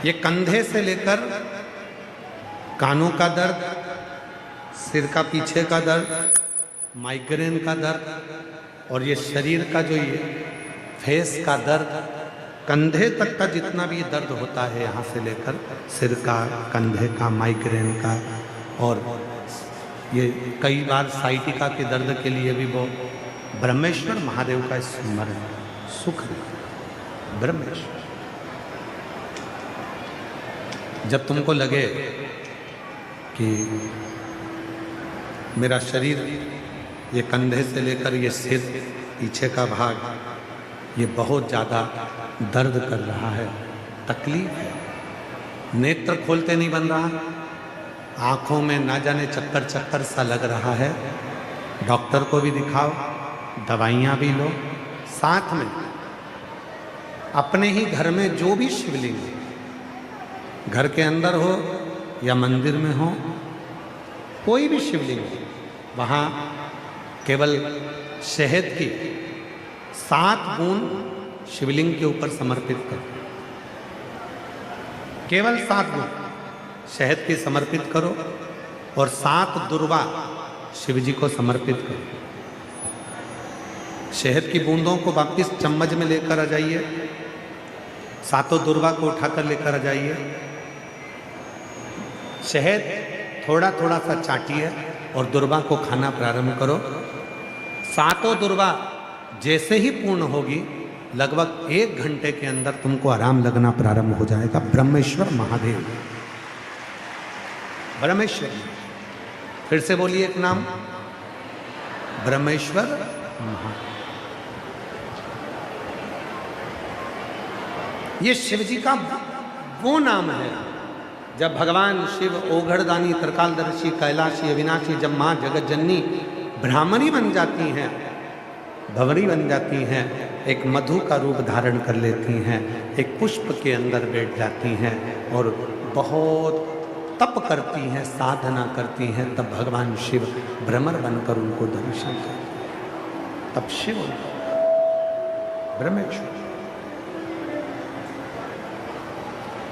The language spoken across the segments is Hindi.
ये कंधे से लेकर कानों का दर्द, सिर का पीछे का दर्द, माइग्रेन का दर्द और ये शरीर का जो ये फेस का दर्द, कंधे तक का जितना भी दर्द होता है यहाँ से लेकर सिर का, कंधे का, माइग्रेन का, और ये कई बार साइटिका के दर्द के लिए भी वो ब्रह्मेश्वर महादेव का स्मरण सुख ब्रह्मेश्वर। जब तुमको लगे कि मेरा शरीर ये कंधे से लेकर ये सिर पीछे का भाग ये बहुत ज़्यादा दर्द कर रहा है, तकलीफ है, नेत्र खोलते नहीं बन रहा, आँखों में ना जाने चक्कर चक्कर सा लग रहा है, डॉक्टर को भी दिखाओ, दवाइयाँ भी लो, साथ में अपने ही घर में जो भी शिवलिंग घर के अंदर हो या मंदिर में हो, कोई भी शिवलिंग हो, वहाँ केवल शहद की 7 बूंद शिवलिंग के ऊपर समर्पित करो, केवल 7 बूंद शहद की समर्पित करो और 7 दुर्वा शिव जी को समर्पित करो। शहद की बूंदों को वापिस चम्मच में लेकर आ जाइए, 7 दुर्वा को उठाकर लेकर आ जाइए, शहद थोड़ा थोड़ा सा चाटिए और दुर्वा को खाना प्रारंभ करो। 7 दुर्वा जैसे ही पूर्ण होगी, लगभग 1 घंटे के अंदर तुमको आराम लगना प्रारंभ हो जाएगा। ब्रह्मेश्वर महादेव, ब्रह्मेश्वर, फिर से बोलिए एक नाम, ब्रह्मेश्वर महादेव। ये शिव जी का वो नाम है। जब भगवान शिव ओघड़दानी, त्रिकालदर्शी, कैलाशी, अविनाशी, जब माँ जगत जननी ब्राह्मणी बन जाती हैं, भंवरी बन जाती हैं, एक मधु का रूप धारण कर लेती हैं, एक पुष्प के अंदर बैठ जाती हैं और बहुत तप करती हैं, साधना करती हैं, तब भगवान शिव भ्रमर बनकर उनको दर्शन करते हैं। तब शिव ब्रह्मेश्वर।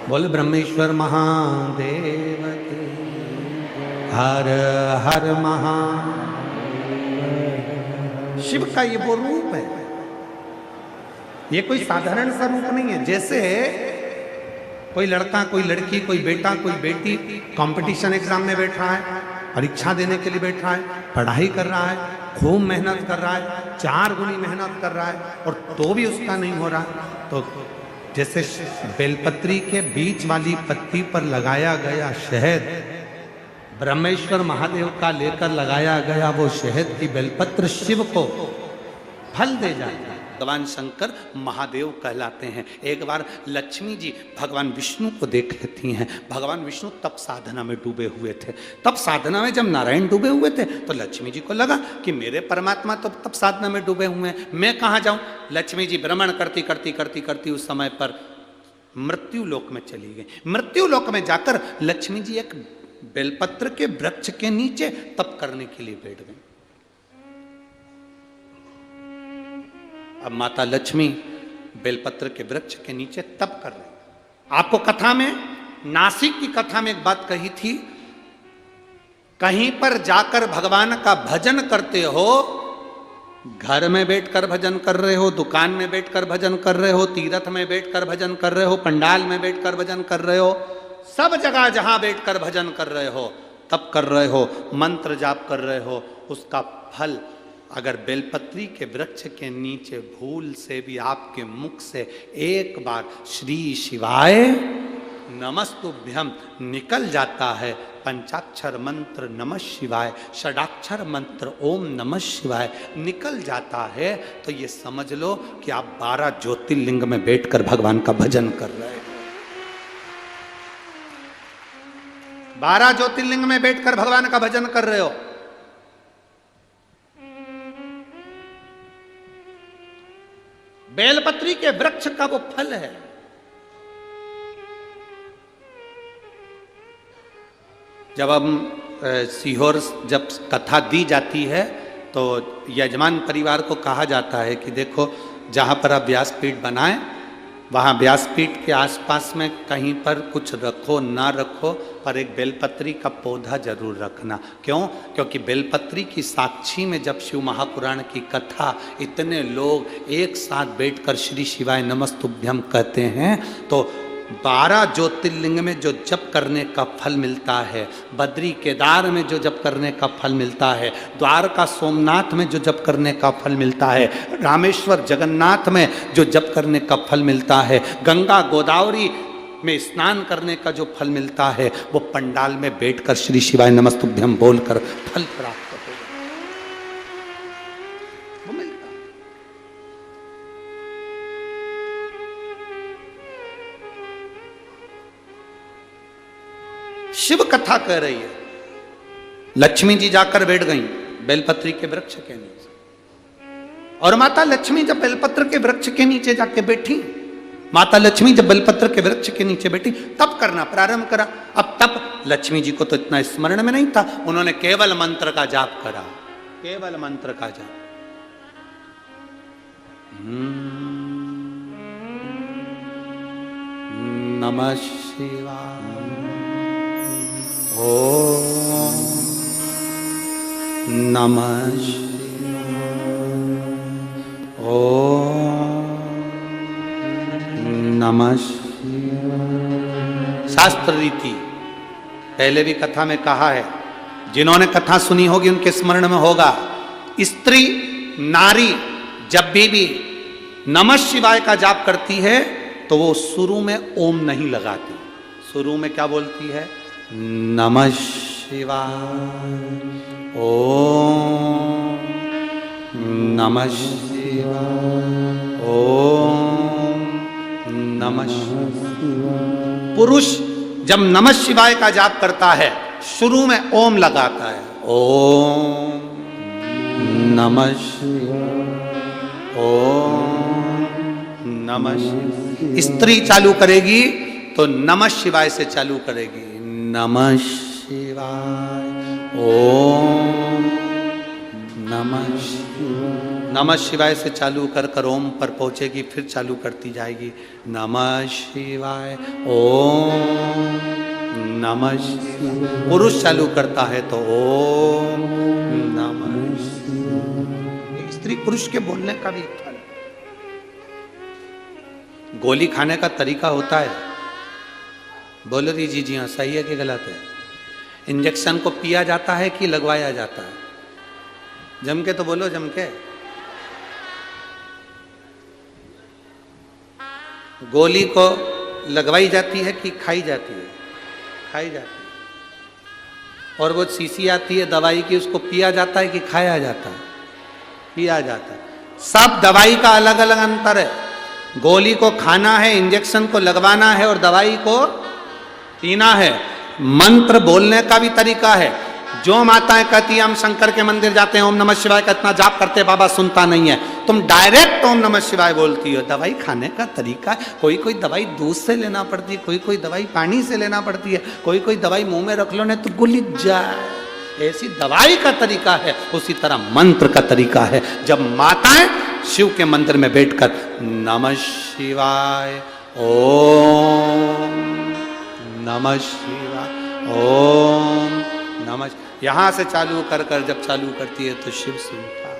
बोले ब्रह्मेश्वर महादेव के हर हर महादेव। शिव का ये वो रूप है, ये कोई साधारण सा रूप नहीं है। जैसे कोई लड़का, कोई लड़की, कोई बेटा, कोई बेटी कंपटीशन एग्जाम में बैठ रहा है, परीक्षा देने के लिए बैठ रहा है, पढ़ाई कर रहा है, खूब मेहनत कर रहा है, 4 गुनी मेहनत कर रहा है और तो भी उसका नहीं हो रहा, तो जैसे बेलपत्री के बीच वाली पत्ती पर लगाया गया शहद, ब्रह्मेश्वर महादेव का लेकर लगाया गया वो शहद की बेलपत्र शिव को फल दे जाता है। भगवान शंकर महादेव कहलाते हैं। एक बार लक्ष्मी जी भगवान विष्णु को देख लेती हैं। भगवान विष्णु तप साधना में डूबे हुए थे। तप साधना में जब नारायण डूबे हुए थे तो लक्ष्मी जी को लगा कि मेरे परमात्मा तो तप साधना में डूबे हुए हैं, मैं कहाँ जाऊं। लक्ष्मी जी भ्रमण करती करती करती करती उस समय पर मृत्यु लोक में चली गई। मृत्यु लोक में जाकर लक्ष्मी जी एक बेलपत्र के वृक्ष के नीचे तप करने के लिए बैठ गई। अब माता लक्ष्मी बेलपत्र के वृक्ष के नीचे तप कर रही। आपको कथा में, नासिक की कथा में एक बात कही थी, कहीं पर जाकर भगवान का भजन करते हो, घर में बैठकर भजन कर रहे हो, दुकान में बैठकर भजन कर रहे हो, तीर्थ में बैठकर भजन कर रहे हो, पंडाल में बैठकर भजन कर रहे हो, सब जगह जहां बैठकर भजन कर रहे हो, तप कर रहे हो, मंत्र जाप कर रहे हो, उसका फल अगर बेलपत्री के वृक्ष के नीचे भूल से भी आपके मुख से एक बार श्री शिवाय नमस्तुभ्यम निकल जाता है, पंचाक्षर मंत्र नमः शिवाय, षडाक्षर मंत्र ओम नमः शिवाय निकल जाता है, तो ये समझ लो कि आप 12 ज्योतिर्लिंग में बैठकर भगवान का भजन कर रहे हो। 12 ज्योतिर्लिंग में बैठकर भगवान का भजन कर रहे हो। बेलपत्री के वृक्ष का वो फल है। जब हम सीहोर जब कथा दी जाती है तो यजमान परिवार को कहा जाता है कि देखो, जहाँ पर आप व्यासपीठ बनाएं वहाँ व्यासपीठ के आसपास में कहीं पर कुछ रखो ना रखो, पर एक बेलपत्री का पौधा जरूर रखना। क्यों? क्योंकि बेलपत्री की साक्षी में जब शिव महापुराण की कथा इतने लोग एक साथ बैठकर श्री शिवाय नमस्तुभ्यम कहते हैं तो 12 ज्योतिर्लिंग में जो जप करने का फल मिलता है, बद्री केदार में जो जप करने का फल मिलता है, द्वारका सोमनाथ में जो जप करने का फल मिलता है, रामेश्वर जगन्नाथ में जो जप करने का फल मिलता है, गंगा गोदावरी में स्नान करने का जो फल मिलता है, वो पंडाल में बैठकर श्री शिवाय नमस्तुभ्यम बोलकर फल प्राप्त होगा, वो मिलता है। शिव कथा कह रही है, लक्ष्मी जी जाकर बैठ गईं बेलपत्री के वृक्ष के नीचे, और माता लक्ष्मी जब बेलपत्र के वृक्ष के नीचे जाके बैठी, माता लक्ष्मी जब बेलपत्र के वृक्ष के नीचे बैठी तब करना प्रारंभ करा। अब तब लक्ष्मी जी को तो इतना स्मरण में नहीं था, उन्होंने केवल मंत्र का जाप करा, केवल मंत्र का जाप। नमः शिवाय, ओम नमः शिवाय, ओम नमः शिवाय। शास्त्र रीति पहले भी कथा में कहा है, जिन्होंने कथा सुनी होगी उनके स्मरण में होगा, स्त्री नारी जब भी नमः शिवाय का जाप करती है तो वो शुरू में ओम नहीं लगाती, शुरू में क्या बोलती है? नमः शिवाय, ओम नमः शिवाय, ओम नमः शिवाय। पुरुष जब नमः शिवाय का जाप करता है शुरू में ओम लगाता है, ओम नमः शिवाय, ओम नमः शिवाय। स्त्री चालू करेगी तो नमः शिवाय से चालू करेगी, नमः शिवाय, ओम नमः शिवाय। नमः शिवाय से चालू कर कर ओम पर पहुंचेगी, फिर चालू करती जाएगी, नमः शिवाय, ओम नमः शिवाय। पुरुष चालू करता है तो ओम नमः शिवाय। स्त्री पुरुष के बोलने का भी फल, गोली खाने का तरीका होता है, बोलो जी जी हाँ, सही है कि गलत है? इंजेक्शन को पिया जाता है कि लगवाया जाता है? जम के तो बोलो, जम के। गोली को लगवाई जाती है कि खाई जाती है? खाई जाती है। और वो शीशी आती है दवाई की, उसको पिया जाता है कि खाया जाता है? पिया जाता है। सब दवाई का अलग अलग अंतर है, गोली को खाना है, इंजेक्शन को लगवाना है और दवाई को पीना है। मंत्र बोलने का भी तरीका है। जो माताएं कहती है हम शंकर के मंदिर जाते हैं, ओम नमः शिवाय का इतना जाप करते, बाबा सुनता नहीं है, तुम डायरेक्ट ओम नमः शिवाय बोलती हो। दवाई खाने का तरीका है, कोई कोई दवाई दूध से लेना पड़ती है, कोई कोई दवाई पानी से लेना पड़ती है, कोई कोई दवाई मुंह में रख लो नहीं तो गुलिच जाए। ऐसी दवाई का तरीका है, उसी तरह मंत्र का तरीका है। जब माताएं शिव के मंदिर में बैठकर नमः शिवाय, ओम नमः शिवाय, ओम नमः, यहां से चालू कर कर जब चालू करती है तो शिव सुनता है।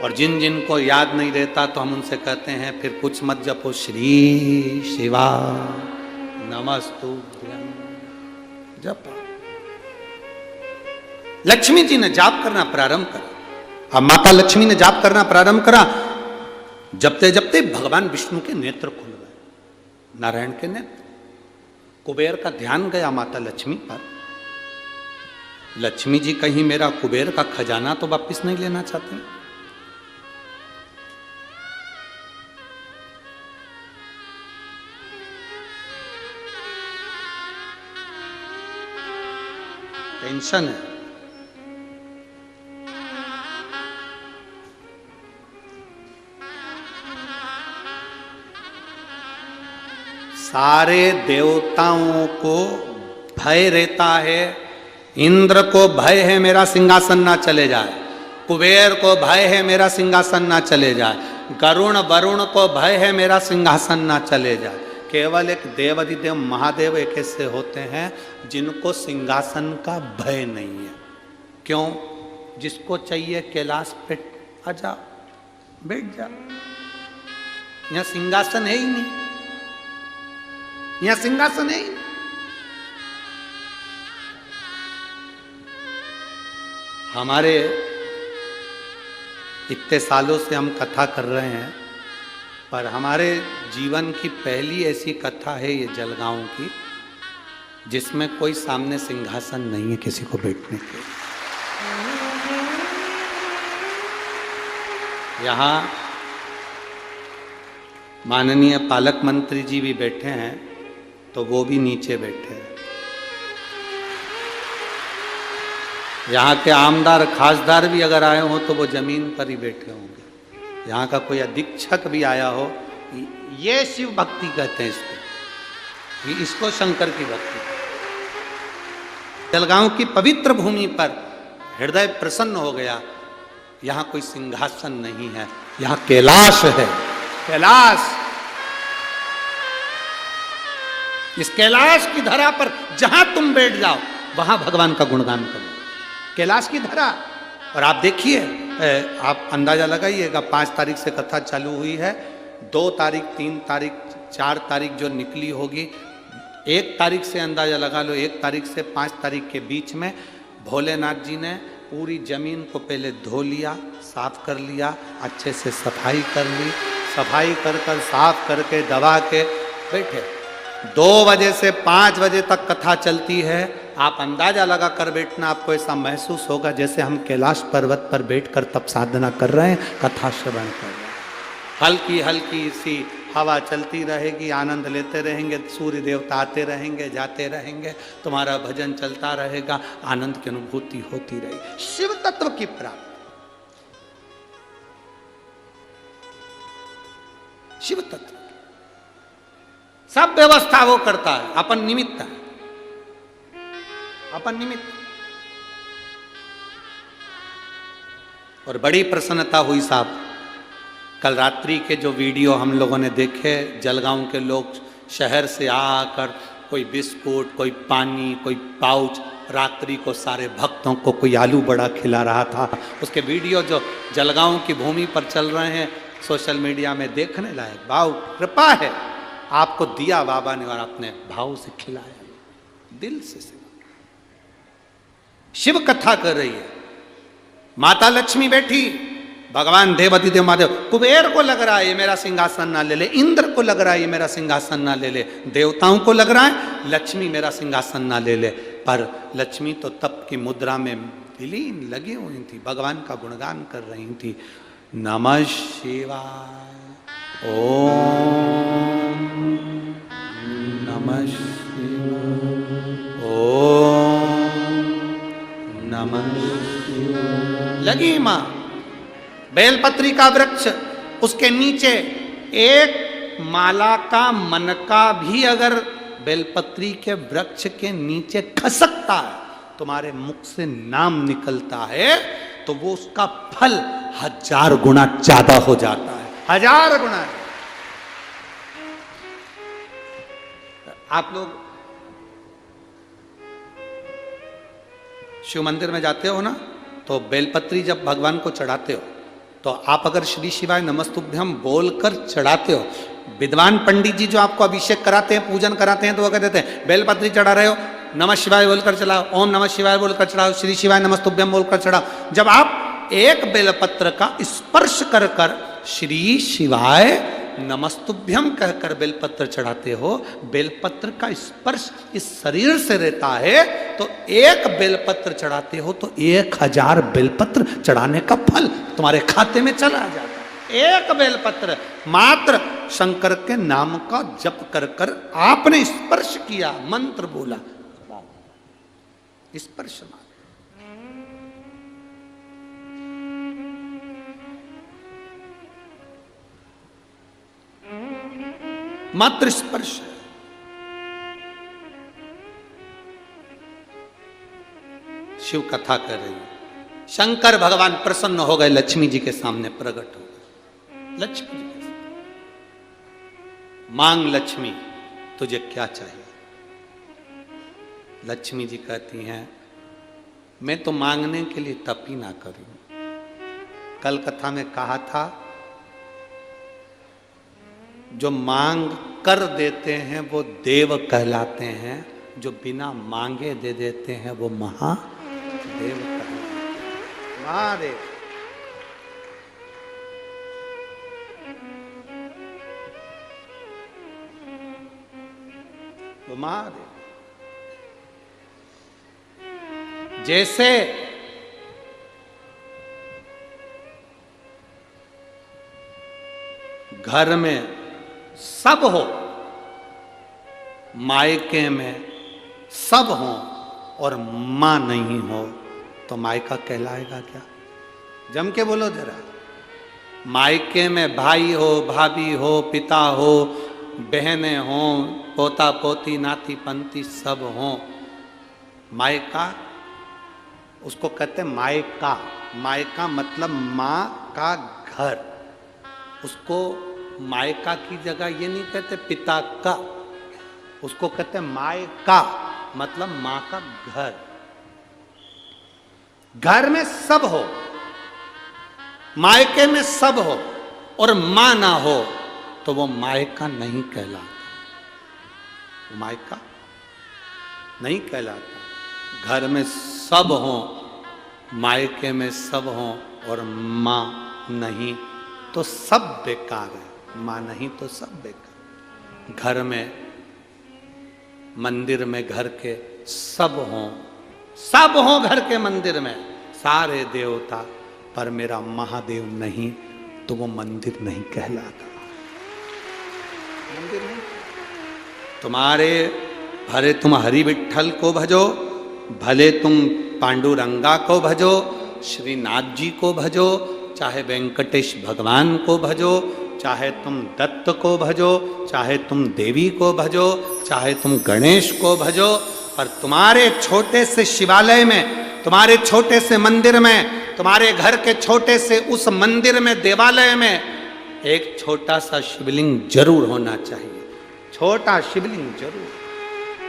और जिन जिन को याद नहीं रहता तो हम उनसे कहते हैं फिर कुछ मत जपो, श्री शिवा नमस्तुभ्यं जपो। लक्ष्मी जी ने जाप करना प्रारंभ करा। अब माता लक्ष्मी ने जाप करना प्रारंभ करा, जपते जपते भगवान विष्णु के नेत्र खुल गए, नारायण के नेत्र। कुबेर का ध्यान गया माता लक्ष्मी पर। लक्ष्मी जी कहीं मेरा कुबेर का खजाना तो वापस नहीं लेना चाहती? टेंशन है। सारे देवताओं को भय रहता है, इंद्र को भय है मेरा सिंहासन ना चले जाए, कुबेर को भय है मेरा सिंहासन ना चले जाए, गरुण वरुण को भय है मेरा सिंहासन ना चले जाए। केवल एक देवाधिदेव महादेव एक ऐसे होते हैं जिनको सिंहासन का भय नहीं है। क्यों? जिसको चाहिए कैलाश पे आ जाओ, बैठ जाओ, यहां सिंहासन है ही नहीं, यहां सिंहासन है ही नहीं। हमारे इतने सालों से हम कथा कर रहे हैं, पर हमारे जीवन की पहली ऐसी कथा है ये जलगांव की, जिसमें कोई सामने सिंहासन नहीं है किसी को बैठने के। यहाँ माननीय पालक मंत्री जी भी बैठे हैं, तो वो भी नीचे बैठे हैं। यहाँ के आमदार खासदार भी अगर आए हो तो वो जमीन पर ही बैठे होंगे। यहाँ का कोई अधीक्षक भी आया हो, ये शिव भक्ति कहते हैं इसको, इसको शंकर की भक्ति। जलगांव की पवित्र भूमि पर हृदय प्रसन्न हो गया। यहाँ कोई सिंहासन नहीं है, यहाँ कैलाश है, कैलाश। इस कैलाश की धरा पर जहां तुम बैठ जाओ वहां भगवान का गुणगान करो। कैलाश की धरा। और आप देखिए, आप अंदाजा लगाइएगा, 5 तारीख से कथा चालू हुई है, 2 तारीख, 3 तारीख, 4 तारीख जो निकली होगी, 1 तारीख से अंदाजा लगा लो, 1 तारीख से 5 तारीख के बीच में भोलेनाथ जी ने पूरी जमीन को पहले धो लिया, साफ कर लिया, अच्छे से सफाई कर ली, सफाई कर कर साफ करके दबा के बैठे। 2 बजे से 5 बजे तक कथा चलती है। आप अंदाजा लगा कर बैठना, आपको ऐसा महसूस होगा जैसे हम कैलाश पर्वत पर बैठकर तप साधना कर रहे हैं, कथा श्रवण कर रहे हैं। हल्की हल्की सी हवा चलती रहेगी, आनंद लेते रहेंगे, सूर्य देवता आते रहेंगे, जाते रहेंगे, तुम्हारा भजन चलता रहेगा, आनंद की अनुभूति होती रहेगी। शिव तत्व की प्राप्ति, शिव तत्व सब व्यवस्था वो करता है, अपन निमित्त है, अपन निमित्त। और बड़ी प्रसन्नता हुई साहब, कल रात्रि के जो वीडियो हम लोगों ने देखे, जलगांव के लोग शहर से आकर कोई बिस्कुट, कोई पानी, कोई पाउच, रात्रि को सारे भक्तों को कोई आलू बड़ा खिला रहा था। उसके वीडियो जो जलगांव की भूमि पर चल रहे हैं सोशल मीडिया में, देखने लायक। भाव कृपा है, आपको दिया बाबा ने और आपने भाव से खिलाया, दिल से सेवा। शिव कथा कर रही है, माता लक्ष्मी बैठी, भगवान देवाधिदेव महादेव। कुबेर को लग रहा है ये मेरा सिंहासन ना ले ले, इंद्र को लग रहा है ये मेरा सिंहासन ना ले ले, देवताओं को लग रहा है लक्ष्मी मेरा सिंहासन ना ले ले। पर लक्ष्मी तो तप की मुद्रा में विलीन लगी हुई थी, भगवान का गुणगान कर रही थी। नमः शिवाय, ओम नमः शिवाय, ओम नमः शिवाय। लगी मां। बेलपत्री का वृक्ष, उसके नीचे एक माला का मनका भी अगर बेलपत्री के वृक्ष के नीचे खसकता है, तुम्हारे मुख से नाम निकलता है, तो वो उसका फल 1000 गुना ज्यादा हो जाता है, 1000 गुना। आप लोग शिव मंदिर में जाते हो ना, तो बेलपत्री जब भगवान को चढ़ाते हो, तो आप अगर श्री शिवाय नमस्तुभ्यम बोलकर चढ़ाते हो, विद्वान पंडित जी जो आपको अभिषेक कराते हैं, पूजन कराते हैं, तो वो कहते देते हैं बेलपत्री चढ़ा रहे हो, नमः शिवाय बोलकर चढ़ाओ, ओम नमः शिवाय बोलकर चढ़ाओ, श्री शिवाय नमस्तुभ्यम बोलकर चढ़ाओ। जब आप एक बेलपत्र का स्पर्श कर कर श्री शिवाय नमस्तुभ्यम कहकर बेलपत्र चढ़ाते हो, बेलपत्र का स्पर्श इस शरीर से रहता है, तो एक बेलपत्र चढ़ाते हो तो 1000 बेलपत्र चढ़ाने का फल तुम्हारे खाते में चला जाता है। एक बेलपत्र मात्र शंकर के नाम का जप कर कर आपने स्पर्श किया, मंत्र बोला, स्पर्श मात्र स्पर्श। शिव कथा कर रही है, शंकर भगवान प्रसन्न हो गए, लक्ष्मी जी के सामने प्रकट हो गए। लक्ष्मी जी कैसे? मांग लक्ष्मी, तुझे क्या चाहिए? लक्ष्मी जी कहती हैं, मैं तो मांगने के लिए तप ही ना करूं। कल कथा में कहा था, जो मांग कर देते हैं वो देव कहलाते हैं, जो बिना मांगे दे देते हैं वो महादेव कहलाते हैं। महादेव वो महादेव। जैसे घर में सब हो, मायके में सब हो और मां नहीं हो तो मायका कहलाएगा क्या? जम के बोलो जरा। मायके में भाई हो, भाभी हो, पिता हो, बहनें हो, पोता पोती, नाती पंती सब हो, मायका उसको कहते हैं मायका। मायका मतलब माँ का घर। उसको मायका की जगह ये नहीं कहते पिता का, उसको कहते हैं मायका, मतलब माँ का घर। घर में सब हो, मायके में सब हो और मां ना हो तो वो मायका नहीं कहलाता, मायका नहीं कहलाता। घर में सब हो, मायके में सब हो और मां नहीं तो सब बेकार है। मां नहीं तो सब बेकार। घर में, मंदिर में घर के सब हो घर के मंदिर में, सारे देवता, पर मेरा महादेव नहीं तो वो मंदिर नहीं कहलाता। मंदिर नहीं। तुम्हारे भले तुम हरि विठ्ठल को भजो, भले तुम पांडुरंगा को भजो, श्रीनाथ जी को भजो, चाहे वेंकटेश भगवान को भजो, चाहे तुम दत्त को भजो, चाहे तुम देवी को भजो, चाहे तुम गणेश को भजो, पर तुम्हारे छोटे से शिवालय में, तुम्हारे छोटे से मंदिर में, तुम्हारे घर के छोटे से उस मंदिर में, देवालय में एक छोटा सा शिवलिंग जरूर होना चाहिए। छोटा शिवलिंग जरूर।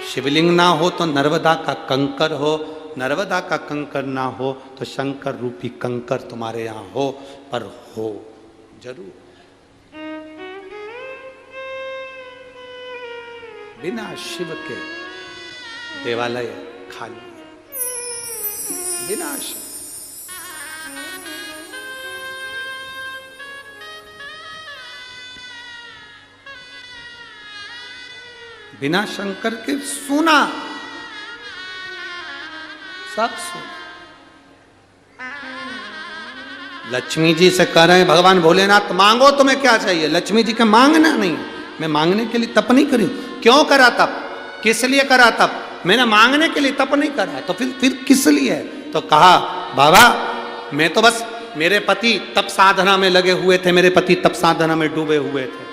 शिवलिंग ना हो तो नर्मदा का कंकर हो, नर्मदा का कंकर ना हो तो शंकर रूपी कंकर तुम्हारे यहां हो, पर हो जरूर। बिना शिव के देवालय खाली, बिना शिव। बिना शंकर के सुना, सब सुना। लक्ष्मी जी से कह रहे हैं भगवान भोलेनाथ, मांगो तुम्हें क्या चाहिए? लक्ष्मी जी का मांगना नहीं, मैं मांगने के लिए तप नहीं करी। क्यों करा तप? किस लिए करा तप? मैंने मांगने के लिए तप नहीं करा, तो फिर किस लिए? तो कहा बाबा मैं तो बस, मेरे पति तप साधना में लगे हुए थे, मेरे पति तप साधना में डूबे हुए थे।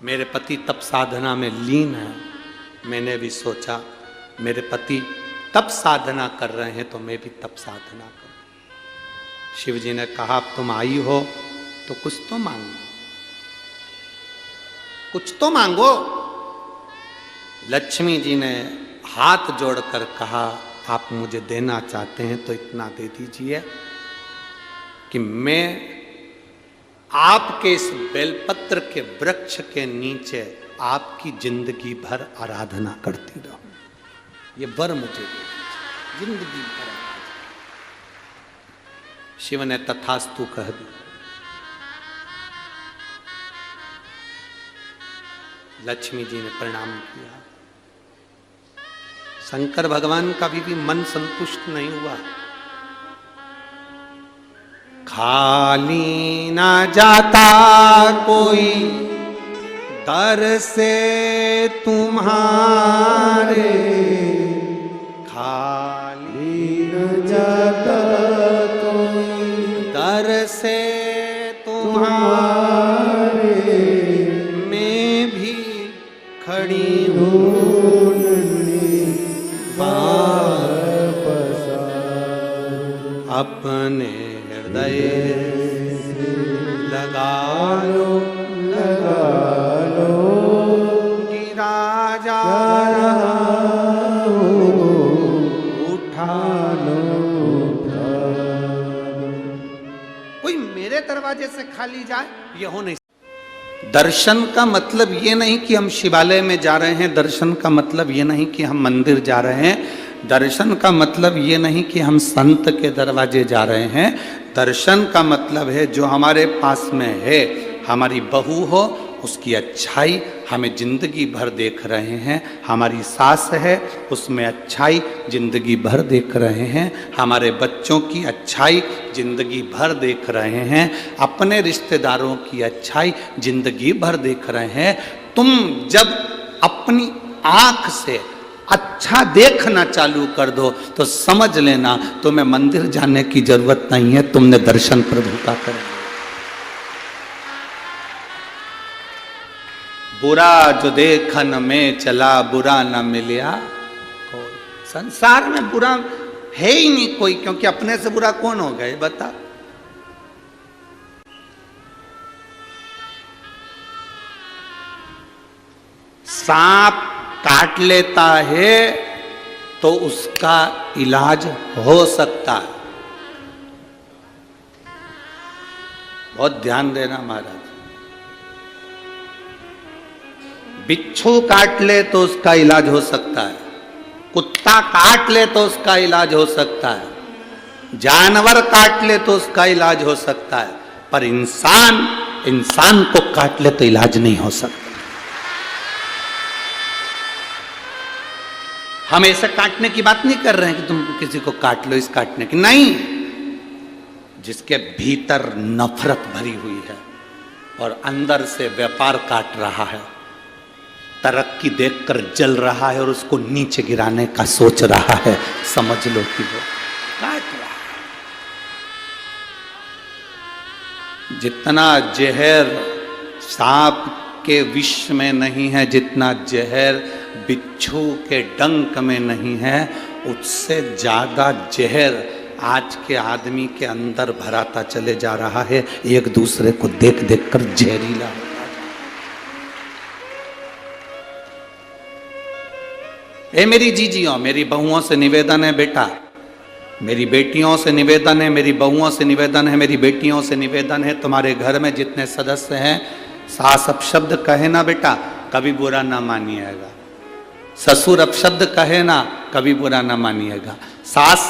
मेरे पति तप साधना में लीन है। मैंने भी सोचा मेरे पति तप साधना कर रहे हैं तो मैं भी तप साधना करूं। शिव जी ने कहा अब तुम आई हो तो कुछ तो मांगो, कुछ तो मांगो। लक्ष्मी जी ने हाथ जोड़कर कहा आप मुझे देना चाहते हैं तो इतना दे दीजिए कि मैं आपके इस बेलपत्र के वृक्ष के नीचे आपकी जिंदगी भर आराधना करती रहूं। ये वर मुझे दे दीजिए, जिंदगी भर आराधना। शिव ने तथास्तु कह दी। लक्ष्मी जी ने प्रणाम किया। शंकर भगवान का भी मन संतुष्ट नहीं हुआ। खाली ना जाता कोई दर से तुम्हारे, खाली न जाता कोई दर से तुम्हारे, मैं भी खड़ी हूँ अपने हृदय लगा लो कि राजा उठा लो। कोई मेरे दरवाजे से खाली जाए ये हो नहीं। दर्शन का मतलब ये नहीं कि हम शिवालय में जा रहे हैं, दर्शन का मतलब ये नहीं कि हम मंदिर जा रहे हैं, दर्शन का मतलब ये नहीं कि हम संत के दरवाजे जा रहे हैं। दर्शन का मतलब है जो हमारे पास में है, हमारी बहू हो उसकी अच्छाई हमें जिंदगी भर देख रहे हैं, हमारी सास है उसमें अच्छाई जिंदगी भर देख रहे हैं, हमारे बच्चों की अच्छाई जिंदगी भर देख रहे हैं, अपने रिश्तेदारों की अच्छाई जिंदगी भर देख रहे हैं। तुम जब अपनी आंख से अच्छा देखना चालू कर दो तो समझ लेना तुम्हें मंदिर जाने की जरूरत नहीं है, तुमने दर्शन प्रभु का कर लिया। बुरा जो देखन में चला बुरा न मिलिया कोई। संसार में बुरा है ही नहीं कोई, क्योंकि अपने से बुरा कौन हो गए बता। सांप काट लेता है तो उसका इलाज हो सकता है। बहुत ध्यान देना महाराज। बिच्छू काट ले तो उसका इलाज हो सकता है, कुत्ता काट ले तो उसका इलाज हो सकता है, जानवर काट ले तो उसका इलाज हो सकता है, पर इंसान को काट ले तो इलाज नहीं हो सकता। हम ऐसे काटने की बात नहीं कर रहे हैं कि तुम किसी को काट लो, इस काटने की नहीं। जिसके भीतर नफरत भरी हुई है और अंदर से व्यापार काट रहा है, तरक्की देखकर जल रहा है और उसको नीचे गिराने का सोच रहा है, समझ लो कि वो काट रहा है। जितना जहर सांप के विष में नहीं है, जितना जहर बिच्छू के डंक में नहीं है, उससे ज्यादा जहर आज के आदमी के अंदर भराता चले जा रहा है। एक दूसरे को देख देख कर जहरीला। ए मेरी जीजियों, मेरी बहुओं से निवेदन है बेटा, मेरी बेटियों से निवेदन है, मेरी बहुओं से निवेदन है, मेरी बेटियों से निवेदन है, तुम्हारे घर में जितने सदस्य हैं, सास अपशब्द कहे ना बेटा कभी बुरा ना मानिएगा, ससुर अपशब्द कहे ना कभी बुरा ना मानिएगा। सास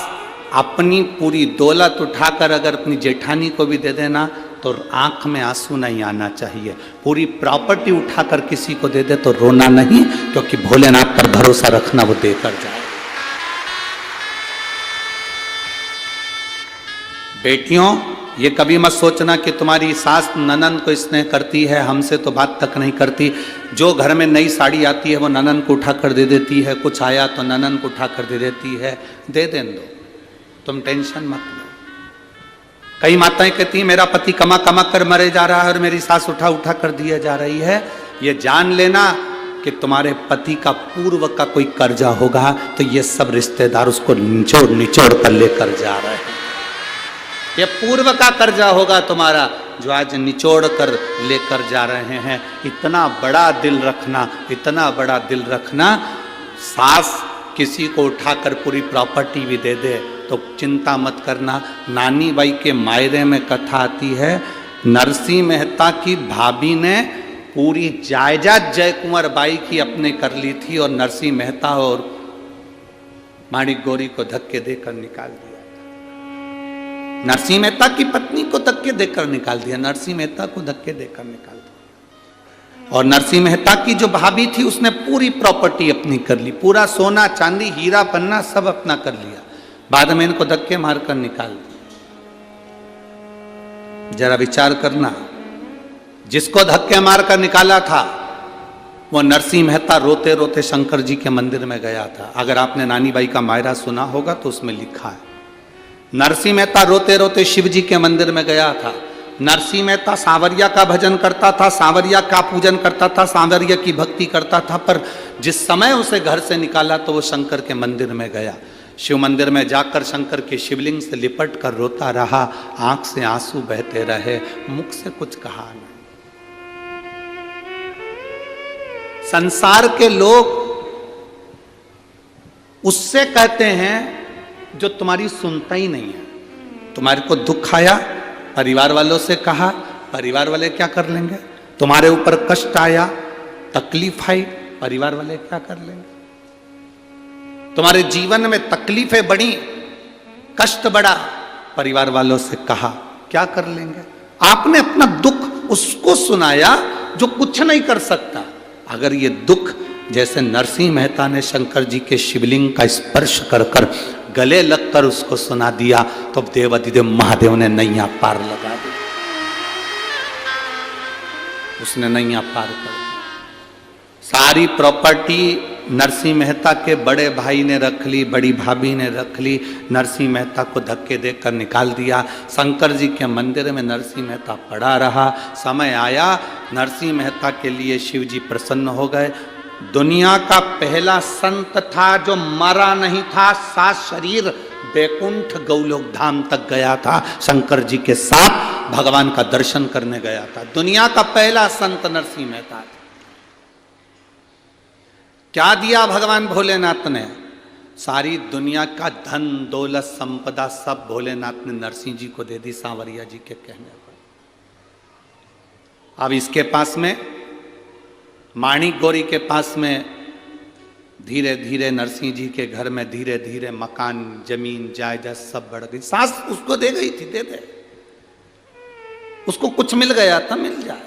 अपनी पूरी दौलत उठाकर अगर अपनी जेठानी को भी दे देना तो आंख में आंसू नहीं आना चाहिए। पूरी प्रॉपर्टी उठाकर किसी को दे दे तो रोना नहीं, क्योंकि भोलेनाथ पर भरोसा रखना, वो देकर जाए। बेटियों, ये कभी मत सोचना कि तुम्हारी सास ननन को स्नेह करती है, हमसे तो बात तक नहीं करती। जो घर में नई साड़ी आती है वो ननन को उठाकर दे देती है, कुछ आया तो ननन को उठाकर दे देती है। दे दें दो, तुम टेंशन मत लो। कई माताएं कहती हैं मेरा पति कमा कमा कर मरे जा रहा है और मेरी सास उठा उठा कर दिए जा रही है। ये जान लेना कि तुम्हारे पति का पूर्व का कोई कर्जा होगा तो ये सब रिश्तेदार उसको निचोड़ निचोड़ कर लेकर जा रहे हैं। ये पूर्व का कर्जा होगा तुम्हारा जो आज निचोड़ कर लेकर जा रहे हैं। इतना बड़ा दिल रखना, इतना बड़ा दिल रखना। सास किसी को उठाकर पूरी प्रॉपर्टी भी दे दे तो चिंता मत करना। नानी बाई के मायरे में कथा आती है, नरसिंह मेहता की भाभी ने पूरी जायदाद जय कुंवर बाई की अपने कर ली थी और नरसिंह मेहता और माणिक गौरी को धक्के देकर निकाल दिया। नरसिंह मेहता की पत्नी को धक्के देकर निकाल दिया, नरसिंह मेहता को धक्के देकर निकाल दिया। और नरसिंह मेहता की जो भाभी थी उसने पूरी प्रॉपर्टी अपनी कर ली, पूरा सोना चांदी हीरा पन्ना सब अपना कर लिया, बाद में इनको धक्के मारकर निकाल दिया। जरा विचार करना, जिसको धक्के मारकर निकाला था वो नरसिंह मेहता रोते रोते शंकर जी के मंदिर में गया था। अगर आपने नानी बाई का मायरा सुना होगा तो उसमें लिखा है, नरसिंह मेहता रोते रोते शिव जी के मंदिर में गया था। नरसिंह मेहता सांवरिया का भजन करता था, सांवरिया का पूजन करता था, सांवरिया की भक्ति करता था, पर जिस समय उसे घर से निकाला तो वो शंकर के मंदिर में गया। शिव मंदिर में जाकर शंकर के शिवलिंग से लिपट कर रोता रहा, आंख से आंसू बहते रहे, मुख से कुछ कहा नहीं। संसार के लोग उससे कहते हैं जो तुम्हारी सुनता ही नहीं है। तुम्हारे को दुख आया, परिवार वालों से कहा, परिवार वाले क्या कर लेंगे? तुम्हारे ऊपर कष्ट आया, तकलीफ आई, परिवार वाले क्या कर लेंगे? तुम्हारे जीवन में तकलीफें बढ़ी, कष्ट बढ़ा, परिवार वालों से कहा, क्या कर लेंगे? आपने अपना दुख उसको सुनाया जो कुछ नहीं कर सकता। अगर ये दुख जैसे नरसिंह मेहता ने शंकर जी के शिवलिंग का स्पर्श कर कर गले लगकर उसको सुना दिया, तो देवाधिदेव महादेव ने नैया पार लगा दी। उसने नैया पार कर दी। सारी प्रॉपर्टी नरसिंह मेहता के बड़े भाई ने रख ली, बड़ी भाभी ने रख ली, नरसिंह मेहता को धक्के देकर निकाल दिया। शंकर जी के मंदिर में नरसिंह मेहता पड़ा रहा। समय आया, नरसिंह मेहता के लिए शिव जी प्रसन्न हो गए। दुनिया का पहला संत था जो मरा नहीं था, सात शरीर बैकुंठ गौलोक धाम तक गया था, शंकर जी के साथ भगवान का दर्शन करने गया था। दुनिया का पहला संत नरसिंह मेहता था। क्या दिया भगवान भोलेनाथ ने? सारी दुनिया का धन दौलत संपदा सब भोलेनाथ ने नरसिंह जी को दे दी, सांवरिया जी के कहने पर। अब इसके पास में, माणिक गौरी के पास में, धीरे धीरे नरसिंह जी के घर में धीरे धीरे मकान, जमीन, जायदाद सब बढ़ गई। सास उसको दे गई थी, दे दे, उसको कुछ मिल गया था, मिल जाए।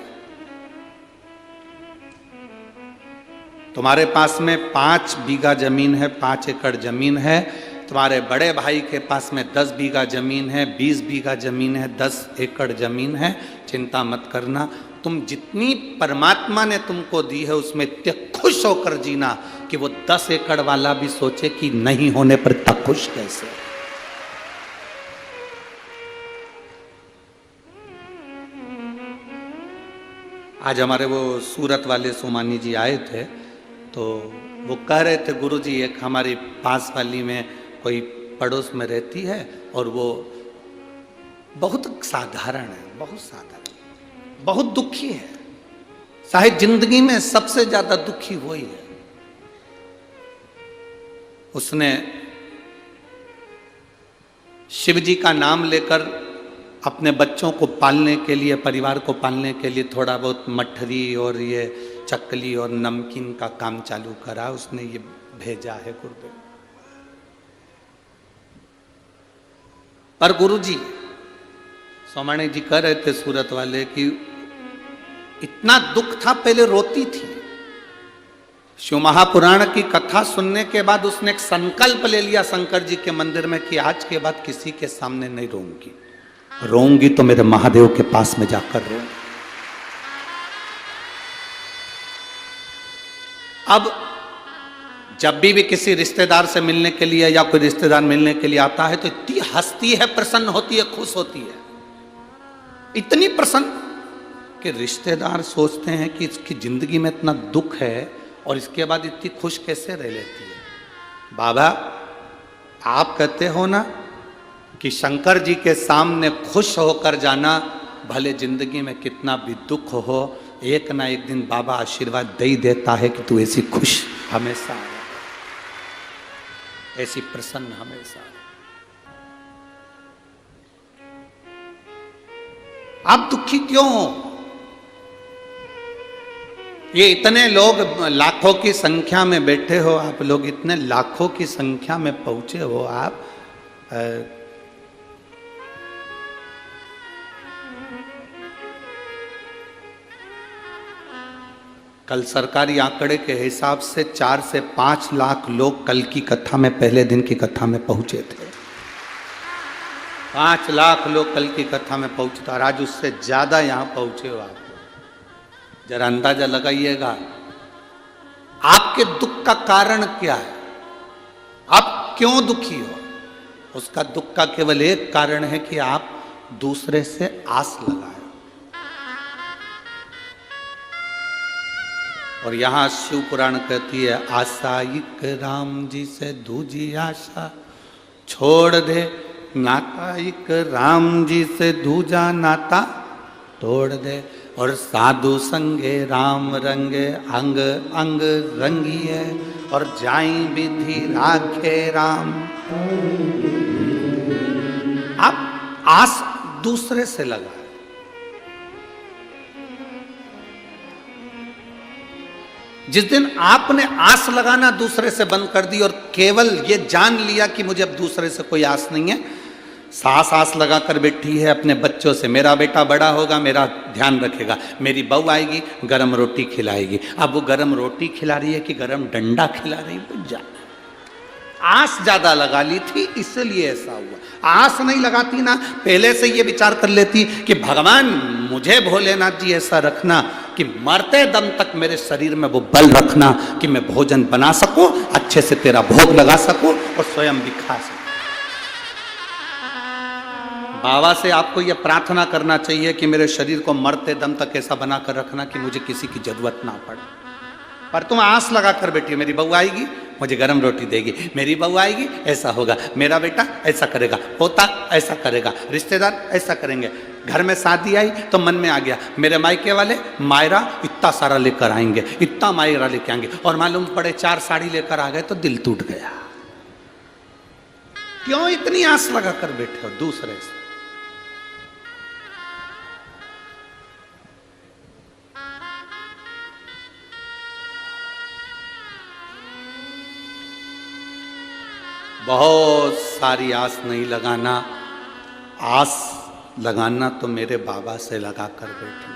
तुम्हारे पास में 5 बीघा जमीन है, 5 एकड़ जमीन है, तुम्हारे बड़े भाई के पास में 10 बीघा जमीन है, 20 बीघा जमीन है, 10 एकड़ जमीन है, चिंता मत करना। तुम जितनी परमात्मा ने तुमको दी है उसमें इतने खुश होकर जीना कि वो 10 एकड़ वाला भी सोचे कि नहीं होने पर इतना खुश कैसे। आज हमारे वो सूरत वाले सोमानी जी आए थे, तो वो कह रहे थे, गुरुजी एक हमारी पास वाली में कोई पड़ोस में रहती है और वो बहुत साधारण है, बहुत साधारण, बहुत दुखी है, शायद जिंदगी में सबसे ज्यादा दुखी वही है। उसने शिव जी का नाम लेकर अपने बच्चों को पालने के लिए, परिवार को पालने के लिए थोड़ा बहुत मठरी और ये चकली और नमकीन का काम चालू करा। उसने ये भेजा है गुरुदेव। पर गुरुजी, सोमानी जी कह रहे थे सूरत वाले कि इतना दुख था, पहले रोती थी। शिव महापुराण की कथा सुनने के बाद उसने एक संकल्प ले लिया शंकर जी के मंदिर में कि आज के बाद किसी के सामने नहीं रोऊंगी, रोऊंगी तो मेरे महादेव के पास में जाकर रोऊंगी। अब जब भी किसी रिश्तेदार से मिलने के लिए या कोई रिश्तेदार मिलने के लिए आता है तो इतनी हंसती है, प्रसन्न होती है, खुश होती है, इतनी प्रसन्न कि रिश्तेदार सोचते हैं कि इसकी जिंदगी में इतना दुख है और इसके बाद इतनी खुश कैसे रह लेती है। बाबा, आप कहते हो ना कि शंकर जी के सामने खुश होकर जाना, भले जिंदगी में कितना भी दुख हो, एक ना एक दिन बाबा आशीर्वाद दे ही देता है कि तू ऐसी खुश हमेशा रहे, ऐसी प्रसन्न हमेशा। आप दुखी क्यों हो? ये इतने लोग लाखों की संख्या में बैठे हो, आप लोग इतने लाखों की संख्या में पहुंचे हो, आप कल सरकारी आंकड़े के हिसाब से 4 से 5 लाख लोग कल की कथा में, पहले दिन की कथा में पहुंचे थे। 5 लाख लोग कल की कथा में पहुंचे थे और आज उससे ज्यादा यहां पहुंचे हो आप। जरा अंदाजा लगाइएगा आपके दुख का कारण क्या है, आप क्यों दुखी हो। उसका दुख का केवल एक कारण है कि आप दूसरे से आस लगाए। और यहां शिव पुराण कहती है, आशा एक राम जी से दूजी आशा छोड़ दे नाता एक राम जी से दूजा नाता तोड़ दे, और साधु संगे राम रंगे अंग अंग रंगिए, और जाई विधि राखे राम। आप आस दूसरे से लगा, जिस दिन आपने आस लगाना दूसरे से बंद कर दी और केवल ये जान लिया कि मुझे अब दूसरे से कोई आस नहीं है, सास आस लगा कर बैठी है अपने बच्चों से, मेरा बेटा बड़ा होगा, मेरा ध्यान रखेगा, मेरी बहू आएगी गरम रोटी खिलाएगी। अब वो गरम रोटी खिला रही है कि गरम डंडा खिला रही है, जा आस ज्यादा लगा ली थी इसलिए ऐसा हुआ। आस नहीं लगाती ना, पहले से ये विचार कर लेती कि भगवान मुझे भोलेनाथ जी ऐसा रखना कि मरते दम तक मेरे शरीर में वो बल रखना कि मैं भोजन बना सकूं, अच्छे से तेरा भोग लगा सकूं और स्वयं भी खा सकूं। बाबा से आपको यह प्रार्थना करना चाहिए कि मेरे शरीर को मरते दम तक ऐसा बनाकर रखना कि मुझे किसी की जरूरत ना पड़े। पर तुम आस लगा कर बैठी, मेरी बहू आएगी मुझे गरम रोटी देगी, मेरी बहू आएगी ऐसा होगा, मेरा बेटा ऐसा करेगा, पोता ऐसा करेगा, रिश्तेदार ऐसा करेंगे। घर में शादी आई तो मन में आ गया मेरे मायके वाले मायरा इतना सारा लेकर आएंगे, इतना मायरा लेके आएंगे, और मालूम पड़े 4 साड़ी लेकर आ गए तो दिल टूट गया। क्यों इतनी आस लगा कर बैठे हो दूसरे से? बहुत सारी आस नहीं लगाना, आस लगाना तो मेरे बाबा से लगा कर बैठना।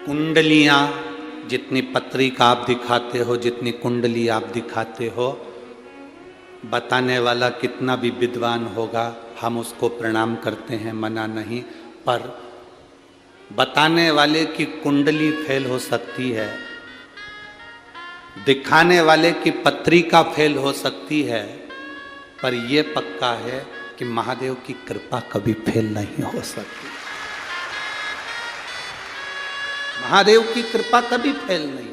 कुंडलियां जितनी पत्रिका आप दिखाते हो, जितनी कुंडली आप दिखाते हो, बताने वाला कितना भी विद्वान होगा हम उसको प्रणाम करते हैं, मना नहीं, पर बताने वाले की कुंडली फेल हो सकती है, दिखाने वाले की पत्रिका फेल हो सकती है, पर यह पक्का है कि महादेव की कृपा कभी फेल नहीं हो सकती। महादेव की कृपा कभी फेल नहीं।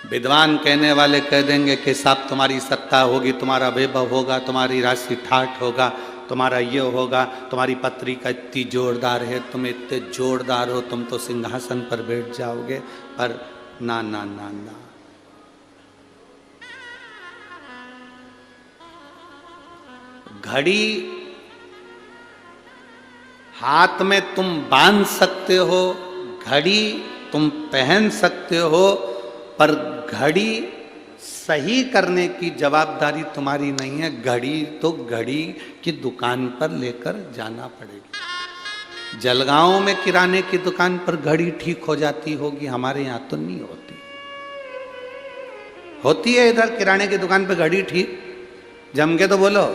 विद्वान कहने वाले कह देंगे कि साहब तुम्हारी सत्ता होगी, तुम्हारा वैभव होगा, तुम्हारी राशि ठाठ होगा, तुम्हारा ये होगा, तुम्हारी पत्रिका इतनी जोरदार है, तुम इतने जोरदार हो, तुम तो सिंहासन पर बैठ जाओगे। पर ना ना ना ना, घड़ी हाथ में तुम बांध सकते हो, घड़ी तुम पहन सकते हो, पर घड़ी सही करने की जवाबदारी तुम्हारी नहीं है। घड़ी तो घड़ी की दुकान पर लेकर जाना पड़ेगी। जलगांव में किराने की दुकान पर घड़ी ठीक हो जाती होगी, हमारे यहाँ तो नहीं होती। होती है इधर किराने की दुकान पर घड़ी ठीक? जम के तो बोलो।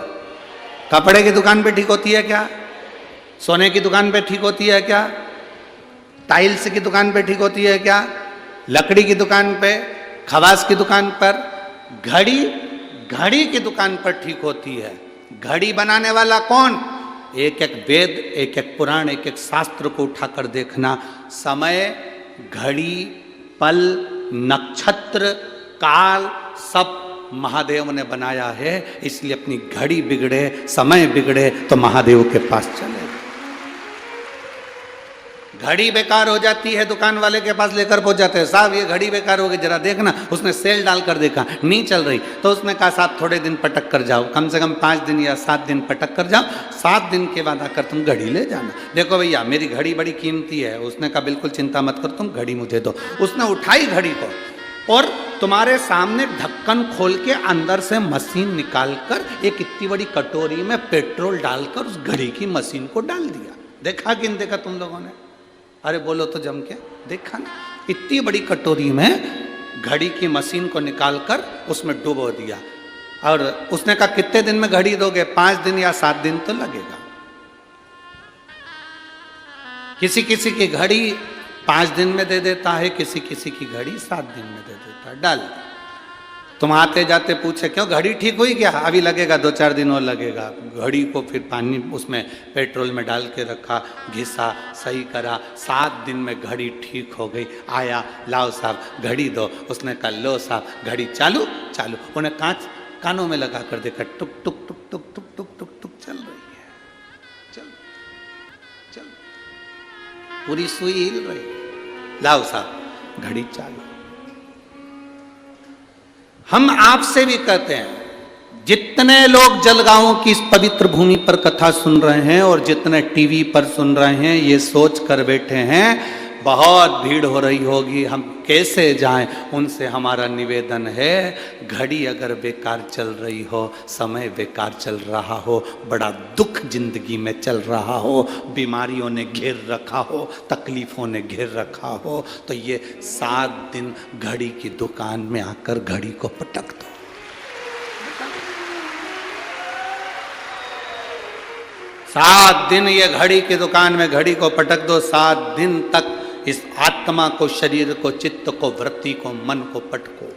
कपड़े की दुकान पे ठीक होती है क्या? सोने की दुकान पे ठीक होती है क्या? टाइल्स की दुकान पे ठीक होती है क्या? लकड़ी की दुकान पे, खवास की दुकान पर? घड़ी घड़ी की दुकान पर ठीक होती है। घड़ी बनाने वाला कौन? एक एक वेद, एक एक पुराण, एक एक शास्त्र को उठाकर देखना। समय, घड़ी, पल, नक्षत्र, काल सब महादेव ने बनाया है। इसलिए अपनी घड़ी बिगड़े, समय बिगड़े तो महादेव के पास चले। घड़ी बेकार हो जाती है, दुकान वाले के पास लेकर पहुंच जाते हैं, साहब ये घड़ी बेकार हो गई, जरा देखना। उसने सेल डालकर देखा, नहीं चल रही, तो उसने कहा साहब थोड़े दिन पटक कर जाओ, कम से कम 5 दिन या 7 दिन पटक कर जाओ, 7 दिन के बाद आकर तुम घड़ी ले जाना। देखो भैया मेरी घड़ी बड़ी कीमती है। उसने कहा बिल्कुल चिंता मत करो, तुम घड़ी मुझे दो। उसने उठाई घड़ी को और तुम्हारे सामने ढक्कन खोल के अंदर से मशीन निकालकर एक इतनी बड़ी कटोरी में पेट्रोल डालकर उस घड़ी की मशीन को डाल दिया। देखा कि नहीं देखा तुम लोगों ने? अरे बोलो तो जम के, देखा ना? इतनी बड़ी कटोरी में घड़ी की मशीन को निकालकर उसमें डुबो दिया। और उसने कहा कितने दिन में घड़ी दोगे? 5 दिन या 7 दिन तो लगेगा। किसी किसी की घड़ी 5 दिन में दे देता है, किसी किसी की घड़ी 7 दिन में दे देता है। डाल तुम आते जाते पूछे क्यों घड़ी ठीक हुई क्या? अभी लगेगा, 2-4 दिन और लगेगा। घड़ी को फिर पानी उसमें पेट्रोल में डाल के रखा, घिसा, सही करा, 7 दिन में घड़ी ठीक हो गई। आया, लाओ साहब घड़ी दो। उसने कहा लो साहब घड़ी चालू चालू। उन्हें कानों में लगा कर देखा, टुक टुक टुक टुक टुक टुक टुक टुक चल रही है, चल चल, पूरी सुई हिल रही। लाओ साहब घड़ी चालू। हम आपसे भी कहते हैं, जितने लोग जलगांव की इस पवित्र भूमि पर कथा सुन रहे हैं और जितने टीवी पर सुन रहे हैं, ये सोच कर बैठे हैं बहुत भीड़ हो रही होगी, हम कैसे जाएं। उनसे हमारा निवेदन है, घड़ी अगर बेकार चल रही हो, समय बेकार चल रहा हो, बड़ा दुख जिंदगी में चल रहा हो, बीमारियों ने घेर रखा हो, तकलीफों ने घेर रखा हो, तो ये 7 दिन घड़ी की दुकान में आकर घड़ी को पटक दो। 7 दिन ये घड़ी की दुकान में घड़ी को पटक दो। 7 दिन तक इस आत्मा को, शरीर को, चित्त को, वृत्ति को, मन को पटको।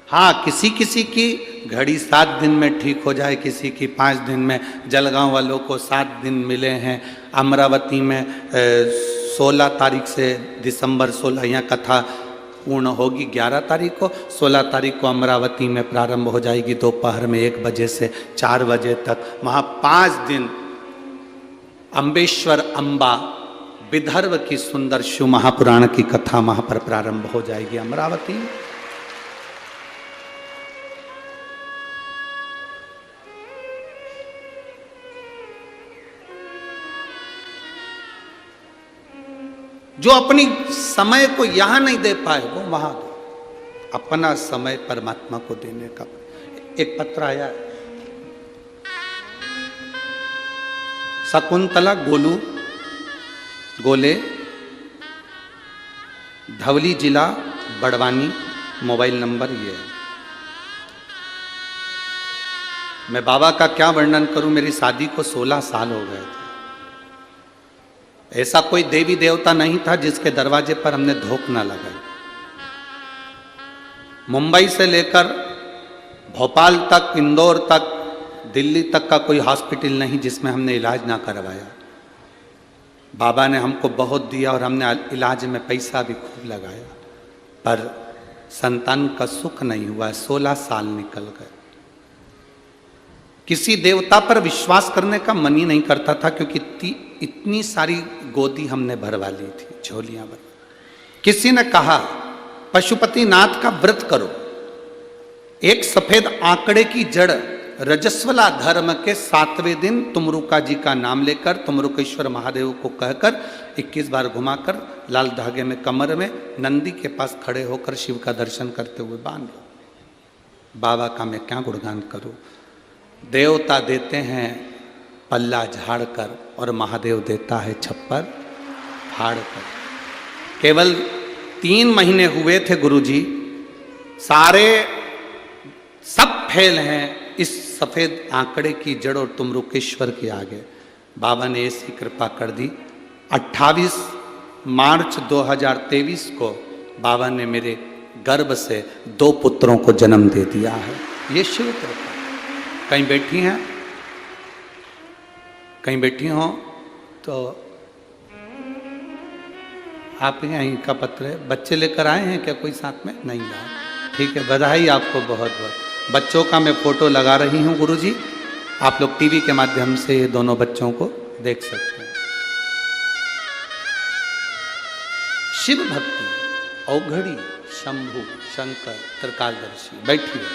हाँ, किसी किसी की घड़ी 7 दिन में ठीक हो जाए, किसी की 5 दिन में। जलगांव वालों को 7 दिन मिले हैं। अमरावती में 16 तारीख से दिसंबर 16 यहाँ कथा पूर्ण होगी। 11 तारीख को, 16 तारीख को अमरावती में प्रारंभ हो जाएगी दोपहर में 1 बजे से 4 बजे तक। वहाँ 5 दिन अम्बेश्वर अम्बा विदर्भ की सुंदर शिव महापुराण की कथा वहां पर प्रारंभ हो जाएगी अमरावती में। जो अपनी समय को यहां नहीं दे पाए वो वहां दो। अपना समय परमात्मा को देने का। एक पत्र आया है, शकुंतला गोले, धवली जिला बड़वानी, मोबाइल नंबर ये है। मैं बाबा का क्या वर्णन करूं, मेरी शादी को 16 साल हो गए थे। ऐसा कोई देवी देवता नहीं था जिसके दरवाजे पर हमने धोख ना लगाई। मुंबई से लेकर भोपाल तक, इंदौर तक, दिल्ली तक का कोई हॉस्पिटल नहीं जिसमें हमने इलाज ना करवाया। बाबा ने हमको बहुत दिया और हमने इलाज में पैसा भी खूब लगाया, पर संतान का सुख नहीं हुआ। 16 साल निकल गए। किसी देवता पर विश्वास करने का मन ही नहीं करता था, क्योंकि इतनी सारी गोदी हमने भरवा ली थी, झोलियां भर। किसी ने कहा पशुपतिनाथ का व्रत करो, एक सफेद आंकड़े की जड़ रजस्वला धर्म के 7वें दिन तुमरुका जी का नाम लेकर, तुमरुकेश्वर महादेव को कहकर 21 बार घुमाकर लाल धागे में कमर में नंदी के पास खड़े होकर शिव का दर्शन करते हुए बांध लो। बाबा का मैं क्या गुणगान करूं। देवता देते हैं पल्ला झाड़ कर और महादेव देता है छप्पर फाड़ कर। केवल 3 महीने हुए थे गुरुजी, सारे सब फेल हैं इस सफेद आंकड़े की जड़ और तुमरुकेश्वर के आगे। बाबा ने ऐसी कृपा कर दी। 28 मार्च 2023 को बाबा ने मेरे गर्भ से 2 पुत्रों को जन्म दे दिया है। ये शिव कृपा। कहीं बैठी हैं, कहीं बैठी हो तो आप यहीं का पत्र है। बच्चे लेकर आए हैं क्या कोई साथ में? नहीं आए, ठीक है, बधाई आपको बहुत बहुत। बच्चों का मैं फोटो लगा रही हूँ गुरुजी, आप लोग टीवी के माध्यम से ये दोनों बच्चों को देख सकते हैं। शिव भक्ति, औघड़ी, शंभु, शंकर, त्रिकालदर्शी। बैठिए।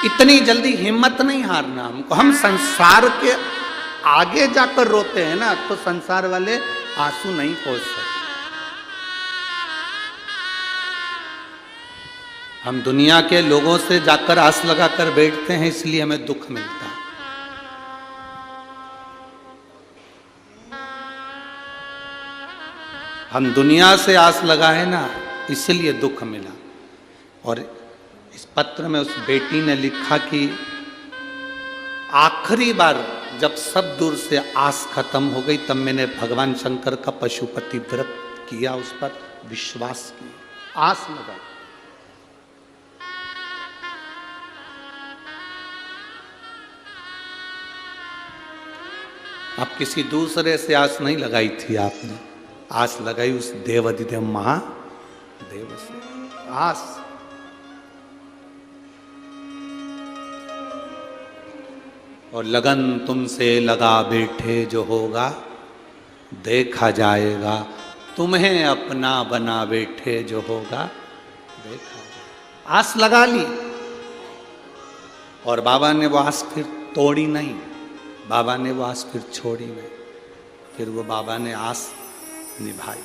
इतनी जल्दी हिम्मत नहीं हारना हमको। हम संसार के आगे जाकर रोते हैं ना, तो संसार वाले आंसू नहीं पोंछ सकते। हम दुनिया के लोगों से जाकर आस लगाकर बैठते हैं, इसलिए हमें दुख मिलता है। हम दुनिया से आस लगाए ना, इसलिए दुख मिला। और इस पत्र में उस बेटी ने लिखा कि आखिरी बार जब सब दूर से आस खत्म हो गई, तब मैंने भगवान शंकर का पशुपति व्रत किया उस पर। विश्वास की, आस लगाई। अब किसी दूसरे से आस नहीं लगाई थी आपने, आस लगाई उस देवाधिदेव महादेव से। आस और लगन तुमसे लगा बैठे जो होगा देखा जाएगा, तुम्हें अपना बना बैठे जो होगा देखा जाएगा। आस लगा ली और बाबा ने वो आस फिर तोड़ी नहीं, बाबा ने वो आस फिर छोड़ी नहीं, फिर वो बाबा ने आस निभाई।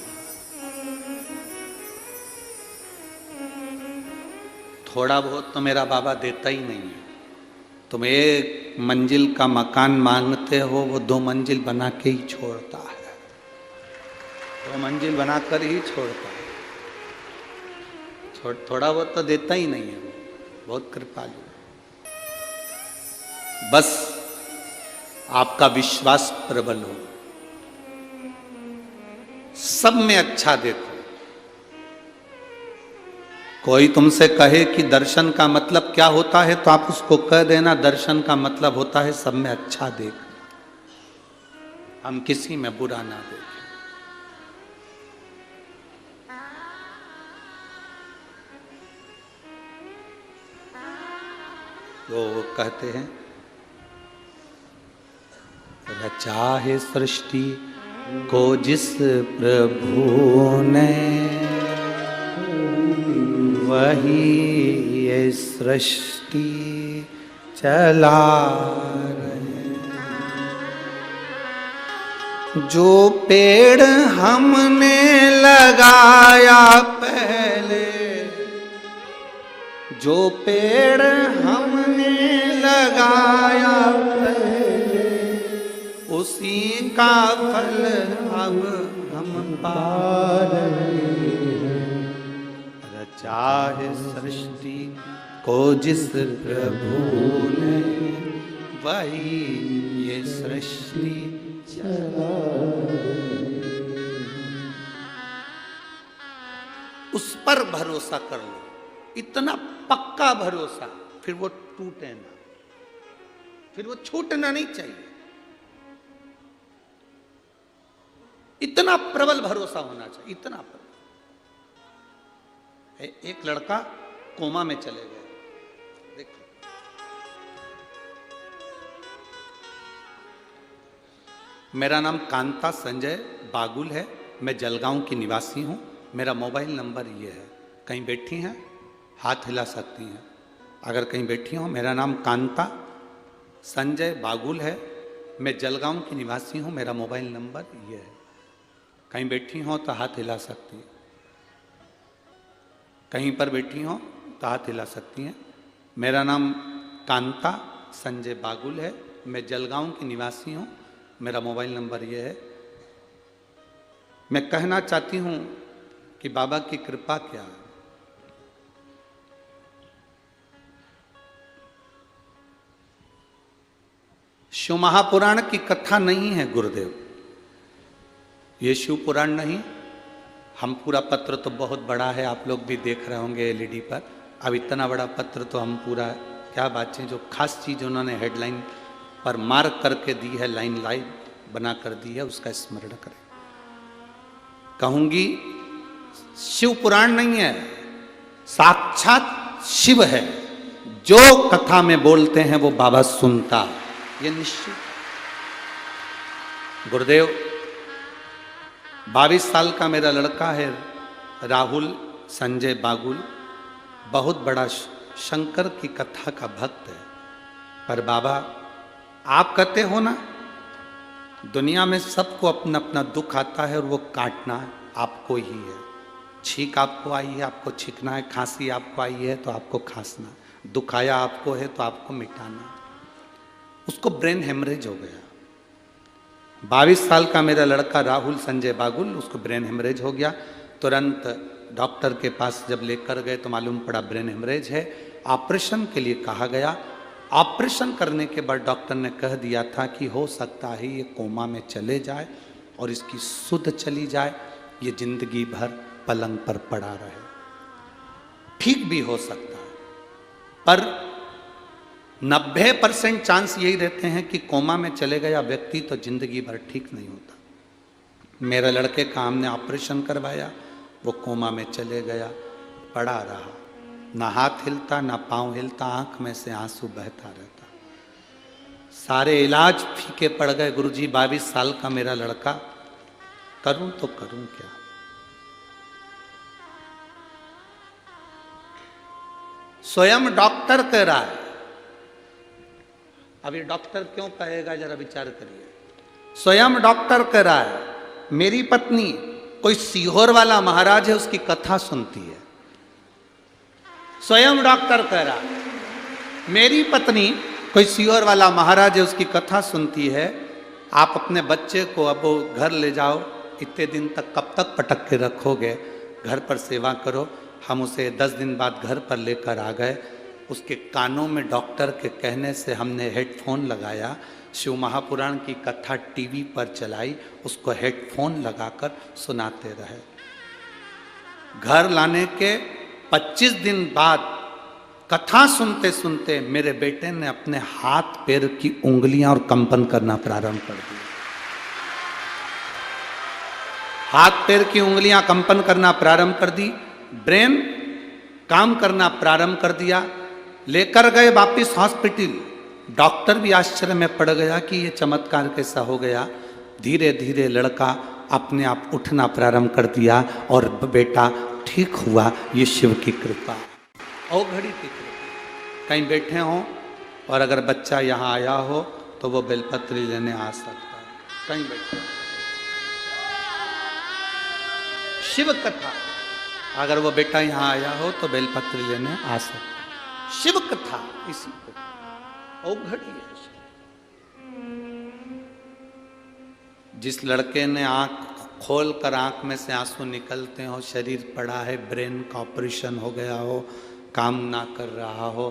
थोड़ा बहुत तो मेरा बाबा देता ही नहीं है। तुम एक मंजिल का मकान मांगते हो, वो 2 मंजिल बना के ही छोड़ता है, 2 मंजिल बनाकर ही छोड़ता है। थोड़ा बहुत तो देता ही नहीं है, वो बहुत कृपालु है। बस आपका विश्वास प्रबल हो, सब में अच्छा देखो। कोई तुमसे कहे कि दर्शन का मतलब क्या होता है, तो आप उसको कह देना दर्शन का मतलब होता है सब में अच्छा देखना, हम किसी में बुरा ना देखें। वो कहते हैं रचा है सृष्टि को जिस प्रभु ने, वही ये सृष्टि चला रहे। जो पेड़ हमने लगाया पहले, जो पेड़ हमने लगाया पहले, उसी का फल अब हम पा रहे हैं। रचा है सृष्टि को जिस प्रभु ने, वही ये सृष्टि चला रहे। उस पर भरोसा कर लो, इतना पक्का भरोसा, फिर वो टूटे ना, फिर वो छूटना नहीं चाहिए। इतना प्रबल भरोसा होना चाहिए, इतना प्रबल। एक लड़का कोमा में चले गए, देखो मेरा नाम कांता संजय बागुल है, मैं जलगांव की निवासी हूं। मेरा मोबाइल नंबर ये है, कहीं बैठी हैं हाथ हिला सकती हैं अगर कहीं बैठी हो। मेरा नाम कांता संजय बागुल है, मैं जलगांव की निवासी हूं। मेरा मोबाइल नंबर ये है, कहीं बैठी हो तो हाथ हिला सकती हैं, कहीं पर बैठी हो तो हाथ हिला सकती हैं। मेरा नाम कांता संजय बागुल है, मैं जलगांव की निवासी हूं। मेरा मोबाइल नंबर ये है। मैं कहना चाहती हूं कि बाबा की कृपा क्या है। शिव महापुराण की कथा नहीं है गुरुदेव, ये शिव पुराण नहीं। हम पूरा पत्र तो बहुत बड़ा है, आप लोग भी देख रहे होंगे एलईडी पर। अब इतना बड़ा पत्र तो हम पूरा क्या बातें, जो खास चीज उन्होंने हेडलाइन पर मार्क करके दी है, लाइन लाइन बना कर दी है, उसका स्मरण करें। कहूंगी शिव पुराण नहीं है, साक्षात शिव है। जो कथा में बोलते हैं वो बाबा सुनता, ये निश्चित। गुरुदेव 22 साल का मेरा लड़का है राहुल संजय बागुल, बहुत बड़ा शंकर की कथा का भक्त है। पर बाबा आप कहते हो ना, दुनिया में सबको अपना अपना दुख आता है और वो काटना आपको ही है। छींक आपको आई है, आपको छींकना है। खांसी आपको आई है तो आपको खांसना, दुख आया आपको है तो आपको मिटाना। उसको ब्रेन हेमरेज हो गया। 22 साल का मेरा लड़का राहुल संजय बागुल, उसको ब्रेन हेमरेज हो गया। तुरंत डॉक्टर के पास जब लेकर गए तो मालूम पड़ा ब्रेन हेमरेज है। ऑपरेशन के लिए कहा गया। ऑपरेशन करने के बाद डॉक्टर ने कह दिया था कि हो सकता है ये कोमा में चले जाए और इसकी सुध चली जाए, ये जिंदगी भर पलंग पर पड़ा रहे। ठीक भी हो सकता है, पर 90% चांस यही रहते हैं कि कोमा में चले गया व्यक्ति तो जिंदगी भर ठीक नहीं होता। मेरे लड़के का हमने ऑपरेशन करवाया, वो कोमा में चले गया, पड़ा रहा, ना हाथ हिलता ना पांव हिलता, आंख में से आंसू बहता रहता। सारे इलाज फीके पड़ गए। गुरुजी 22 साल का मेरा लड़का, करूं तो करूं क्या। स्वयं डॉक्टर कह रहा है। अब ये डॉक्टर क्यों कहेगा, जरा विचार करिए। स्वयं डॉक्टर कह रहा है, मेरी पत्नी कोई सीहोर वाला महाराज है, उसकी कथा सुनती है। स्वयं डॉक्टर कह रहा है, मेरी पत्नी कोई सीहोर वाला महाराज है, उसकी कथा सुनती है। आप अपने बच्चे को अब घर ले जाओ, इतने दिन तक कब तक पटक के रखोगे, घर पर सेवा करो। हम उसे 10 दिन बाद घर पर लेकर आ गए। उसके कानों में डॉक्टर के कहने से हमने हेडफोन लगाया, शिव महापुराण की कथा टीवी पर चलाई, उसको हेडफोन लगाकर सुनाते रहे। घर लाने के 25 दिन बाद कथा सुनते सुनते मेरे बेटे ने अपने हाथ पैर की उंगलियां और कंपन करना प्रारंभ कर दिया। हाथ पैर की उंगलियां कंपन करना प्रारंभ कर दी, ब्रेन काम करना प्रारंभ कर दिया। लेकर गए वापिस हॉस्पिटल। डॉक्टर भी आश्चर्य में पड़ गया कि ये चमत्कार कैसा हो गया। धीरे धीरे लड़का अपने आप उठना प्रारंभ कर दिया और बेटा ठीक हुआ। ये शिव की कृपा, अवघड़ी की कृपा। कहीं बैठे हों और अगर बच्चा यहाँ आया हो तो वो बेलपत्री लेने आ सकता है। कहीं बैठे हो, शिव कथा, अगर वो बेटा यहाँ आया हो तो बेलपत्री लेने आ सकता है। शिव कथा इसी को अवघड़ी है। जिस लड़के ने आंख खोल कर आंख में से आंसू निकलते हो, शरीर पड़ा है, ब्रेन का ऑपरेशन हो गया हो, काम ना कर रहा हो,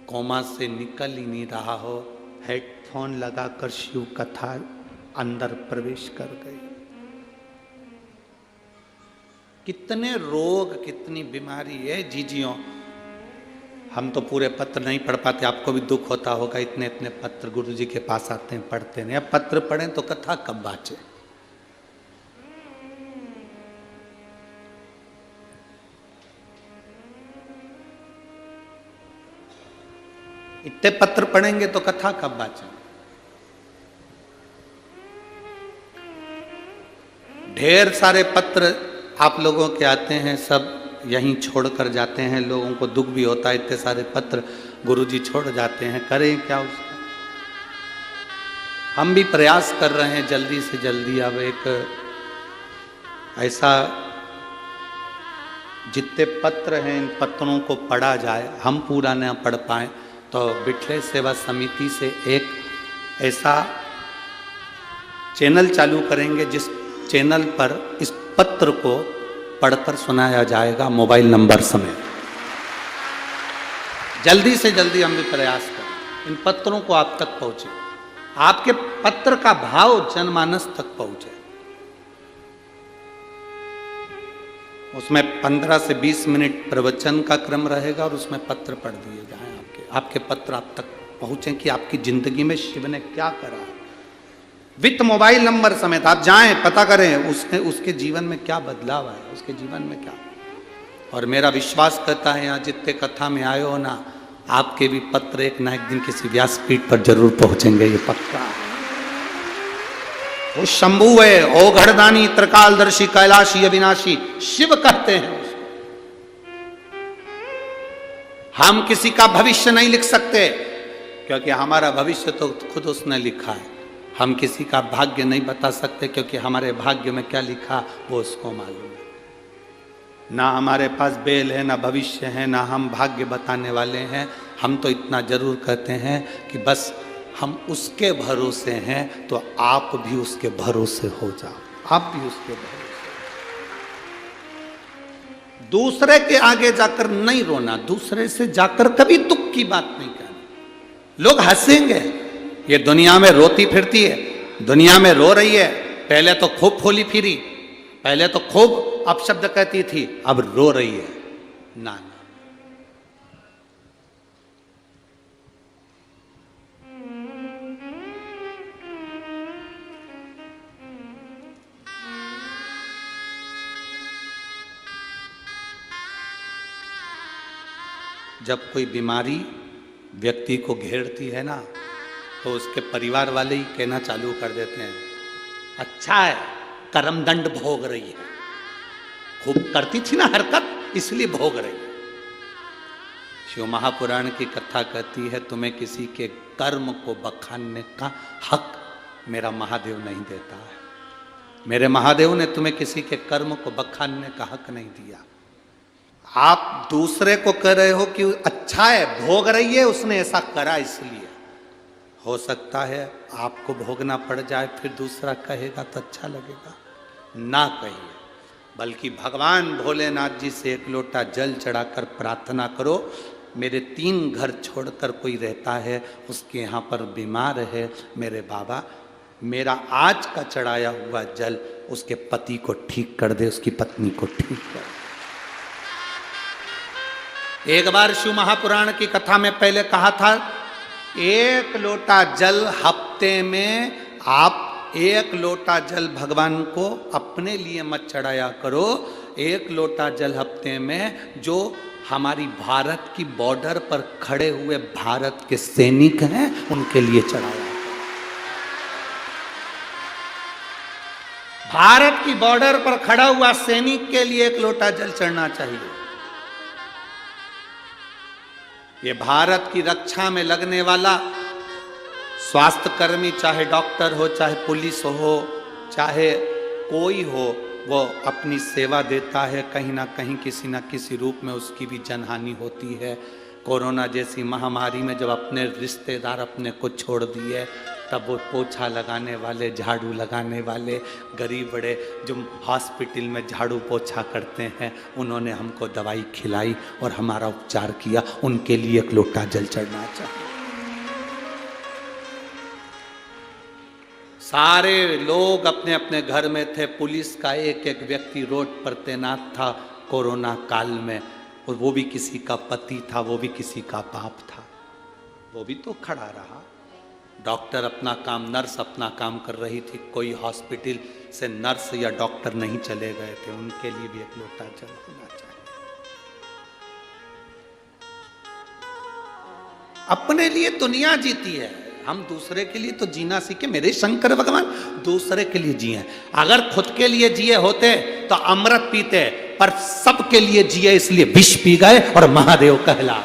कोमा से निकल ही नहीं रहा हो, हेडफोन लगाकर शिव कथा अंदर प्रवेश कर गई। कितने रोग, कितनी बीमारी है जीजियों। हम तो पूरे पत्र नहीं पढ़ पाते, आपको भी दुख होता होगा। इतने इतने पत्र गुरुजी के पास आते हैं, पढ़ते नहीं। अब पत्र पढ़ें तो कथा कब बाँचे। इतने पत्र पढ़ेंगे तो कथा कब बाँचे। ढेर सारे पत्र आप लोगों के आते हैं, सब यहीं छोड़कर जाते हैं। लोगों को दुख भी होता है, इतने सारे पत्र गुरुजी छोड़ जाते हैं, करें क्या उसका। हम भी प्रयास कर रहे हैं जल्दी से जल्दी। अब एक ऐसा, जितने पत्र हैं इन पत्रों को पढ़ा जाए। हम पूरा न पढ़ पाए तो बिठले सेवा समिति से एक ऐसा चैनल चालू करेंगे जिस चैनल पर इस पत्र को पढ़कर सुनाया जाएगा, मोबाइल नंबर समेत। जल्दी से जल्दी हम भी प्रयास करें इन पत्रों को आप तक पहुंचे, आपके पत्र का भाव जनमानस तक पहुंचे। उसमें 15 से 20 मिनट प्रवचन का क्रम रहेगा और उसमें पत्र पढ़ दिए जाएं। आपके पत्र आप तक पहुंचे कि आपकी जिंदगी में शिव ने क्या करा है। विथ मोबाइल नंबर समेत आप जाएं, पता करें उसके जीवन में क्या बदलाव है, उसके जीवन में क्या। और मेरा विश्वास करता है यहाँ जितने कथा में आए हो ना, आपके भी पत्र एक ना एक दिन किसी व्यासपीठ पर जरूर पहुंचेंगे, ये पक्का। वो शंभु है, ओघड़दानी, त्रिकालदर्शी, कैलाशी, अविनाशी, शिव कहते हैं उसको। हम किसी का भविष्य नहीं लिख सकते क्योंकि हमारा भविष्य तो खुद उसने लिखा है। हम किसी का भाग्य नहीं बता सकते क्योंकि हमारे भाग्य में क्या लिखा वो उसको मालूम है। ना हमारे पास बेल है, ना भविष्य है, ना हम भाग्य बताने वाले हैं। हम तो इतना जरूर कहते हैं कि बस हम उसके भरोसे हैं, तो आप भी उसके भरोसे हो जाओ। आप भी उसके भरोसे। दूसरे के आगे जाकर नहीं रोना, दूसरे से जाकर कभी दुख की बात नहीं करनी। लोग हंसेंगे, ये दुनिया में रोती फिरती है, दुनिया में रो रही है, पहले तो खूब फूली फिरी, पहले तो खूब अपशब्द कहती थी, अब रो रही है। ना ना, जब कोई बीमारी व्यक्ति को घेरती है ना, तो उसके परिवार वाले ही कहना चालू कर देते हैं, अच्छा है कर्मदंड भोग रही है, खूब करती थी ना हरकत इसलिए भोग रही है। शिव महापुराण की कथा कहती है, तुम्हें किसी के कर्म को बखानने का हक मेरा महादेव नहीं देता है। मेरे महादेव ने तुम्हें किसी के कर्म को बखानने का हक नहीं दिया। आप दूसरे को कह रहे हो कि अच्छा है, भोग रही है, उसने ऐसा करा इसलिए। हो सकता है आपको भोगना पड़ जाए, फिर दूसरा कहेगा तो अच्छा लगेगा। ना कहिए, बल्कि भगवान भोलेनाथ जी से एक लोटा जल चढ़ाकर प्रार्थना करो, मेरे 3 घर छोड़कर कोई रहता है, उसके यहाँ पर बीमार है, मेरे बाबा मेरा आज का चढ़ाया हुआ जल उसके पति को ठीक कर दे, उसकी पत्नी को ठीक कर दे। एक बार शिव महापुराण की कथा में पहले कहा था, 1 लोटा जल हफ्ते में आप 1 लोटा जल भगवान को अपने लिए मत चढ़ाया करो, 1 लोटा जल हफ्ते में जो हमारी भारत की बॉर्डर पर खड़े हुए भारत के सैनिक हैं उनके लिए चढ़ाया। भारत की बॉर्डर पर खड़ा हुआ सैनिक के लिए 1 लोटा जल चढ़ना चाहिए। ये भारत की रक्षा में लगने वाला स्वास्थ्य कर्मी, चाहे डॉक्टर हो, चाहे पुलिस हो, चाहे कोई हो, वो अपनी सेवा देता है। कहीं ना कहीं किसी ना किसी रूप में उसकी भी जनहानि होती है। कोरोना जैसी महामारी में जब अपने रिश्तेदार अपने को छोड़ दिए, तब वो पोछा लगाने वाले, झाड़ू लगाने वाले, गरीब बड़े जो हॉस्पिटल में झाड़ू पोछा करते हैं, उन्होंने हमको दवाई खिलाई और हमारा उपचार किया, उनके लिए 1 लोटा जल चढ़ना चाहिए। सारे लोग अपने अपने घर में थे, पुलिस का एक एक व्यक्ति रोड पर तैनात था कोरोना काल में, और वो भी किसी का पति था, वो भी किसी का बाप था, वो भी तो खड़ा रहा। डॉक्टर अपना काम, नर्स अपना काम कर रही थी, कोई हॉस्पिटल से नर्स या डॉक्टर नहीं चले गए थे, उनके लिए भी 1 लोटा जल होना चाहिए। अपने लिए दुनिया जीती है, हम दूसरे के लिए तो जीना सीखे। मेरे शंकर भगवान दूसरे के लिए जिए। अगर खुद के लिए जिए होते तो अमृत पीते, पर सबके लिए जिए इसलिए विष पी गए और महादेव कहला।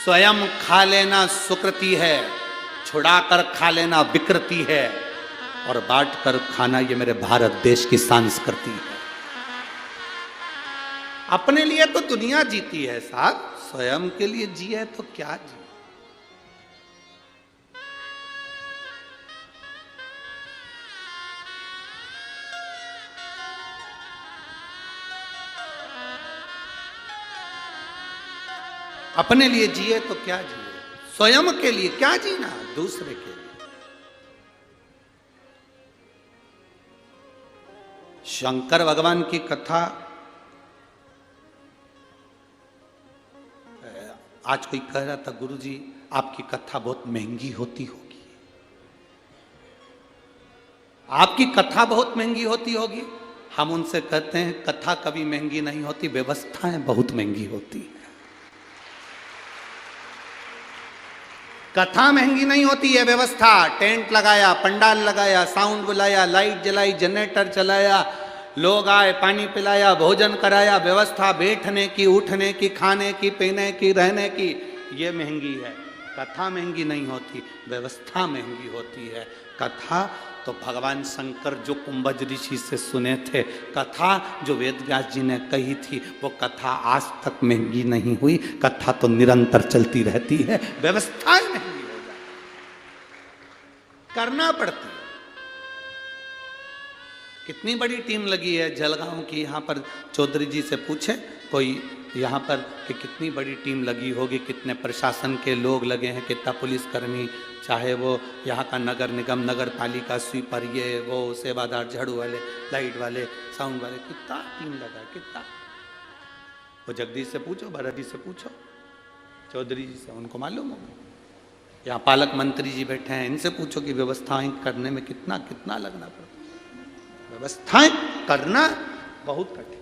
स्वयं खा लेना सुकृति है, छुड़ाकर खा लेना विकृति है, और बांट कर खाना ये मेरे भारत देश की संस्कृति है। अपने लिए तो दुनिया जीती है साहब, स्वयं के लिए जिए तो क्या जी। अपने लिए जिए तो क्या जिए, स्वयं के लिए क्या जीना, दूसरे के लिए। शंकर भगवान की कथा, आज कोई कह रहा था, गुरुजी आपकी कथा बहुत महंगी होती होगी, आपकी कथा बहुत महंगी होती होगी। हम उनसे कहते हैं कथा कभी महंगी नहीं होती, व्यवस्थाएं बहुत महंगी होती है। कथा महंगी नहीं होती है, व्यवस्था, टेंट लगाया, पंडाल लगाया, साउंड बुलाया, लाइट जलाई, जनरेटर चलाया, लोग आए, पानी पिलाया, भोजन कराया, व्यवस्था बैठने की, उठने की, खाने की, पीने की, रहने की, ये महंगी है। कथा महंगी नहीं होती, व्यवस्था महंगी होती है। कथा तो भगवान शंकर जो कुंभज ऋषि से सुने थे, कथा जो वेद व्यास जी ने कही थी, वो कथा आज तक महंगी नहीं हुई। कथा तो निरंतर चलती रहती है, व्यवस्थाएं महंगी हो जाती, करना पड़ती है। कितनी बड़ी टीम लगी है जलगांव की, यहाँ पर चौधरी जी से पूछे, कोई यहाँ पर कि कितनी बड़ी टीम लगी होगी, कितने प्रशासन के लोग लगे हैं, कितना पुलिसकर्मी, चाहे वो यहाँ का नगर निगम, नगर पालिका, स्वीपर, ये वो, सेवादार, झाड़ू वाले, लाइट वाले, साउंड वाले, कितना टीम लगा है, कितना। वो जगदीश से पूछो, भरत जी से पूछो, चौधरी जी से, उनको मालूम होगा। यहाँ पालक मंत्री जी बैठे हैं, इनसे पूछो कि व्यवस्थाएं करने में कितना कितना लगना पड़ता। व्यवस्थाएं करना बहुत कठिन।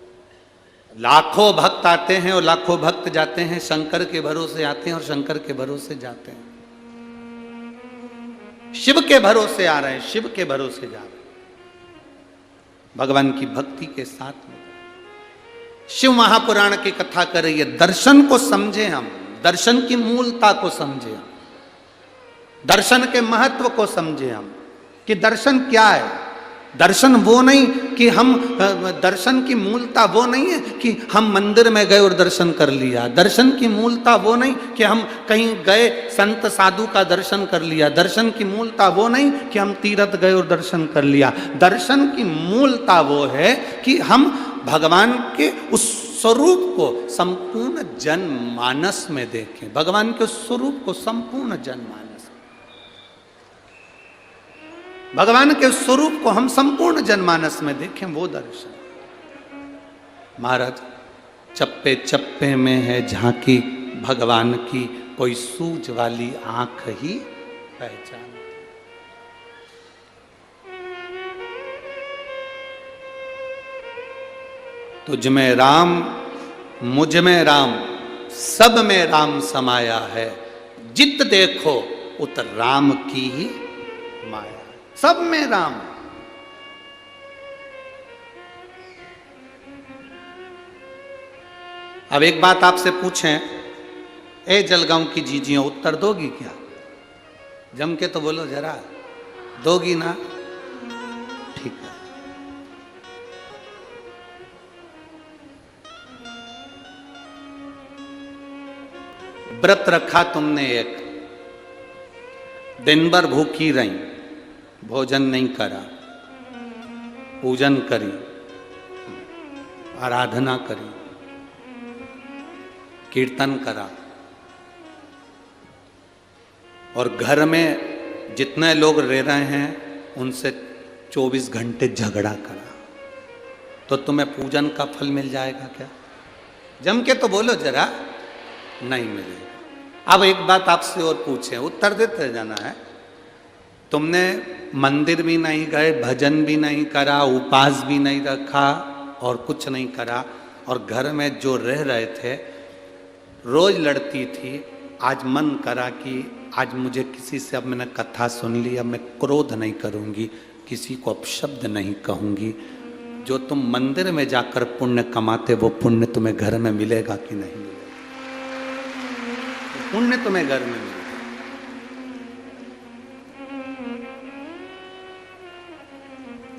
लाखों भक्त आते हैं और लाखों भक्त जाते हैं, शंकर के भरोसे आते हैं और शंकर के भरोसे जाते हैं। शिव के भरोसे आ रहे हैं, शिव के भरोसे जा रहे हैं, भगवान की भक्ति के साथ में। शिव महापुराण की कथा कर रही है। दर्शन को समझे हम, दर्शन की मूलता को समझे हम, दर्शन के महत्व को समझे हम कि दर्शन क्या है। दर्शन वो नहीं कि हम, दर्शन की मूलता वो नहीं है कि हम मंदिर में गए और दर्शन कर लिया। दर्शन की मूलता वो नहीं कि हम कहीं गए संत साधु का दर्शन कर लिया। दर्शन की मूलता वो नहीं कि हम तीर्थ गए और दर्शन कर लिया। दर्शन की मूलता वो है कि हम भगवान के उस स्वरूप को संपूर्ण जनमानस में देखें, भगवान के उस स्वरूप को संपूर्ण जनमानस, भगवान के स्वरूप को हम संपूर्ण जनमानस में देखें, वो दर्शन। महाराज, चप्पे चप्पे में है झांकी भगवान की, कोई सूझ वाली आंख ही पहचान। तुझ में राम, मुझ में राम, सब में राम समाया है। जित देखो उत राम की ही माया, सब में राम। अब एक बात आपसे पूछें, ए जलगांव की जीजियों, उत्तर दोगी क्या? जम के तो बोलो जरा, दोगी ना? ठीक है। व्रत रखा तुमने, एक दिन भर भूखी रही, भोजन नहीं करा, पूजन करी, आराधना करी, कीर्तन करा, और घर में जितने लोग रह रहे हैं उनसे 24 घंटे झगड़ा करा, तो तुम्हें पूजन का फल मिल जाएगा क्या? जम के तो बोलो जरा, नहीं मिलेगा। अब एक बात आपसे और पूछें, उत्तर देते जाना है। तुमने मंदिर भी नहीं गए, भजन भी नहीं करा, उपवास भी नहीं रखा और कुछ नहीं करा, और घर में जो रह रहे थे, रोज लड़ती थी, आज मन करा कि आज मुझे किसी से, अब मैंने कथा सुन ली, अब मैं क्रोध नहीं करूंगी, किसी को अपशब्द नहीं कहूंगी। जो तुम मंदिर में जाकर पुण्य कमाते, वो पुण्य तुम्हें घर में मिलेगा कि नहीं मिलेगा? पुण्य तुम्हें घर में मिलेगा।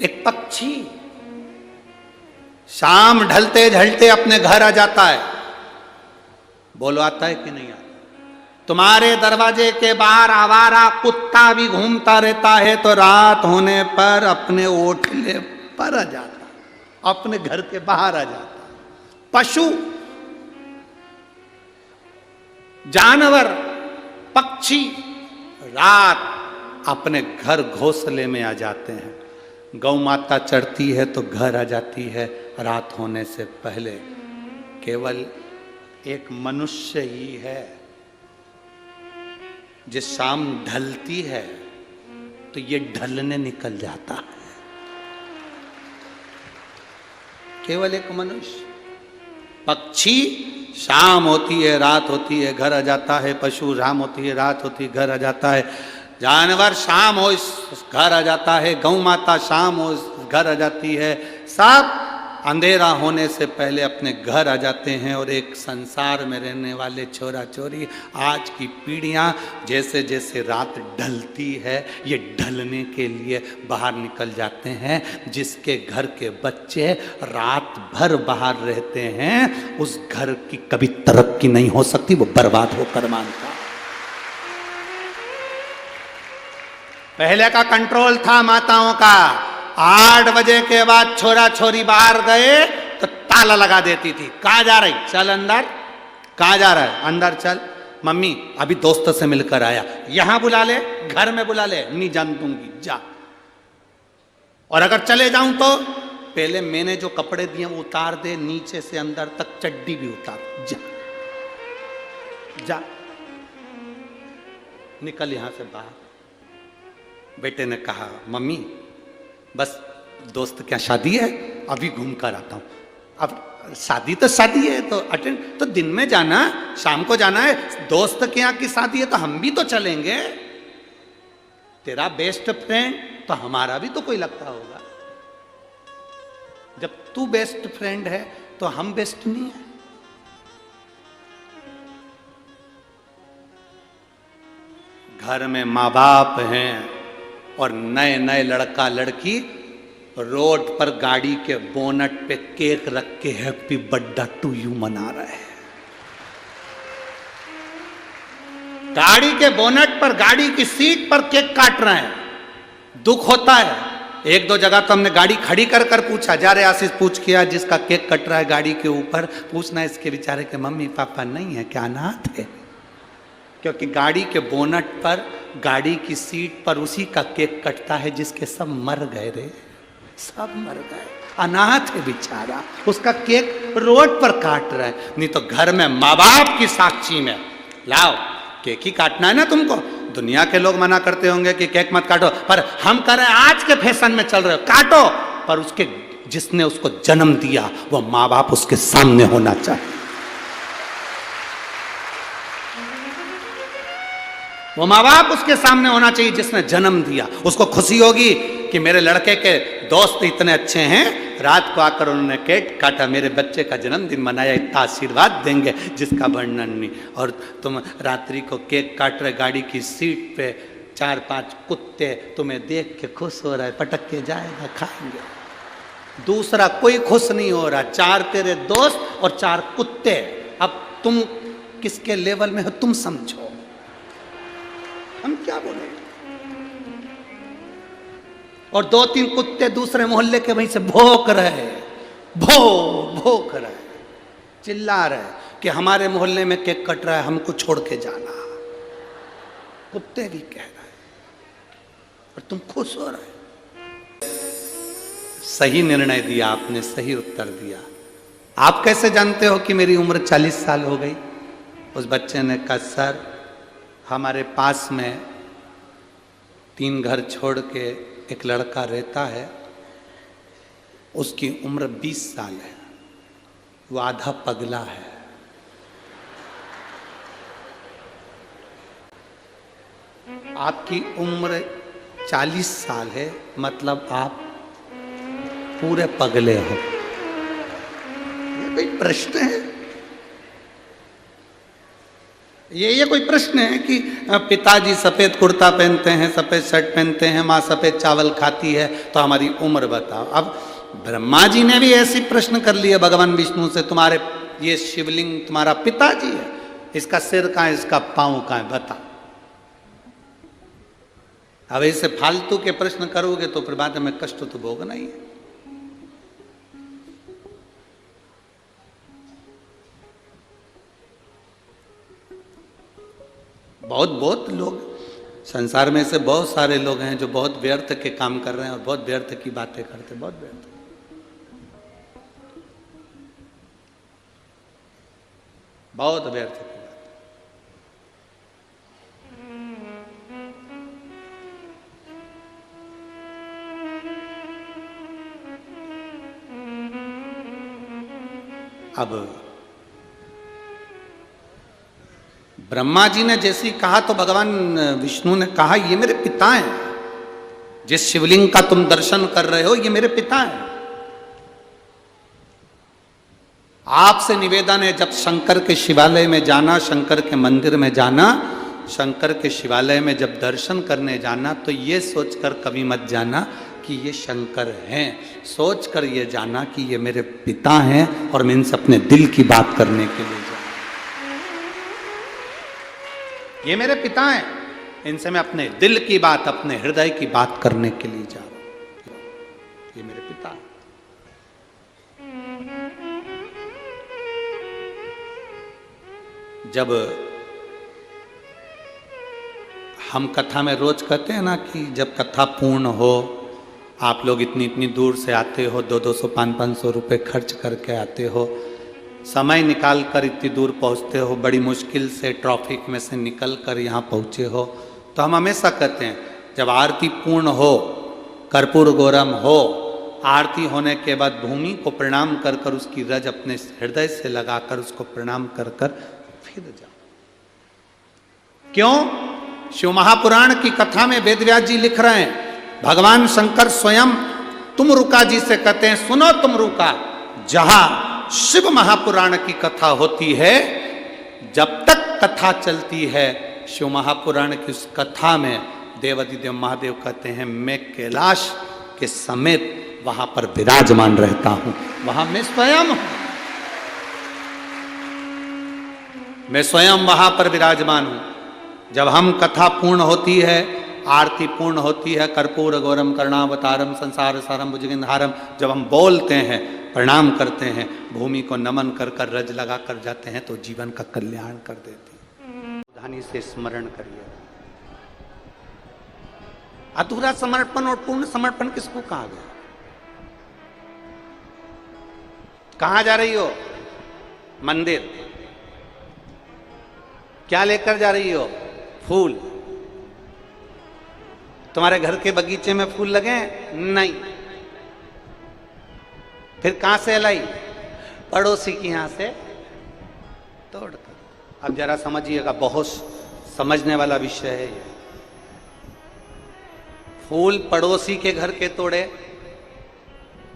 एक पक्षी शाम ढलते ढलते अपने घर आ जाता है, बोलो आता है कि नहीं आता? तुम्हारे दरवाजे के बाहर आवारा कुत्ता भी घूमता रहता है, तो रात होने पर अपने ओटले पर आ जाता, अपने घर के बाहर आ जाता। पशु, जानवर, पक्षी रात अपने घर घोंसले में आ जाते हैं। गौ माता चढ़ती है तो घर आ जाती है रात होने से पहले। केवल एक मनुष्य ही है जिस शाम ढलती है तो ये ढलने निकल जाता है। केवल एक मनुष्य। पक्षी शाम होती है, रात होती है, घर आ जाता है। पशु शाम होती है, रात होती है, घर आ जाता है। जानवर शाम हो घर आ जाता है। गौ माता शाम हो घर आ जाती है। सब अंधेरा होने से पहले अपने घर आ जाते हैं। और एक संसार में रहने वाले छोरा छोरी, आज की पीढ़ियां जैसे जैसे रात ढलती है, ये ढलने के लिए बाहर निकल जाते हैं। जिसके घर के बच्चे रात भर बाहर रहते हैं, उस घर की कभी तरक्की नहीं हो सकती, वो बर्बाद होकर मानता। पहले का कंट्रोल था माताओं का, 8 बजे के बाद छोरा छोरी बाहर गए तो ताला लगा देती थी। कहाँ जा रही? चल अंदर। कहाँ जा रहा है? अंदर चल। मम्मी अभी दोस्त से मिलकर आया। यहां बुला ले, घर में बुला ले, नहीं जान दूंगी, जा। और अगर चले जाऊं तो पहले मैंने जो कपड़े दिए वो उतार दे, नीचे से अंदर तक चड्डी भी उतार, जा जा, निकल यहां से बाहर। बेटे ने कहा मम्मी बस दोस्त क्या शादी है, अभी घूम कर आता हूं। अब शादी तो शादी है तो अटेंड, तो दिन में जाना, शाम को जाना है। दोस्त के यहाँ की शादी है तो हम भी तो चलेंगे। तेरा बेस्ट फ्रेंड तो हमारा भी तो कोई लगता होगा। जब तू बेस्ट फ्रेंड है तो हम बेस्ट नहीं है। घर में माँ बाप हैं और नए नए लड़का लड़की रोड पर गाड़ी के बोनट पे केक रख के हैप्पी बर्थडे टू यू मना रहे हैं। गाड़ी के बोनट पर, गाड़ी की सीट पर केक काट रहे हैं। दुख होता है। एक दो जगह तो हमने गाड़ी खड़ी कर कर पूछा, जा रे आशीष पूछ किया, जिसका केक कट रहा है गाड़ी के ऊपर, पूछना इसके बेचारे के मम्मी पापा नहीं है क्या, अनाथ है? क्योंकि गाड़ी के बोनट पर, गाड़ी की सीट पर उसी का केक कटता है जिसके सब मर गए रे, सब मर गए। अनाथ है बेचारा, उसका केक रोड पर काट रहा है। नहीं तो घर में माँ बाप की साक्षी में लाओ, केक ही काटना है ना तुमको। दुनिया के लोग मना करते होंगे कि केक मत काटो, पर हम कह रहे हैं आज के फैशन में चल रहे हो, काटो। पर उसके जिसने उसको जन्म दिया वो माँ बाप उसके सामने होना चाहिए। वो माँ बाप उसके सामने होना चाहिए जिसने जन्म दिया। उसको खुशी होगी कि मेरे लड़के के दोस्त इतने अच्छे हैं, रात को आकर उन्होंने केक काटा, मेरे बच्चे का जन्मदिन मनाया, इतना आशीर्वाद देंगे जिसका वर्णन नहीं। और तुम रात्रि को केक काट रहे, गाड़ी की सीट पे 4-5 कुत्ते तुम्हें देख के खुश हो रहा है, पटक के जाएगा, खाएंगे। दूसरा कोई खुश नहीं हो रहा, 4 तेरे दोस्त और 4 कुत्ते। अब तुम किसके लेवल में हो तुम समझो, हम क्या बोले। और 2-3 कुत्ते दूसरे मोहल्ले के वहीं से भौंक रहे, भौंक रहे, चिल्ला रहे कि हमारे मोहल्ले में केक कट रहा है, हमको छोड़ के जाना। कुत्ते भी कह रहे और तुम खुश हो रहे। सही निर्णय दिया आपने, सही उत्तर दिया। आप कैसे जानते हो कि मेरी उम्र 40 साल हो गई? उस बच्चे ने कहा सर हमारे पास में 3 घर छोड़ के एक लड़का रहता है, उसकी उम्र 20 साल है, वो आधा पगला है। आपकी उम्र 40 साल है, मतलब आप पूरे पगले हो। ये कोई प्रश्न है? ये कोई प्रश्न है कि पिताजी सफेद कुर्ता पहनते हैं, सफेद शर्ट पहनते हैं, माँ सफेद चावल खाती है, तो हमारी उम्र बताओ। अब ब्रह्मा जी ने भी ऐसी प्रश्न कर लिया भगवान विष्णु से, तुम्हारे ये शिवलिंग तुम्हारा पिताजी है, इसका सिर कहाँ है, इसका पांव कहाँ है, बता। अब ऐसे फालतू के प्रश्न करोगे तो फिर बाद में कष्ट तो भोगना ही है। बहुत लोग संसार में से बहुत सारे लोग हैं जो बहुत व्यर्थ के काम कर रहे हैं और बहुत व्यर्थ की बातें करते हैं, बहुत व्यर्थ। बहुत व्यर्थ की बात। अब ब्रह्मा जी ने जैसे ही कहा तो भगवान विष्णु ने कहा ये मेरे पिता हैं, जिस शिवलिंग का तुम दर्शन कर रहे हो ये मेरे पिता हैं। आपसे निवेदन है जब शंकर के शिवालय में जाना, शंकर के मंदिर में जाना, शंकर के शिवालय में जब दर्शन करने जाना तो ये सोचकर कभी मत जाना कि ये शंकर हैं, सोचकर ये जाना कि ये मेरे पिता हैं और मैं इनसे अपने दिल की बात करने के लिए जा। ये मेरे पिता हैं, इनसे मैं अपने दिल की बात, अपने हृदय की बात करने के लिए जा रहा हूं। ये मेरे पिता हैं। जब हम कथा में रोज कहते हैं ना कि जब कथा पूर्ण हो, आप लोग इतनी इतनी दूर से आते हो, 200-200 500-500 रुपये खर्च करके आते हो, समय निकाल कर इतनी दूर पहुंचते हो, बड़ी मुश्किल से ट्रैफिक में से निकल कर यहाँ पहुँचे हो, तो हम हमेशा कहते हैं जब आरती पूर्ण हो, कर्पूर गौरम हो, आरती होने के बाद भूमि को प्रणाम कर कर उसकी रज अपने हृदय से लगाकर उसको प्रणाम कर कर फिर जाओ। क्यों? शिव महापुराण की कथा में वेदव्यास जी लिख रहे हैं, भगवान शंकर स्वयं तुमरुका जी से कहते हैं, सुनो तुमरुका, जहां शिव महापुराण की कथा होती है, जब तक कथा चलती है, शिव महापुराण की उस कथा में देवादिदेव महादेव कहते हैं, मैं कैलाश के समेत वहां पर विराजमान रहता हूं, वहां मैं स्वयं हूं, मैं स्वयं वहां पर विराजमान हूं। जब हम कथा पूर्ण होती है, आरती पूर्ण होती है, कर्पूर गौरम करुणावतारम संसार सारम भुजगेंद्रहारम, जब हम बोलते हैं, प्रणाम करते हैं, भूमि को नमन कर कर रज लगा कर जाते हैं, तो जीवन का कल्याण कर देती है। सावधानी से स्मरण करिए। अधूरा समर्पण और पूर्ण समर्पण किसको कहा गया? कहां जा रही हो? मंदिर। क्या लेकर जा रही हो? फूल। तुम्हारे घर के बगीचे में फूल लगे? नहीं। फिर कहां से लाई? पड़ोसी की यहां से तोड़कर। अब जरा समझिएगा, बहुत समझने वाला विषय है ये। फूल पड़ोसी के घर के तोड़े,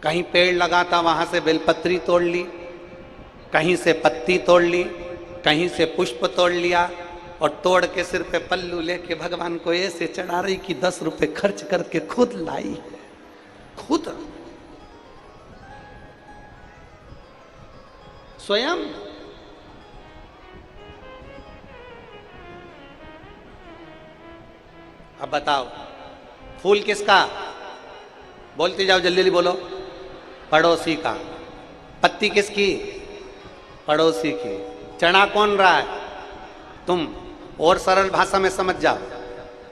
कहीं पेड़ लगा था वहां से बेलपत्री तोड़ ली, कहीं से पत्ती तोड़ ली, कहीं से पुष्प तोड़ लिया, और तोड़ के सिर पे पल्लू लेके भगवान को ऐसे चढ़ा रही कि 10 रुपए खर्च करके खुद लाई, खुद स्वयं। अब बताओ, फूल किसका? बोलते जाओ, जल्दी जल्दी बोलो। पड़ोसी का। पत्ती किसकी? पड़ोसी की। चढ़ा कौन रहा है? तुम। और सरल भाषा में समझ जाओ,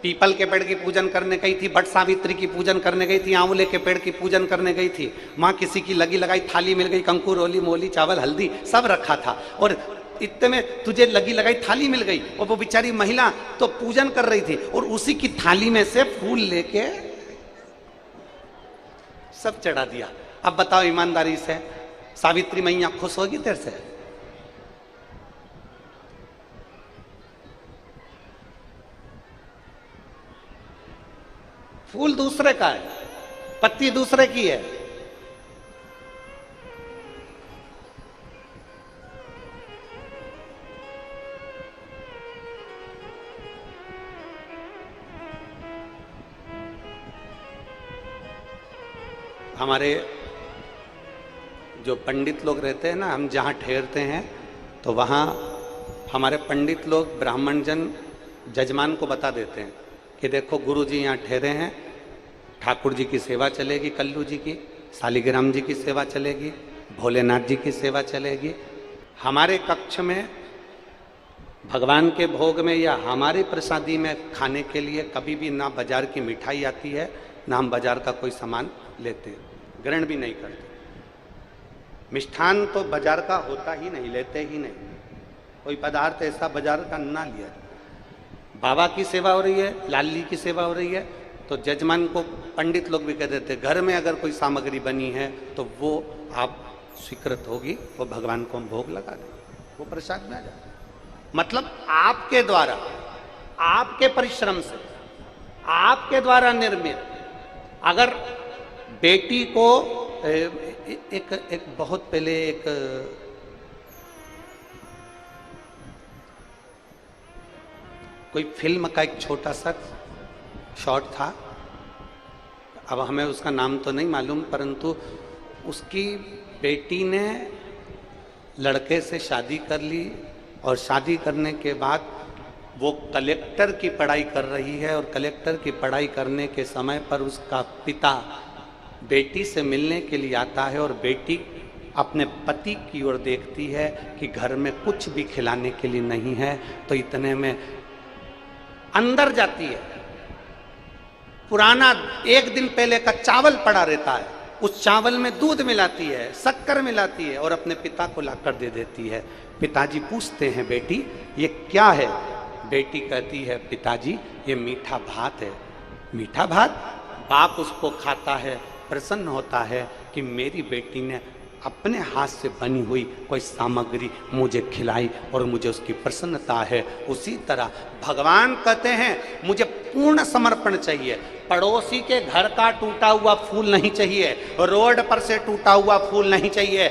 पीपल के पेड़ की पूजन करने गई थी, बट सावित्री की पूजन करने गई थी, आंवले के पेड़ की पूजन करने गई थी, माँ किसी की लगी लगाई थाली मिल गई, कंकुर रोली मोली चावल हल्दी सब रखा था, और इतने में तुझे लगी लगाई थाली मिल गई, और वो बेचारी महिला तो पूजन कर रही थी, और उसी की थाली में से फूल लेके सब चढ़ा दिया। अब बताओ ईमानदारी से, सावित्री मैया खुश होगी तेरे से? फूल दूसरे का है, पत्ती दूसरे की है। हमारे जो पंडित लोग रहते हैं ना, हम जहाँ ठहरते हैं तो वहाँ हमारे पंडित लोग ब्राह्मण जन जजमान को बता देते हैं कि देखो गुरु जी यहाँ ठहरे हैं, ठाकुर जी की सेवा चलेगी, कल्लू जी की, शालिग्राम जी की सेवा चलेगी, भोलेनाथ जी की सेवा चलेगी। हमारे कक्ष में भगवान के भोग में या हमारे प्रसादी में खाने के लिए कभी भी ना बाजार की मिठाई आती है, ना हम बाजार का कोई सामान लेते हैं, ग्रहण भी नहीं करते। मिष्ठान तो बाजार का होता ही नहीं, लेते ही नहीं, कोई पदार्थ ऐसा बाजार का ना लिया। बाबा की सेवा हो रही है, लाली की सेवा हो रही है, तो जजमान को पंडित लोग भी कह देते, घर में अगर कोई सामग्री बनी है तो वो आप स्वीकृत होगी, वो भगवान को हम भोग लगा देंगे, वो प्रसाद में आ जाए। मतलब आपके द्वारा, आपके परिश्रम से, आपके द्वारा निर्मित, अगर बेटी को एक बहुत पहले एक कोई फिल्म का एक छोटा सा शॉट था, अब हमें उसका नाम तो नहीं मालूम, परंतु उसकी बेटी ने लड़के से शादी कर ली, और शादी करने के बाद वो कलेक्टर की पढ़ाई कर रही है, और कलेक्टर की पढ़ाई करने के समय पर उसका पिता बेटी से मिलने के लिए आता है, और बेटी अपने पति की ओर देखती है कि घर में कुछ भी खिलाने के लिए नहीं है, तो इतने में अंदर जाती है, पुराना 1 दिन पहले का चावल पड़ा रहता है, उस चावल में दूध मिलाती है, शक्कर मिलाती है और अपने पिता को लाकर दे देती है। पिताजी पूछते हैं, बेटी ये क्या है? बेटी कहती है, पिताजी ये मीठा भात है। मीठा भात? बाप उसको खाता है, प्रसन्न होता है कि मेरी बेटी ने अपने हाथ से बनी हुई कोई सामग्री मुझे खिलाई और मुझे उसकी प्रसन्नता है। उसी तरह भगवान कहते हैं मुझे पूर्ण समर्पण चाहिए। पड़ोसी के घर का टूटा हुआ फूल नहीं चाहिए, रोड पर से टूटा हुआ फूल नहीं चाहिए,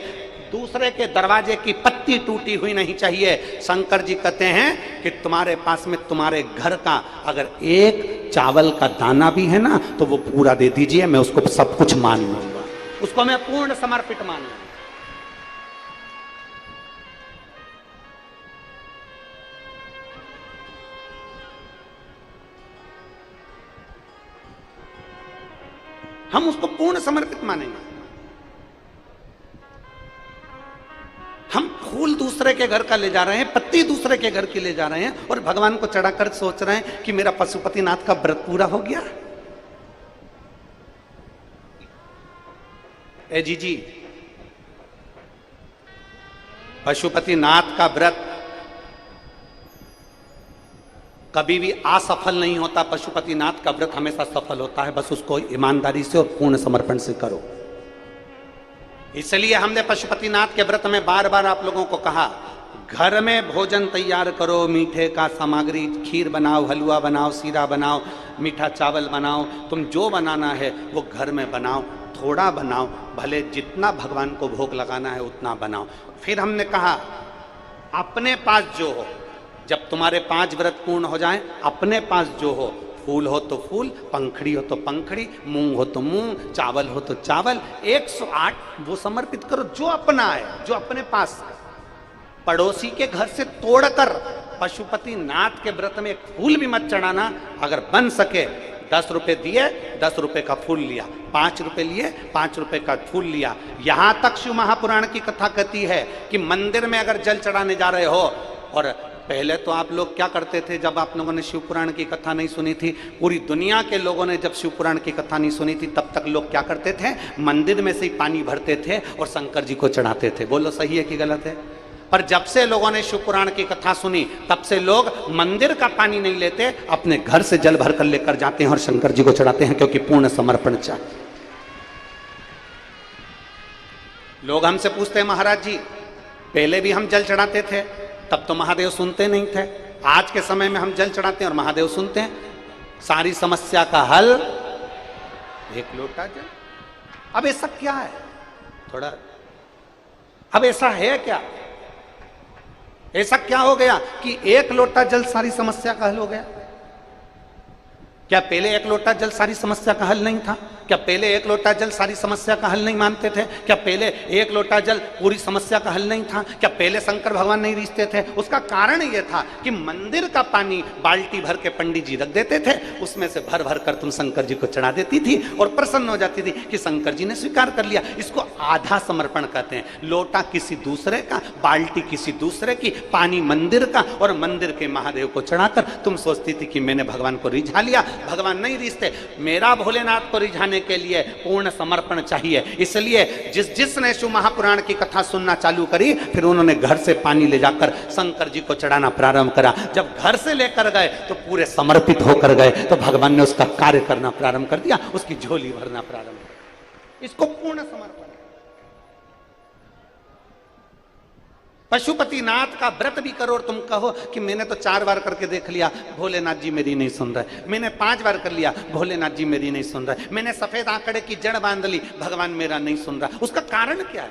दूसरे के दरवाजे की पत्ती टूटी हुई नहीं चाहिए। शंकर जी कहते हैं कि तुम्हारे पास में तुम्हारे घर का अगर एक चावल का दाना भी है ना, तो वो पूरा दे दीजिए, मैं उसको सब कुछ मान लूंगा, उसको मैं पूर्ण समर्पित मान लूंगा। हम उसको पूर्ण समर्पित मानेंगे। हम फूल दूसरे के घर का ले जा रहे हैं, पत्ती दूसरे के घर की ले जा रहे हैं और भगवान को चढ़ाकर सोच रहे हैं कि मेरा पशुपतिनाथ का व्रत पूरा हो गया। ए जी, पशुपतिनाथ का व्रत कभी भी असफल नहीं होता। पशुपतिनाथ का व्रत हमेशा सफल होता है, बस उसको ईमानदारी से और पूर्ण समर्पण से करो। इसलिए हमने पशुपतिनाथ के व्रत में बार बार आप लोगों को कहा, घर में भोजन तैयार करो, मीठे का सामग्री, खीर बनाओ, हलवा बनाओ, सीरा बनाओ, मीठा चावल बनाओ, तुम जो बनाना है वो घर में बनाओ, थोड़ा बनाओ, भले जितना भगवान को भोग लगाना है उतना बनाओ। फिर हमने कहा अपने पास जो हो, जब तुम्हारे 5 व्रत पूर्ण हो जाएं, अपने पास जो हो, फूल हो तो फूल, पंखड़ी हो तो पंखड़ी, मूंग हो तो मूंग, चावल हो तो चावल, 108 वो समर्पित करो जो अपना है, जो अपने पास है। पड़ोसी के घर से तोड़कर पशुपतिनाथ के व्रत में एक फूल भी मत चढ़ाना। अगर बन सके 10 रुपए दिए, 10 रुपए का फूल लिया, 5 रुपए लिए, 5 रुपए का फूल लिया। यहां तक शिव महापुराण की कथा कहती है कि मंदिर में अगर जल चढ़ाने जा रहे हो, और पहले तो आप लोग क्या करते थे, जब आप लोगों ने शिव पुराण की कथा नहीं सुनी थी, पूरी दुनिया के लोगों ने जब शिव पुराण की कथा नहीं सुनी थी, तब तक लोग क्या करते थे, मंदिर में से ही पानी भरते थे और शंकर जी को चढ़ाते थे। बोलो सही है कि गलत है? पर जब से लोगों ने शिव पुराण की कथा सुनी, तब से लोग मंदिर का पानी नहीं लेते, अपने घर से जल भर कर लेकर जाते हैं और शंकर जी को चढ़ाते हैं, क्योंकि पूर्ण समर्पण चाहिए। लोग हमसे पूछते हैं, महाराज जी पहले भी हम जल चढ़ाते थे, तब तो महादेव सुनते नहीं थे, आज के समय में हम जल चढ़ाते हैं और महादेव सुनते हैं। सारी समस्या का हल 1 लोटा जल। अब ऐसा क्या है, थोड़ा अब ऐसा है क्या, ऐसा क्या हो गया कि 1 लोटा जल सारी समस्या का हल हो गया? क्या पहले 1 लोटा जल सारी समस्या का हल नहीं था? क्या पहले 1 लोटा जल सारी समस्या का हल नहीं मानते थे? क्या पहले 1 लोटा जल पूरी समस्या का हल नहीं था? क्या पहले शंकर भगवान नहीं रिश्ते थे? उसका कारण यह था कि मंदिर का पानी बाल्टी भर के पंडित जी रख देते थे, उसमें से भर भर कर तुम शंकर जी को चढ़ा देती थी और प्रसन्न हो जाती थी कि शंकर जी ने स्वीकार कर लिया। इसको आधा समर्पण कहते हैं। लोटा किसी दूसरे का, बाल्टी किसी दूसरे की, पानी मंदिर का, और मंदिर के महादेव को चढ़ाकर तुम सोचती थी कि मैंने भगवान को रिझा लिया। भगवान नहीं रिश्ते, मेरा भोलेनाथ को रिझाने के लिए पूर्ण समर्पण चाहिए। इसलिए जिसने शिव महापुराण की कथा सुनना चालू करी, फिर उन्होंने घर से पानी ले जाकर शंकर जी को चढ़ाना प्रारंभ करा। जब घर से लेकर गए तो पूरे समर्पित होकर गए, तो भगवान ने उसका कार्य करना प्रारंभ कर दिया, उसकी झोली भरना प्रारंभ कर। इसको पूर्ण समर्पण। पशुपतिनाथ का व्रत भी करो और तुम कहो कि मैंने तो 4 बार करके देख लिया, भोलेनाथ जी मेरी नहीं सुन रहे, मैंने 5 बार कर लिया, भोलेनाथ जी मेरी नहीं सुन रहे, मैंने सफेद आंकड़े की जड़ बांध ली, भगवान मेरा नहीं सुन रहा। उसका कारण क्या है?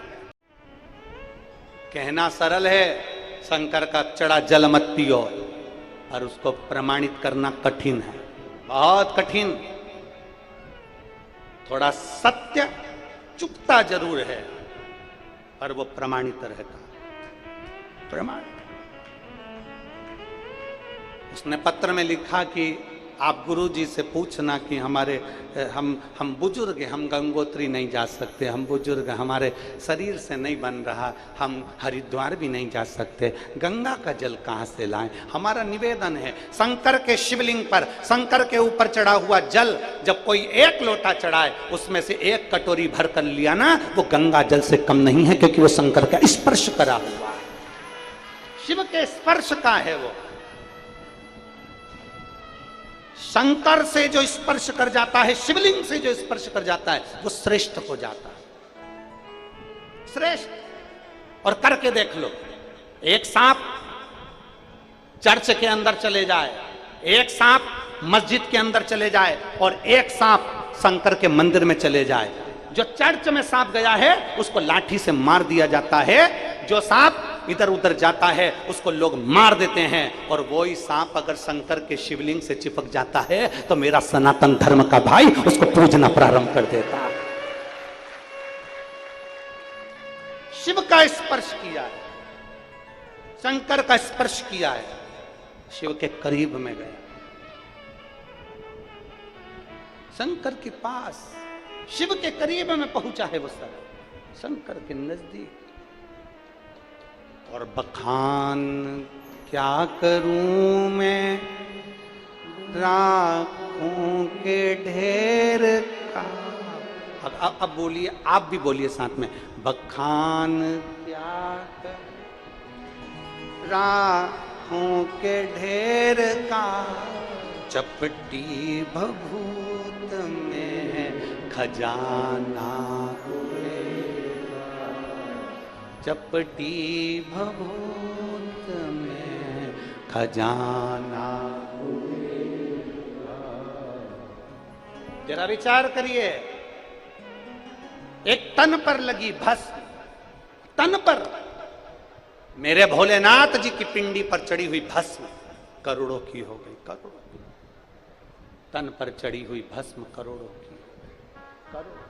कहना सरल है, शंकर का चढ़ा जल मत पियो, और उसको प्रमाणित करना कठिन है, बहुत कठिन। थोड़ा सत्य चुपता जरूर है, पर वो प्रमाणित रहता। प्रमाण उसने पत्र में लिखा कि आप गुरु जी से पूछना कि हमारे हम बुजुर्ग हैं, हम गंगोत्री नहीं जा सकते, हम बुजुर्ग हमारे शरीर से नहीं बन रहा, हम हरिद्वार भी नहीं जा सकते, गंगा का जल कहाँ से लाएं। हमारा निवेदन है, शंकर के शिवलिंग पर, शंकर के ऊपर चढ़ा हुआ जल जब कोई एक लोटा चढ़ाए, उसमें से एक कटोरी भर कर लिया ना, वो गंगा जल से कम नहीं है, क्योंकि वो शंकर का स्पर्श करा हुआ है, शिव के स्पर्श का है। वो शंकर से जो स्पर्श कर जाता है, शिवलिंग से जो स्पर्श कर जाता है, वो श्रेष्ठ हो जाता है, श्रेष्ठ। और करके देख लो, एक सांप चर्च के अंदर चले जाए, एक सांप मस्जिद के अंदर चले जाए, और एक सांप शंकर के मंदिर में चले जाए, जो चर्च में सांप गया है उसको लाठी से मार दिया जाता है, जो सांप इधर उधर जाता है उसको लोग मार देते हैं, और वही सांप अगर शंकर के शिवलिंग से चिपक जाता है तो मेरा सनातन धर्म का भाई उसको पूजना प्रारंभ कर देता है। शिव का स्पर्श किया है, शंकर का स्पर्श किया है, शिव के करीब में गया, शंकर के पास, शिव के करीब में पहुंचा है वो सर, शंकर के नजदीक। और बखान क्या करूं मैं राखों के ढेर का। अब बोलिए, आप भी बोलिए साथ में, बखान क्या कर राखों के ढेर का, चपटी भभूत में खजाना, चपटी भभूत में खजाना। जरा विचार करिए, एक तन पर लगी भस्म, तन पर, मेरे भोलेनाथ जी की पिंडी पर चढ़ी हुई भस्म करोड़ों की हो गई, करोड़ों, तन पर चढ़ी हुई भस्म करोड़ों की, करोड़ों।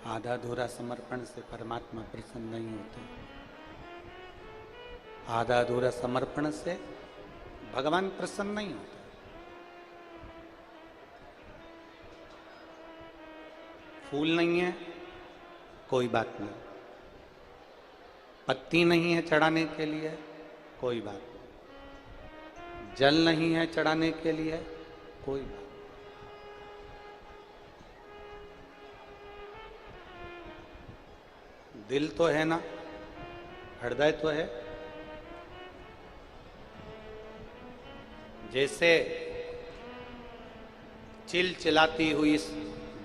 आधा अधूरा समर्पण से परमात्मा प्रसन्न नहीं होते, आधा अधूरा समर्पण से भगवान प्रसन्न नहीं होते। फूल नहीं है कोई बात नहीं, पत्ती नहीं है चढ़ाने के लिए कोई बात नहीं, जल नहीं है चढ़ाने के लिए कोई बात, दिल तो है ना, हृदय तो है। जैसे चिलचिलाती हुई इस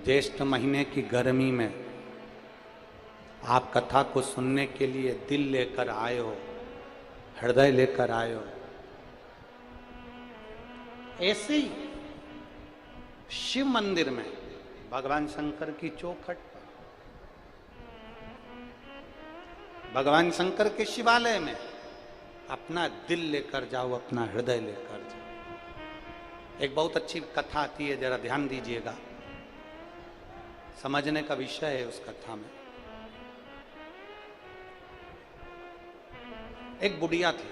ज्येष्ठ महीने की गर्मी में आप कथा को सुनने के लिए दिल लेकर आए हो, हृदय लेकर आए हो, ऐसे ही शिव मंदिर में भगवान शंकर की चौखट, भगवान शंकर के शिवालय में अपना दिल लेकर जाओ, अपना हृदय लेकर जाओ। एक बहुत अच्छी कथा आती है, जरा ध्यान दीजिएगा, समझने का विषय है उस कथा में। एक बुढ़िया थी,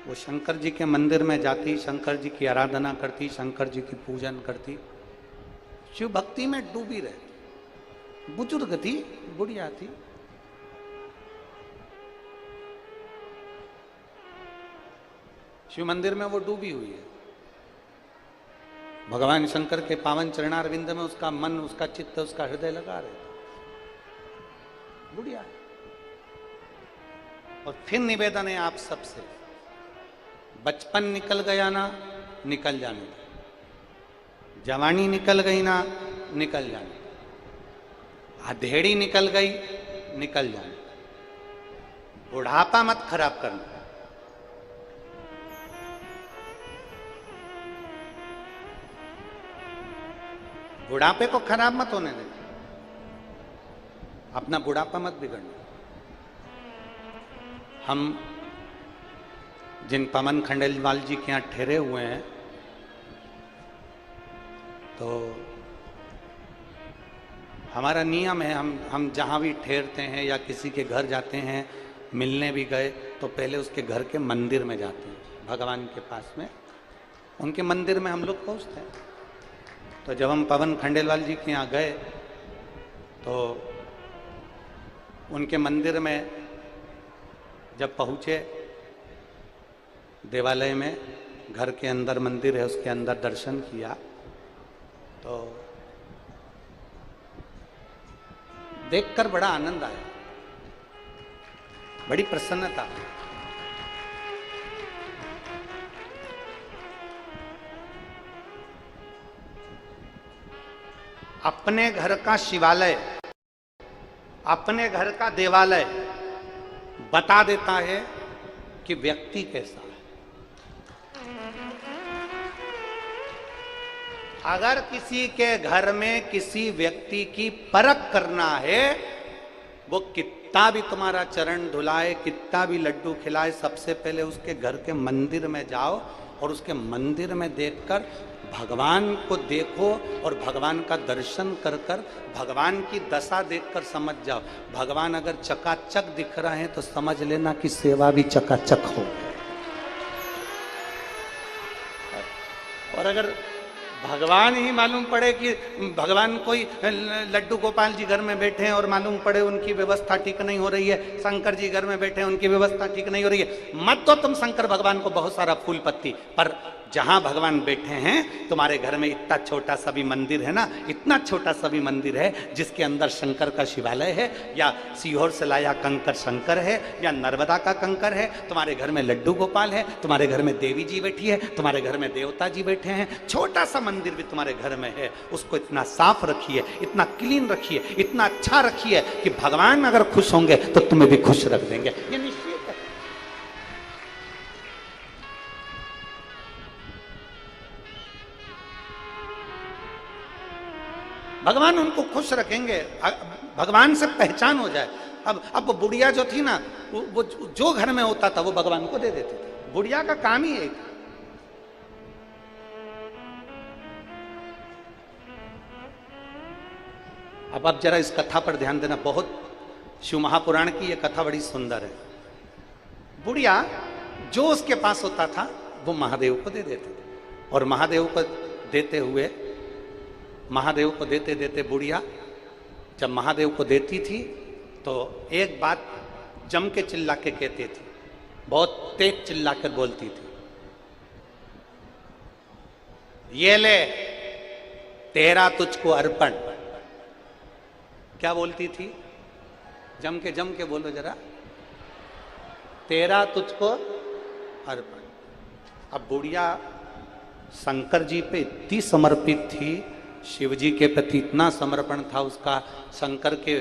वो शंकर जी के मंदिर में जाती, शंकर जी की आराधना करती, शंकर जी की पूजन करती, शिव भक्ति में डूबी रहती। बुजुर्ग थी, बुढ़िया थी, शिव मंदिर में वो डूबी हुई है। भगवान शंकर के पावन चरणारविंद में उसका मन, उसका चित्त, उसका हृदय लगा रहता, बुढ़िया है। और फिर निवेदन है आप सबसे, बचपन निकल गया ना, निकल जाने दो, जवानी निकल गई ना, निकल जाने, अधेड़ी निकल गई, निकल जाने, बुढ़ापा मत खराब करना। बुढ़ापे को खराब मत होने देना, अपना बुढ़ापा मत बिगड़ना। हम जिन पवन खंडेलवाल जी के यहाँ ठहरे हुए हैं, तो हमारा नियम है, हम जहाँ भी ठहरते हैं या किसी के घर जाते हैं, मिलने भी गए तो पहले उसके घर के मंदिर में जाते हैं, भगवान के पास में, उनके मंदिर में हम लोग पहुँचते हैं। तो जब हम पवन खंडेलवाल जी के यहाँ गए तो उनके मंदिर में जब पहुँचे, देवालय में, घर के अंदर मंदिर है, उसके अंदर दर्शन किया, तो देखकर बड़ा आनंद आया, बड़ी प्रसन्नता। अपने घर का शिवालय, अपने घर का देवालय बता देता है कि व्यक्ति कैसा है। अगर किसी के घर में किसी व्यक्ति की परख करना है, वो कितना भी तुम्हारा चरण धुलाए, कितना भी लड्डू खिलाए, सबसे पहले उसके घर के मंदिर में जाओ और उसके मंदिर में देखकर भगवान को देखो और भगवान का दर्शन कर कर भगवान की दशा देखकर समझ जाओ। भगवान अगर चकाचक दिख रहे हैं तो समझ लेना कि सेवा भी चकाचक हो। और अगर भगवान ही मालूम पड़े कि भगवान कोई लड्डू गोपाल जी घर में बैठे हैं और मालूम पड़े उनकी व्यवस्था ठीक नहीं हो रही है, शंकर जी घर में बैठे हैं उनकी व्यवस्था ठीक नहीं हो रही है, मत दो तुम शंकर भगवान को बहुत सारा फूल पत्ती, पर जहां भगवान बैठे हैं तुम्हारे घर में इतना छोटा सा भी मंदिर है ना, इतना छोटा सा भी मंदिर है जिसके अंदर शंकर का शिवालय है, या सीहोर से लाया कंकर शंकर है, या नर्मदा का कंकर है, तुम्हारे घर में लड्डू गोपाल है, तुम्हारे घर में देवी जी बैठी है, तुम्हारे घर में देवता जी बैठे हैं, छोटा सा मंदिर भी तुम्हारे घर में है, उसको इतना साफ रखिए, इतना क्लीन रखिए, इतना अच्छा रखिए कि भगवान अगर खुश होंगे तो तुम्हें भी खुश रख देंगे। ये निश्चित है। भगवान उनको खुश रखेंगे, भगवान से पहचान हो जाए। अब बुढ़िया जो थी ना, वो जो घर में होता था वो भगवान को दे देती थी। बुढ़िया का काम ही एक। अब जरा इस कथा पर ध्यान देना, बहुत शिव महापुराण की ये कथा बड़ी सुंदर है। बुढ़िया जो उसके पास होता था वो महादेव को दे देते थे, और महादेव को देते हुए, महादेव को देते देते बुढ़िया जब महादेव को देती थी तो एक बात जम के चिल्ला के कहती थी, बहुत तेज चिल्ला कर बोलती थी, ये ले तेरा तुझको अर्पण। क्या बोलती थी? जम के बोलो जरा, तेरा तुझको अर्पण। अब बुढ़िया शंकर जी पे इतनी समर्पित थी, शिव जी के प्रति इतना समर्पण था उसका, शंकर के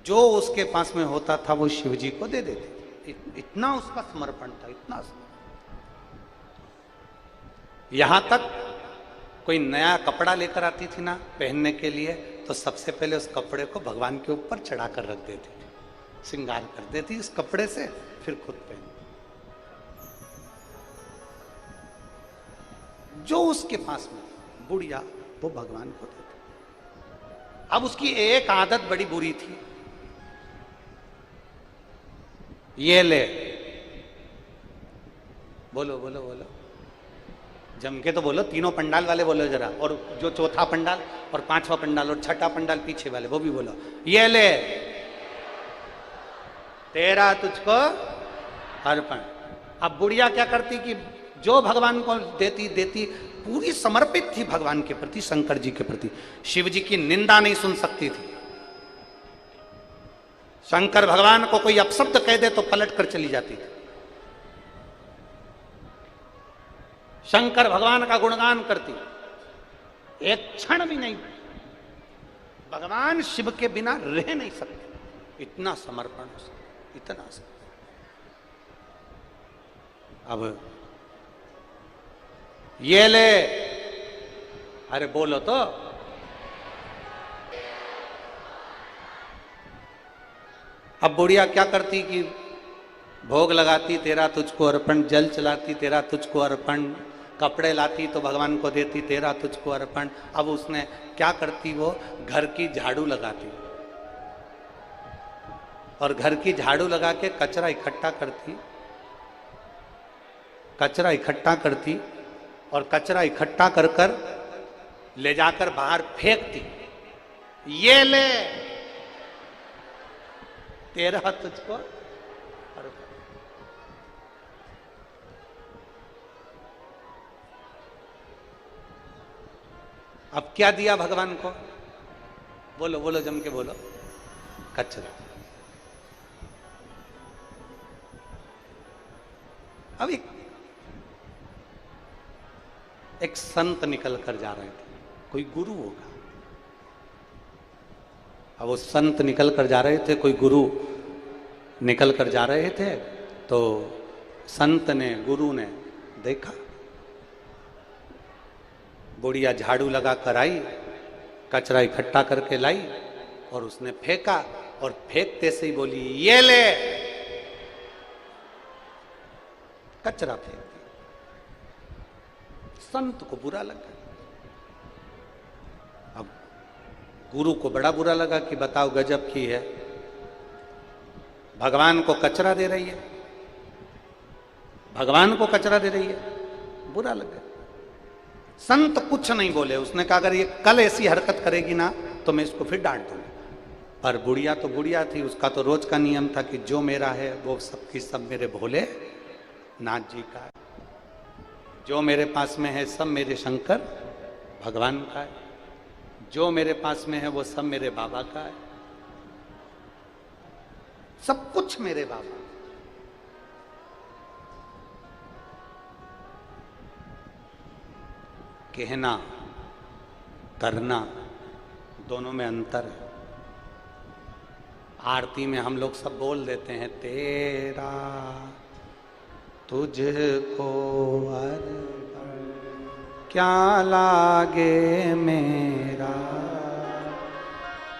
जो उसके पास में होता था वो शिव जी को दे देते, इतना उसका समर्पण था, इतना। यहां तक कोई नया कपड़ा लेकर आती थी ना पहनने के लिए, तो सबसे पहले उस कपड़े को भगवान के ऊपर चढ़ा कर रख देती थी, श्रृंगार कर देती उस कपड़े से, फिर खुद पहन। जो उसके पास में बुढ़िया वो भगवान को देते। अब उसकी एक आदत बड़ी बुरी थी, ये ले, बोलो बोलो बोलो, जम के तो बोलो, तीनों पंडाल वाले बोलो जरा, और जो चौथा पंडाल और पांचवा पंडाल और छठा पंडाल पीछे वाले वो भी बोलो, ये ले तेरा तुझको अर्पण। अब बुढ़िया क्या करती कि जो भगवान को देती देती, पूरी समर्पित थी भगवान के प्रति, शंकर जी के प्रति, शिव जी की निंदा नहीं सुन सकती थी। शंकर भगवान को कोई अपशब्द कह दे तो पलट कर चली जाती थी। शंकर भगवान का गुणगान करती, एक क्षण भी नहीं, भगवान शिव के बिना रह नहीं सकते, इतना समर्पण उसका। इतना सा। अब ये ले, अरे बोलो तो। अब बुढ़िया क्या करती कि भोग लगाती, तेरा तुझको अर्पण, जल चलाती, तेरा तुझको अर्पण, कपड़े लाती तो भगवान को देती, तेरा तुझको अर्पण। अब उसने क्या करती, वो घर की झाड़ू लगाती और घर की झाड़ू लगा के कचरा इकट्ठा करती, कचरा इकट्ठा करती और कचरा इकट्ठा कर कर ले जाकर बाहर फेंकती। ये ले, तेरा तुझको अर्पण। अब क्या दिया भगवान को? बोलो बोलो, जम के बोलो। कचरा। अब एक संत निकल कर जा रहे थे, कोई गुरु होगा। अब वो संत निकल कर जा रहे थे, कोई गुरु निकल कर जा रहे थे, तो संत ने, गुरु ने देखा, बुढ़िया झाड़ू लगा कर आई, कचरा इकट्ठा करके लाई और उसने फेंका, और फेंकते से ही बोली, ये ले, कचरा फेंक दिया। संत को बुरा लगा। अब गुरु को बड़ा बुरा लगा कि बताओ गजब की है, भगवान को कचरा दे रही है, भगवान को कचरा दे रही है। बुरा लगा। संत कुछ नहीं बोले, उसने कहा अगर ये कल ऐसी हरकत करेगी ना तो मैं इसको फिर डांट दूंगा। पर बुढ़िया तो बुढ़िया थी, उसका तो रोज का नियम था कि जो मेरा है वो सबकी सब मेरे भोले नाथ जी का है, जो मेरे पास में है सब मेरे शंकर भगवान का है, जो मेरे पास में है वो सब मेरे बाबा का है, सब कुछ मेरे बाबा। कहना करना दोनों में अंतर है। आरती में हम लोग सब बोल देते हैं, तेरा तुझको अर्पण, क्या लागे मेरा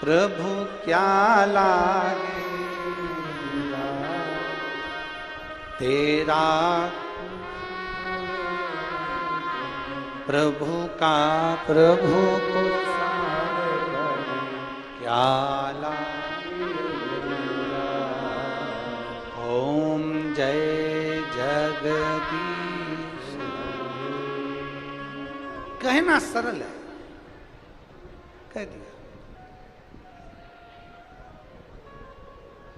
प्रभु, क्या लागे मेरा, तेरा प्रभु का प्रभु को क्या लागे मेरा। ओम जय जगदीश। कहना सरल है, कह दिया।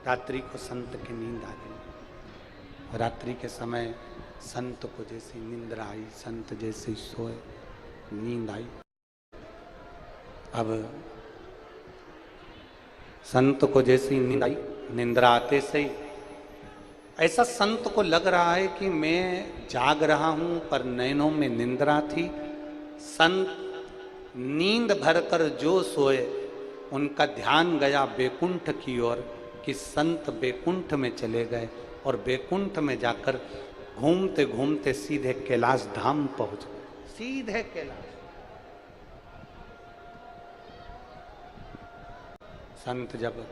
रात्रि को संत की नींद आ गई। रात्रि के समय संत को जैसी नींद आई, संत जैसे सोए, नींद आई। अब संत को जैसी नींद आई, निंद्रा आते से ही ऐसा संत को लग रहा है कि मैं जाग रहा हूं पर नैनों में निंद्रा थी। संत नींद भरकर जो सोए, उनका ध्यान गया बैकुंठ की ओर कि संत बैकुंठ में चले गए और बैकुंठ में जाकर घूमते घूमते सीधे कैलाश धाम पहुंच गए। सीधे कैलाश। संत जब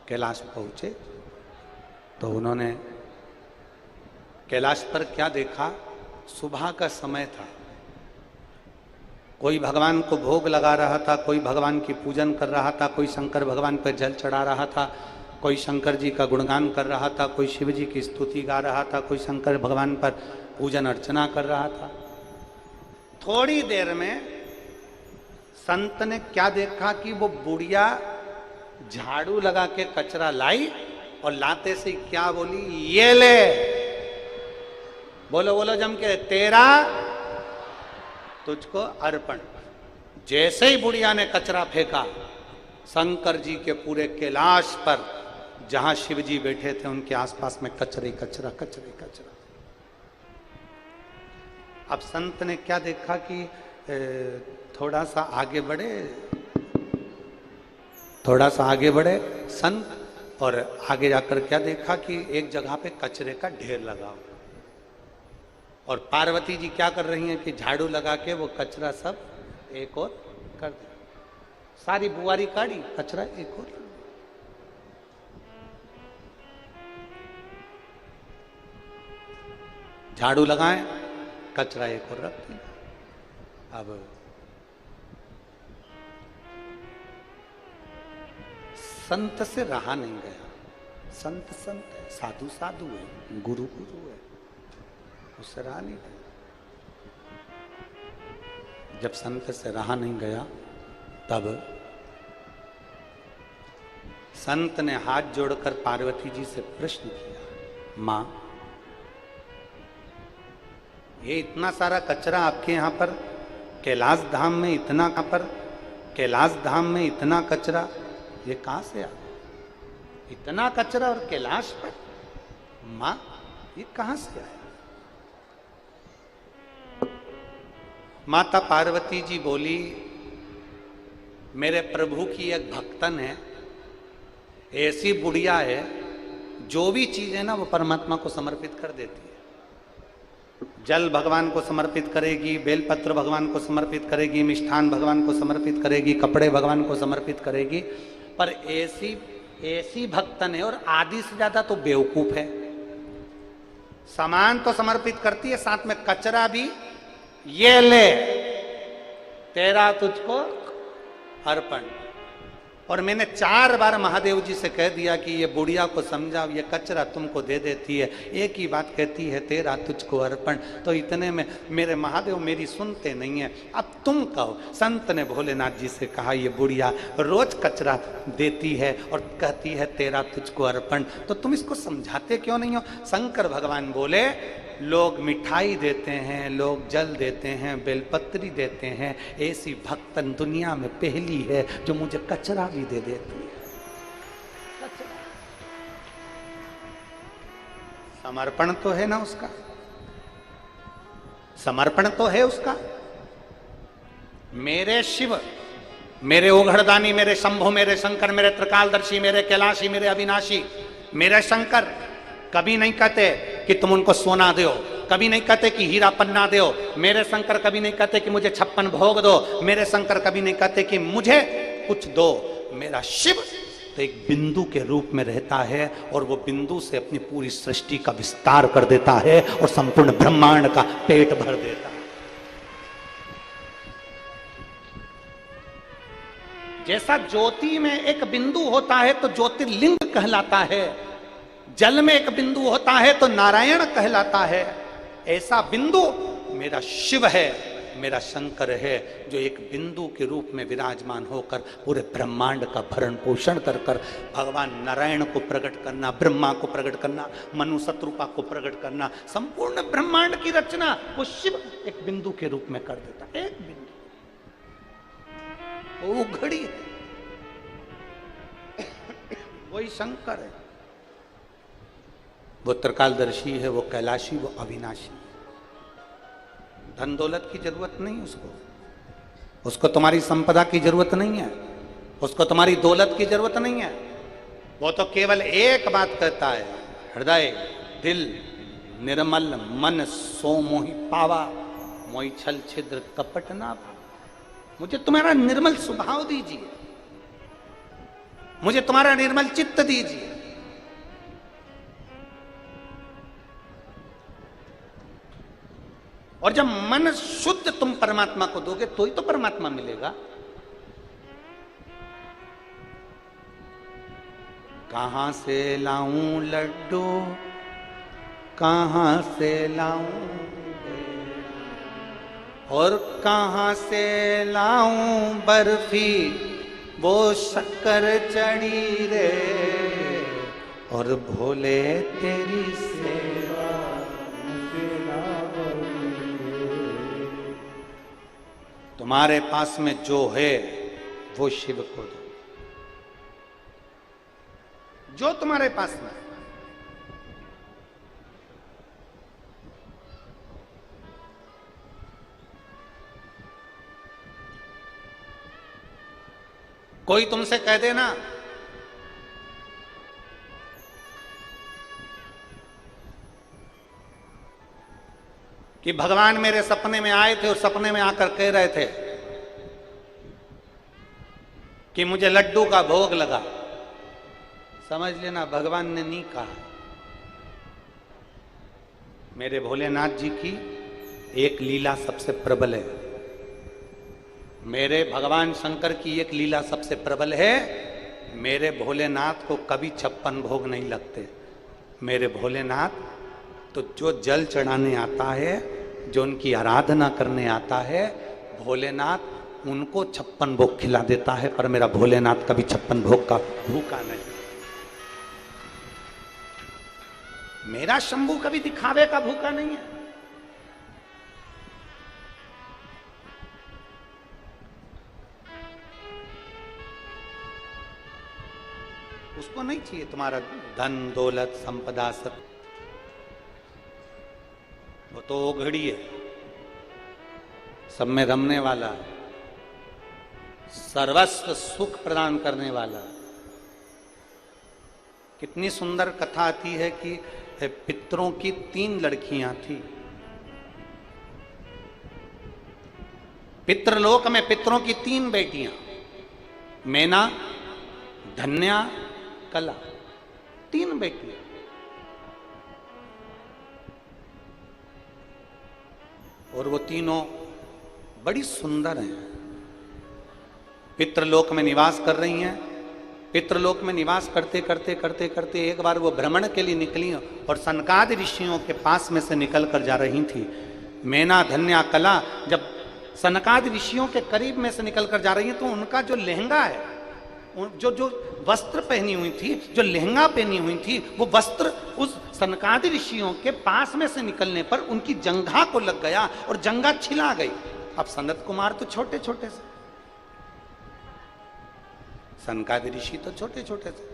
कैलाश पहुंचे तो उन्होंने कैलाश पर क्या देखा? सुबह का समय था। कोई भगवान को भोग लगा रहा था, कोई भगवान की पूजन कर रहा था, कोई शंकर भगवान पर जल चढ़ा रहा था, कोई शंकर जी का गुणगान कर रहा था, कोई शिव जी की स्तुति गा रहा था, कोई शंकर भगवान पर पूजन अर्चना कर रहा था। थोड़ी देर में संत ने क्या देखा कि वो बुढ़िया झाड़ू लगा के कचरा लाई और लाते से क्या बोली, ये ले, बोलो बोलो जम के, तेरा तुझको अर्पण। जैसे ही बुढ़िया ने कचरा फेंका, शंकर जी के पूरे कैलाश पर जहां शिव जी बैठे थे उनके आसपास में कचरे कचरा कचरे कचरा। अब संत ने क्या देखा कि थोड़ा सा आगे बढ़े, थोड़ा सा आगे बढ़े। संत और आगे जाकर क्या देखा कि एक जगह पे कचरे का ढेर लगा हुआ, और पार्वती जी क्या कर रही हैं कि झाड़ू लगा के वो कचरा सब एक और कर दे, सारी बुआरी काढ़ी, कचरा एक और। झाड़ू लगाएं, कचरा एक और रख दिया। अब संत से रहा नहीं गया, संत संत है, साधु साधु है, गुरु गुरु है, उससे रहा नहीं गया। जब संत से रहा नहीं गया तब संत ने हाथ जोड़कर पार्वती जी से प्रश्न किया, मां ये इतना सारा कचरा आपके यहां पर कैलाश धाम में, इतना कहां पर कैलाश धाम में इतना कचरा ये कहां से आ गया? इतना कचरा और कैलाश पर, मां ये कहां से आया? माता पार्वती जी बोली, मेरे प्रभु की एक भक्तन है, ऐसी बुढ़िया है, जो भी चीज है ना वो परमात्मा को समर्पित कर देती है। जल भगवान को समर्पित करेगी, बेलपत्र भगवान को समर्पित करेगी, मिष्ठान भगवान को समर्पित करेगी, कपड़े भगवान को समर्पित करेगी, पर ऐसी भक्तन है, और आदि से ज्यादा तो बेवकूफ है। सामान तो समर्पित करती है, साथ में कचरा भी, ये ले तेरा तुझको अर्पण। और मैंने 4 बार महादेव जी से कह दिया कि ये बुढ़िया को समझाओ, ये कचरा तुमको दे देती है, एक ही बात कहती है तेरा तुझको अर्पण। तो इतने में मेरे महादेव मेरी सुनते नहीं है, अब तुम कहो। संत ने भोलेनाथ जी से कहा, ये बुढ़िया रोज कचरा देती है और कहती है तेरा तुझको अर्पण, तो तुम इसको समझाते क्यों नहीं हो? शंकर भगवान बोले, लोग मिठाई देते हैं, लोग जल देते हैं, बेलपत्री देते हैं, ऐसी भक्तन दुनिया में पहली है जो मुझे कचरा भी दे देती है। समर्पण तो है ना उसका, समर्पण तो है उसका। मेरे शिव, मेरे ओघड़दानी, मेरे शंभु, मेरे शंकर, मेरे त्रिकालदर्शी, मेरे कैलाशी, मेरे अविनाशी, मेरे शंकर कभी नहीं कहते कि तुम उनको सोना दो, कभी नहीं कहते कि हीरा पन्ना दो। मेरे शंकर कभी नहीं कहते कि मुझे 56 भोग दो। मेरे शंकर कभी नहीं कहते कि मुझे कुछ दो। मेरा शिव तो एक बिंदु के रूप में रहता है, और वो बिंदु से अपनी पूरी सृष्टि का विस्तार कर देता है और संपूर्ण ब्रह्मांड का पेट भर देता है। जैसा ज्योति में एक बिंदु होता है तो ज्योतिर्लिंग कहलाता है, जल में एक बिंदु होता है तो नारायण कहलाता है, ऐसा बिंदु मेरा शिव है, मेरा शंकर है, जो एक बिंदु के रूप में विराजमान होकर पूरे ब्रह्मांड का भरण पोषण कर कर भगवान नारायण को प्रकट करना, ब्रह्मा को प्रकट करना, मनु शत्रुपा को प्रकट करना, संपूर्ण ब्रह्मांड की रचना वो शिव एक बिंदु के रूप में कर देता। एक बिंदु वो घड़ी है, वही शंकर है, वो त्रिकालदर्शी है, वो कैलाशी, वो अविनाशी। धन दौलत की जरूरत नहीं उसको, उसको तुम्हारी संपदा की जरूरत नहीं है, उसको तुम्हारी दौलत की जरूरत नहीं है। वो तो केवल एक बात कहता है, हृदय दिल निर्मल मन सो मोहि पावा, मोहि छल छिद्र कपट ना पावा। मुझे तुम्हारा निर्मल स्वभाव दीजिए, मुझे तुम्हारा निर्मल चित्त दीजिए। और जब मन शुद्ध तुम परमात्मा को दोगे तो ही तो परमात्मा मिलेगा। कहां से लाऊं लड्डू, कहां से लाऊं, और कहां से लाऊं बर्फी, वो शक्कर चढ़ी रे, और भोले तेरी सेवा तुम्हारे पास में जो है वो शिव को दो, जो तुम्हारे पास में। कोई तुमसे कह देना कि भगवान मेरे सपने में आए थे और सपने में आकर कह रहे थे कि मुझे लड्डू का भोग लगा। समझ लेना भगवान ने नहीं कहा। मेरे भोलेनाथ जी की एक लीला सबसे प्रबल है। मेरे भगवान शंकर की एक लीला सबसे प्रबल है। मेरे भोलेनाथ को कभी 56 भोग नहीं लगते। मेरे भोलेनाथ तो जो जल चढ़ाने आता है, जो उनकी आराधना करने आता है, भोलेनाथ उनको 56 भोग खिला देता है। पर मेरा भोलेनाथ कभी 56 भोग का भूखा नहीं। मेरा शंभू कभी दिखावे का भूखा नहीं है। उसको नहीं चाहिए तुम्हारा धन दौलत संपदा सब। वो तो ओघड़ी है, सब में रमने वाला, सर्वस्व सुख प्रदान करने वाला। कितनी सुंदर कथा आती है कि पितरों की 3 लड़कियां थी। पितृलोक में पितरों की 3 बेटियां, मैना, धन्या, कला, 3 बेटियां। और वो तीनों बड़ी सुंदर हैं। पितृलोक में निवास कर रही हैं। पितृलोक में निवास करते करते करते करते एक बार वो भ्रमण के लिए निकली और सनकादि ऋषियों के पास में से निकल कर जा रही थी। मैना, धन्या, कला जब सनकादि ऋषियों के करीब में से निकल कर जा रही हैं तो उनका जो लहंगा है, जो वस्त्र पहनी हुई थी, जो लहंगा पहनी हुई थी, वो वस्त्र उस सनकादि ऋषियों के पास में से निकलने पर उनकी जंघा को लग गया और जंघा छिला गई। अब सनत कुमार तो छोटे छोटे से, सनकादि ऋषि तो छोटे छोटे से,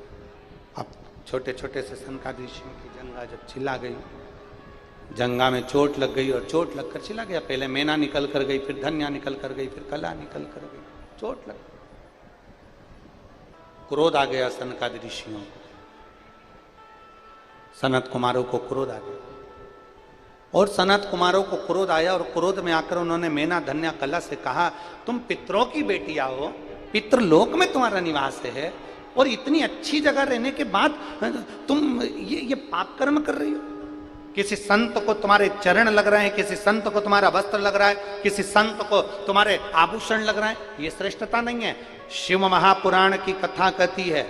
अब छोटे छोटे से सनकादि ऋषियों की जंघा जब छिला गई, जंघा में चोट लग गई और चोट लगकर छिला गया। पहले मैना निकल कर गई, फिर धन्या निकल कर गई, फिर कला निकल कर गई, चोट लग गई। क्रोध आ गया सनकादि ऋषियों को, सनत कुमारों को क्रोध आ गया। और सनत कुमारों को क्रोध आया और क्रोध में आकर उन्होंने मैना, धन्या, कला से कहा, तुम पितरों की बेटियां हो, पितृलोक में तुम्हारा निवास है और इतनी अच्छी जगह रहने के बाद तुम ये पाप कर्म कर रही हो। किसी संत को तुम्हारे चरण लग रहे हैं, किसी संत को तुम्हारा वस्त्र लग रहा है, किसी संत को तुम्हारे आभूषण लग रहे हैं, ये श्रेष्ठता नहीं है। शिव महापुराण की कथा कहती है,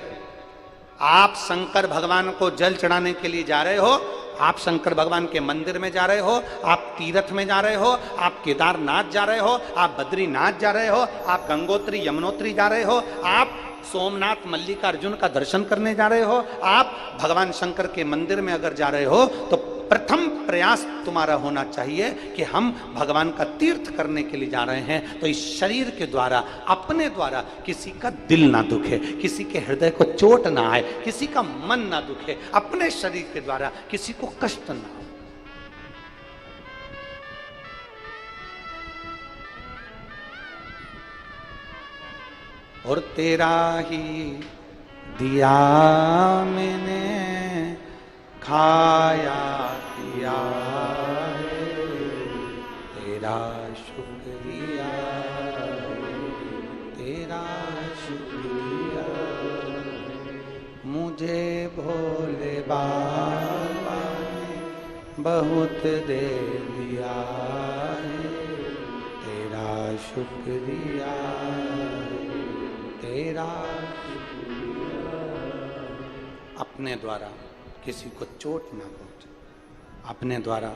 आप शंकर भगवान को जल चढ़ाने के लिए जा रहे हो, आप शंकर भगवान के मंदिर में जा रहे हो, आप तीर्थ में जा रहे हो, आप केदारनाथ जा रहे हो, आप बद्रीनाथ जा रहे हो, आप गंगोत्री यमुनोत्री जा रहे हो, आप सोमनाथ मल्लिकार्जुन का दर्शन करने जा रहे हो, आप भगवान शंकर के मंदिर में अगर जा रहे हो तो प्रथम प्रयास तुम्हारा होना चाहिए कि हम भगवान का तीर्थ करने के लिए जा रहे हैं तो इस शरीर के द्वारा, अपने द्वारा किसी का दिल ना दुखे, किसी के हृदय को चोट ना आए, किसी का मन ना दुखे, अपने शरीर के द्वारा किसी को कष्ट ना हो। और तेरा ही दिया मैंने खाया पिया है, तेरा शुक्रिया, तेरा शुक्रिया, मुझे भोले बाबा ने बहुत दे दिया है, तेरा शुक्रिया, तेरा शुक्रिया। अपने द्वारा किसी को चोट ना पहुंचे, अपने द्वारा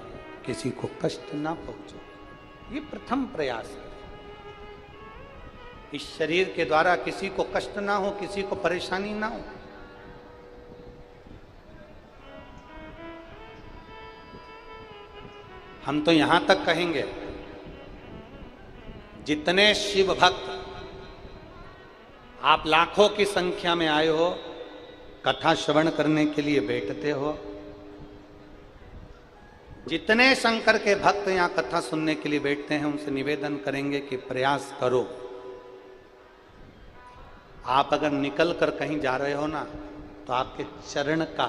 किसी को कष्ट ना पहुंचे, ये प्रथम प्रयास है। इस शरीर के द्वारा किसी को कष्ट ना हो, किसी को परेशानी ना हो। हम तो यहां तक कहेंगे, जितने शिव भक्त आप लाखों की संख्या में आए हो, कथा श्रवण करने के लिए बैठते हो, जितने शंकर के भक्त यहां कथा सुनने के लिए बैठते हैं, उनसे निवेदन करेंगे कि प्रयास करो। आप अगर निकल कर कहीं जा रहे हो ना, तो आपके चरण का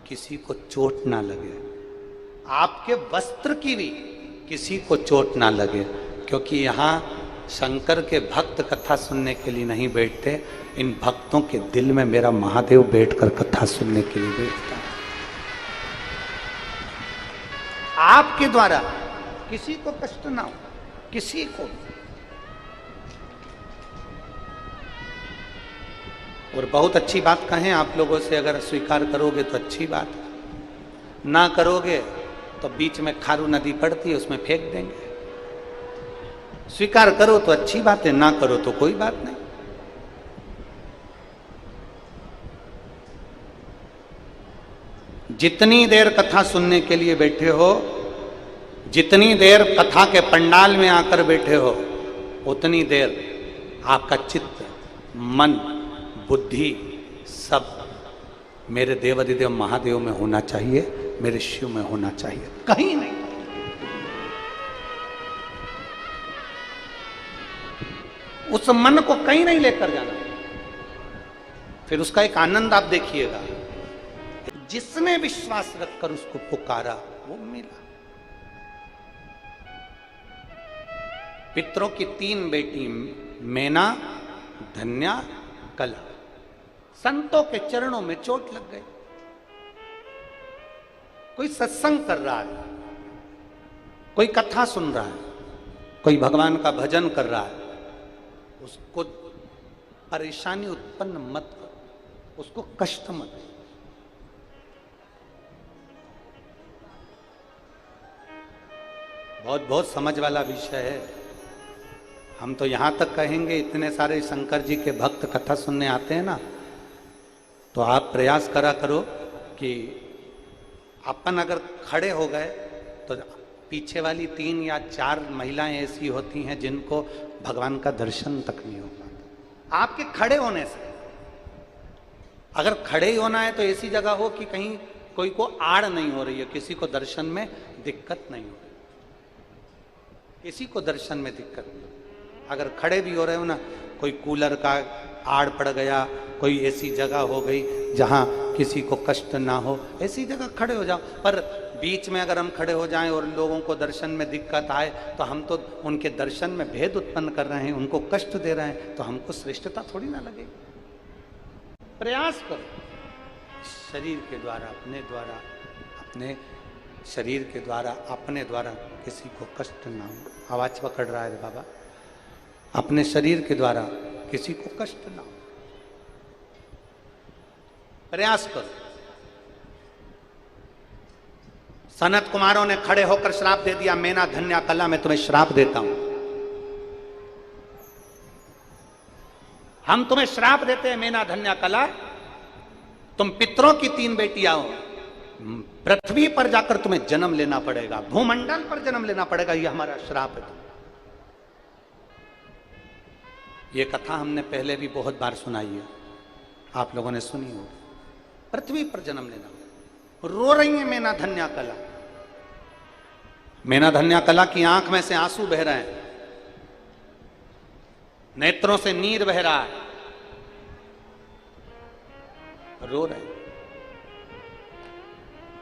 किसी को चोट ना लगे, आपके वस्त्र की भी किसी को चोट ना लगे, क्योंकि यहाँ शंकर के भक्त कथा सुनने के लिए नहीं बैठते, इन भक्तों के दिल में मेरा महादेव बैठकर कथा सुनने के लिए बैठता है। आपके द्वारा किसी को कष्ट ना हो, किसी को। और बहुत अच्छी बात कहें आप लोगों से, अगर स्वीकार करोगे तो अच्छी बात, ना करोगे तो बीच में खारू नदी पड़ती है, उसमें फेंक देंगे। स्वीकार करो तो अच्छी बात है, ना करो तो कोई बात नहीं। जितनी देर कथा सुनने के लिए बैठे हो, जितनी देर कथा के पंडाल में आकर बैठे हो, उतनी देर आपका चित्त, मन, बुद्धि सब मेरे देवाधिदेव महादेव में होना चाहिए, मेरे शिव में होना चाहिए, कहीं नहीं। उस मन को कहीं नहीं लेकर जाना। फिर उसका एक आनंद आप देखिएगा। जिसने विश्वास रखकर उसको पुकारा वो मिला। पितरों की 3 बेटी मैना, धन्या, कला, संतों के चरणों में चोट लग गई। कोई सत्संग कर रहा है, कोई कथा सुन रहा है, कोई भगवान का भजन कर रहा है, उसको परेशानी उत्पन्न मत करो, उसको कष्ट मत दो। बहुत बहुत समझ वाला विषय है। हम तो यहां तक कहेंगे, इतने सारे शंकर जी के भक्त कथा सुनने आते हैं ना, तो आप प्रयास करा करो कि अपन अगर खड़े हो गए तो पीछे वाली 3 या 4 महिलाएं ऐसी होती हैं जिनको भगवान का दर्शन तक नहीं हो पाता आपके खड़े होने से। अगर खड़े ही होना है तो ऐसी जगह हो कि कहीं कोई को आड़ नहीं हो रही है, किसी को दर्शन में दिक्कत नहीं हो रही, किसी को दर्शन में दिक्कत नहीं। अगर खड़े भी हो रहे हो ना, कोई कूलर का आड़ पड़ गया, कोई ऐसी जगह हो गई जहां किसी को कष्ट ना हो, ऐसी जगह खड़े हो जाओ। पर बीच में अगर हम खड़े हो जाएं और लोगों को दर्शन में दिक्कत आए तो हम तो उनके दर्शन में भेद उत्पन्न कर रहे हैं, उनको कष्ट दे रहे हैं, तो हमको श्रेष्ठता थोड़ी ना लगेगी। प्रयास करो शरीर के द्वारा, अपने द्वारा, अपने शरीर के द्वारा, अपने द्वारा किसी को कष्ट ना हो। आवाज पकड़ रहा है बाबा। अपने शरीर के द्वारा किसी को कष्ट ना हो, प्रयास करो। सनत कुमारों ने खड़े होकर श्राप दे दिया, मैना, धन्या, कला, मैं तुम्हें श्राप देता हूं। हम तुम्हें श्राप देते हैं, मैना, धन्या, कला, तुम पितरों की 3 बेटियां हो, पृथ्वी पर जाकर तुम्हें जन्म लेना पड़ेगा, भूमंडल पर जन्म लेना पड़ेगा, यह हमारा श्राप है। ये कथा हमने पहले भी बहुत बार सुनाई है, आप लोगों ने सुनी हो। पृथ्वी पर जन्म लेना, रो रही है मैना, धन्या, कला। मैना, धन्या, कला की आंख में से आंसू बह रहे हैं, नेत्रों से नीर बह रहा है, रो रहे हैं।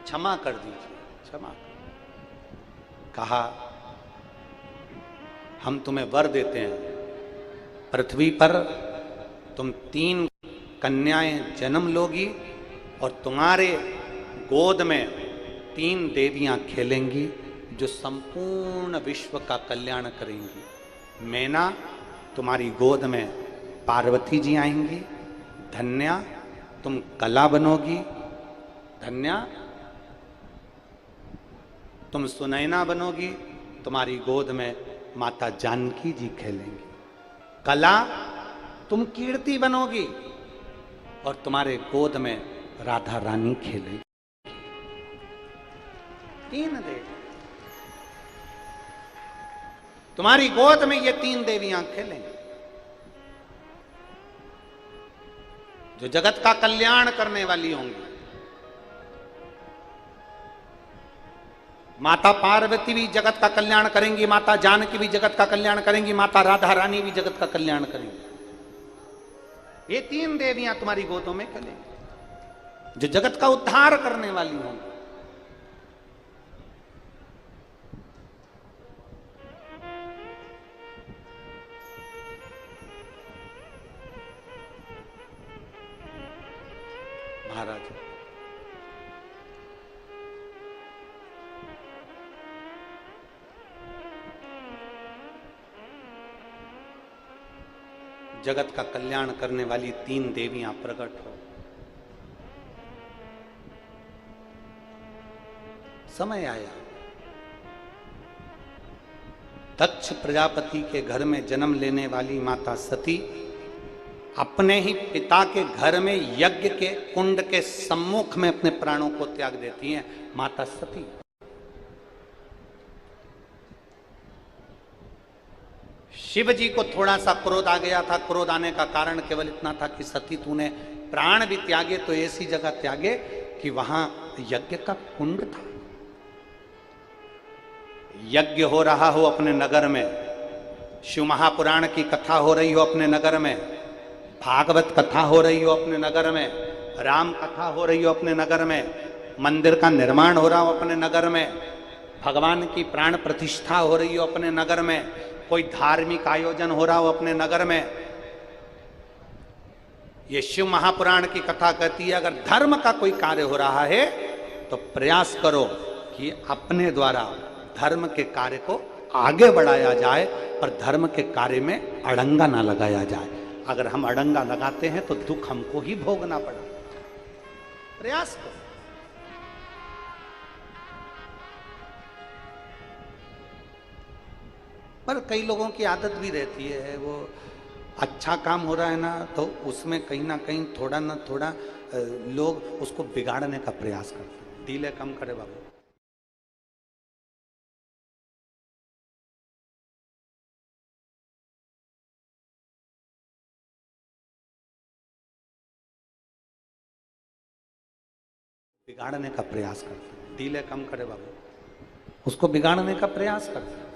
क्षमा कर दीजिए, क्षमा कर। कहा हम तुम्हें वर देते हैं, पृथ्वी पर तुम 3 कन्याएं जन्म लोगी और तुम्हारे गोद में 3 देवियां खेलेंगी जो संपूर्ण विश्व का कल्याण करेंगी। मैना, तुम्हारी गोद में पार्वती जी आएंगी, धन्या, तुम कला बनोगी, धन्या, तुम सुनैना बनोगी, तुम्हारी गोद में माता जानकी जी खेलेंगी, कला, तुम कीर्ति बनोगी और तुम्हारे गोद में राधा रानी खेलेगी। 3 देवी तुम्हारी गोद में, ये 3 देवियां खेलेंगी जो जगत का कल्याण करने वाली होंगी। माता पार्वती भी जगत का कल्याण करेंगी, माता जानकी भी जगत का कल्याण करेंगी, माता राधा रानी भी जगत का कल्याण करेंगी। ये 3 देवियां तुम्हारी गोदों में खेलेंगी जो जगत का उद्धार करने वाली होंगी। जगत का कल्याण करने वाली 3 देवियां प्रकट हो। समय आया, दक्ष प्रजापति के घर में जन्म लेने वाली माता सती अपने ही पिता के घर में यज्ञ के कुंड के सम्मुख में अपने प्राणों को त्याग देती हैं। माता सती शिव जी को थोड़ा सा क्रोध आ गया था। क्रोध आने का कारण केवल इतना था कि सती तूने प्राण भी त्यागे तो ऐसी जगह त्यागे कि वहां यज्ञ का कुंड था। यज्ञ हो रहा हो अपने नगर में, शिव महापुराण की कथा हो रही हो अपने नगर में, भागवत कथा हो रही हो अपने नगर में, राम कथा हो रही हो अपने नगर में, मंदिर का निर्माण हो रहा हो अपने नगर में, भगवान की प्राण प्रतिष्ठा हो रही हो अपने नगर में, कोई धार्मिक आयोजन हो रहा हो अपने नगर में। ये शिव महापुराण की कथा कहती है अगर धर्म का कोई कार्य हो रहा है तो प्रयास करो कि अपने द्वारा धर्म के कार्य को आगे बढ़ाया जाए, पर धर्म के कार्य में अड़ंगा ना लगाया जाए। अगर हम अड़ंगा लगाते हैं तो दुख हमको ही भोगना पड़ा। प्रयास करो। पर कई लोगों की आदत भी रहती है, वो अच्छा काम हो रहा है ना तो उसमें कहीं ना कहीं थोड़ा ना थोड़ा लोग उसको बिगाड़ने का प्रयास करते हैं। डीले कम करे बाबू। बिगाड़ने का प्रयास करते हैं। डीले कम करे बाबू, उसको बिगाड़ने का प्रयास करते हैं।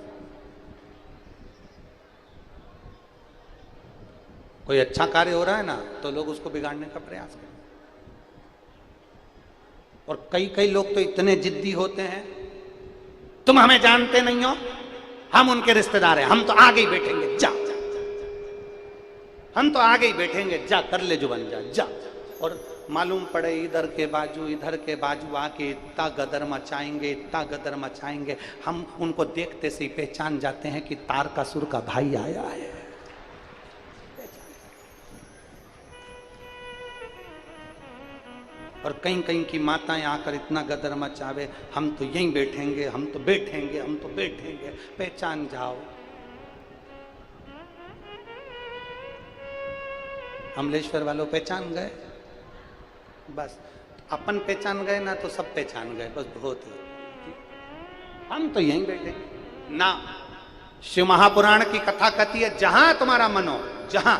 कोई अच्छा कार्य हो रहा है ना तो लोग उसको बिगाड़ने का प्रयास करते हैं। और कई लोग तो इतने जिद्दी होते हैं, तुम हमें जानते नहीं हो, हम उनके रिश्तेदार हैं, हम तो आगे ही बैठेंगे, जा हम तो आगे ही बैठेंगे, जा कर ले जो बन जा। और मालूम पड़े इधर के बाजू आके इतना गदर मचाएंगे, हम उनको देखते से ही पहचान जाते हैं कि तारकासुर का भाई आया है। और कहीं की माताएं आकर इतना गदर मचावे, हम तो यहीं बैठेंगे, हम तो बैठेंगे, पहचान जाओ। अमलेश्वर वालों पहचान गए, बस अपन पहचान गए ना तो सब पहचान गए, बस बहुत है। हम तो यहीं बैठे ना। शिव महापुराण की कथा कहती है जहां तुम्हारा मन हो, जहां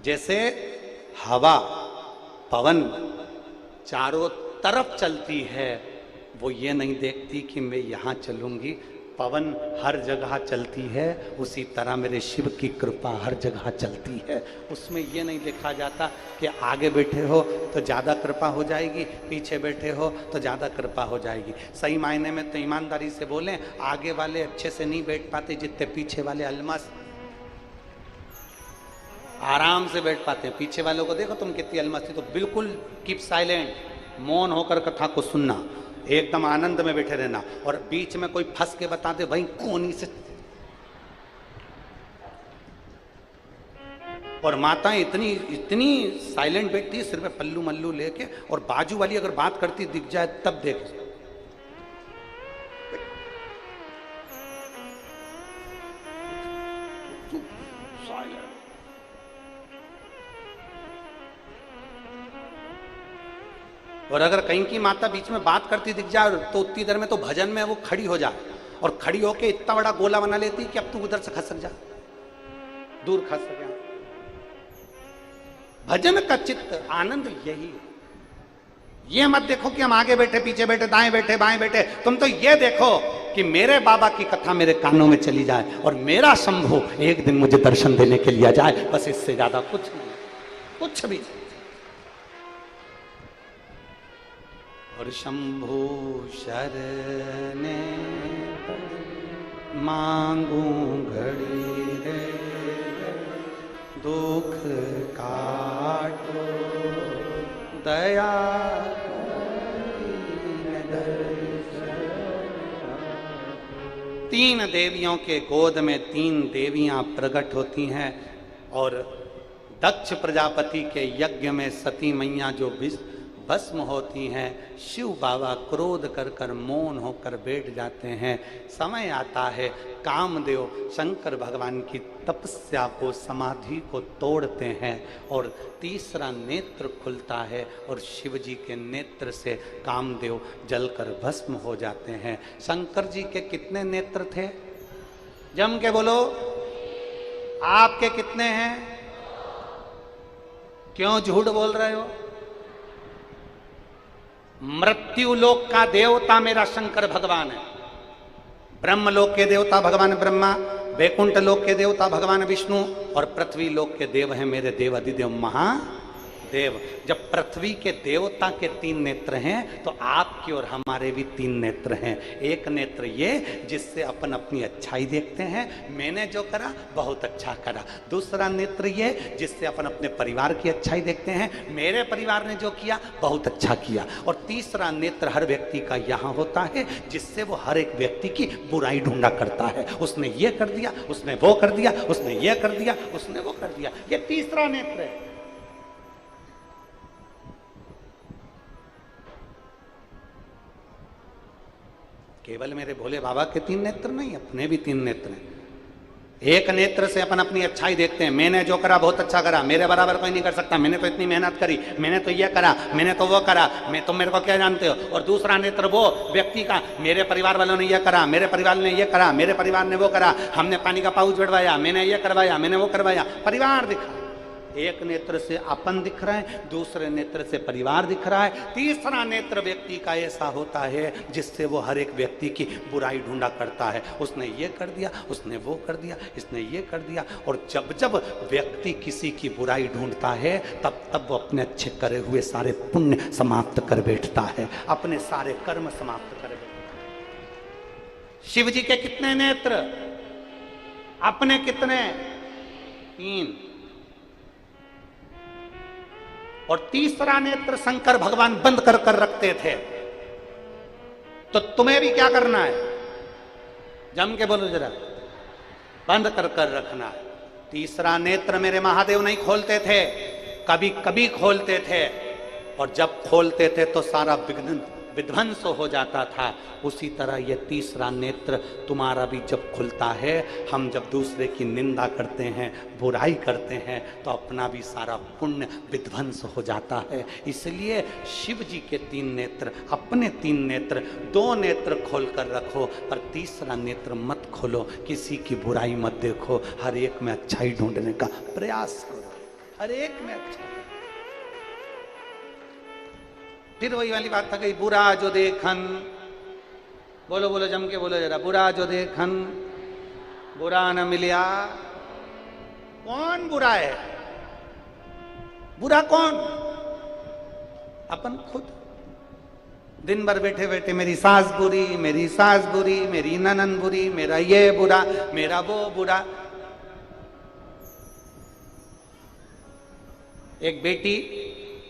जैसे हवा पवन चारों तरफ चलती है, वो ये नहीं देखती कि मैं यहां चलूंगी। पवन हर जगह चलती है, उसी तरह मेरे शिव की कृपा हर जगह चलती है। उसमें ये नहीं देखा जाता कि आगे बैठे हो तो ज़्यादा कृपा हो जाएगी, पीछे बैठे हो तो ज़्यादा कृपा हो जाएगी। सही मायने में तो ईमानदारी से बोलें, आगे वाले अच्छे से नहीं बैठ पाते जितने पीछे वाले अलमस्त आराम से बैठ पाते हैं। पीछे वालों को देखो तुम कितनी अलमस्ती, तो बिल्कुल कीप साइलेंट, मौन होकर कथा को सुनना, एकदम आनंद में बैठे रहना। और बीच में कोई फंस के बता दे वहीं कोनी से। और माताएं इतनी साइलेंट बैठती है, सिर पे पल्लू मल्लू लेके, और बाजू वाली अगर बात करती दिख जाए तब देख। और अगर कहीं की माता बीच में बात करती दिख जाए तो उतनी देर में तो भजन में वो खड़ी हो जाए, और खड़ी होके इतना बड़ा गोला बना लेती कि अब तू उधर से खसक जा, दूर खसक जा। भजन का चित्त आनंद यही है। ये मत देखो कि हम आगे बैठे, पीछे बैठे, दाएं बैठे, बाएं बैठे। तुम तो ये देखो कि मेरे बाबा की कथा मेरे कानों में चली जाए और मेरा शंभू एक दिन मुझे दर्शन देने के लिए जाए, बस इससे ज्यादा कुछ नहीं, कुछ भी नहीं। और शंभु शरणे मांगू घड़ी रे, दुख काटो दया। तीन देवियों के गोद में 3 देवियां प्रकट होती हैं और दक्ष प्रजापति के यज्ञ में सती मैया जो भस्म होती हैं, शिव बाबा क्रोध कर कर मौन होकर बैठ जाते हैं। समय आता है कामदेव शंकर भगवान की तपस्या को, समाधि को तोड़ते हैं और तीसरा नेत्र खुलता है और शिव जी के नेत्र से कामदेव जलकर भस्म हो जाते हैं। शंकर जी के कितने नेत्र थे? जम के बोलो, आपके कितने हैं? क्यों झूठ बोल रहे हो? मृत्यु लोक का देवता मेरा शंकर भगवान है, ब्रह्म लोक के देवता भगवान ब्रह्मा, वैकुंठ लोक के देवता भगवान विष्णु और पृथ्वी लोक के देव हैं मेरे देव अधिदेव महादेव। जब पृथ्वी के देवता के 3 नेत्र हैं तो आपके और हमारे भी 3 नेत्र हैं। एक नेत्र ये जिससे अपन अपनी अच्छाई देखते हैं, मैंने जो करा बहुत अच्छा करा। दूसरा नेत्र ये जिससे अपन अपने परिवार की अच्छाई देखते हैं, मेरे परिवार ने जो किया बहुत अच्छा किया। और तीसरा नेत्र हर व्यक्ति का यहाँ होता है जिससे वो हर एक व्यक्ति की बुराई ढूंढा करता है। उसने ये कर दिया, उसने वो कर दिया, उसने ये कर दिया, उसने वो कर दिया। ये तीसरा नेत्र है। केवल मेरे भोले बाबा के 3 नेत्र नहीं, अपने भी 3 नेत्र हैं। एक नेत्र से अपन अपनी अच्छाई देखते हैं, मैंने जो करा बहुत अच्छा करा, मेरे बराबर कोई नहीं कर सकता, मैंने तो इतनी मेहनत करी, मैंने तो ये करा, मैंने तो वो करा, मैं तो मेरे को क्या जानते हो। और दूसरा नेत्र वो व्यक्ति का, मेरे परिवार वालों ने ये करा, मेरे परिवार ने ये करा, मेरे परिवार ने वो करा, हमने पानी का पाउच बढ़वाया, मैंने ये करवाया, मैंने वो करवाया, परिवार दिखा। एक नेत्र से अपन दिख रहा है, दूसरे नेत्र से परिवार दिख रहा है, तीसरा नेत्र व्यक्ति का ऐसा होता है जिससे वो हर एक व्यक्ति की बुराई ढूंढा करता है। उसने ये कर दिया, उसने वो कर दिया, इसने ये कर दिया। और जब जब व्यक्ति किसी की बुराई ढूंढता है तब तब वो अपने अच्छे करे हुए सारे पुण्य समाप्त कर बैठता है, अपने सारे कर्म समाप्त कर बैठता है। शिव जी के कितने नेत्र? अपने कितने? 3। और तीसरा नेत्र शंकर भगवान बंद कर कर रखते थे। तो तुम्हें भी क्या करना है? जम के बोलो जरा, बंद कर कर रखना है। तीसरा नेत्र मेरे महादेव नहीं खोलते थे, कभी कभी खोलते थे, और जब खोलते थे तो सारा विध्वंस हो जाता था। उसी तरह ये तीसरा नेत्र तुम्हारा भी जब खुलता है, हम जब दूसरे की निंदा करते हैं, बुराई करते हैं, तो अपना भी सारा पुण्य विध्वंस हो जाता है। इसलिए शिव जी के 3 नेत्र, अपने 3 नेत्र, 2 नेत्र खोल कर रखो, पर तीसरा नेत्र मत खोलो, किसी की बुराई मत देखो, हर एक में अच्छाई ढूंढने का प्रयास करो, हर एक में अच्छा। फिर वही वाली बात था, गई बुरा जो देखन, बोलो बोलो जम के बोलो जरा, बुरा जो देखन बुरा न मिलिया। कौन बुरा है? बुरा कौन? अपन खुद। दिन भर बैठे बैठे मेरी सास बुरी, मेरी सास बुरी, मेरी ननन बुरी, मेरा ये बुरा, मेरा वो बुरा। एक बेटी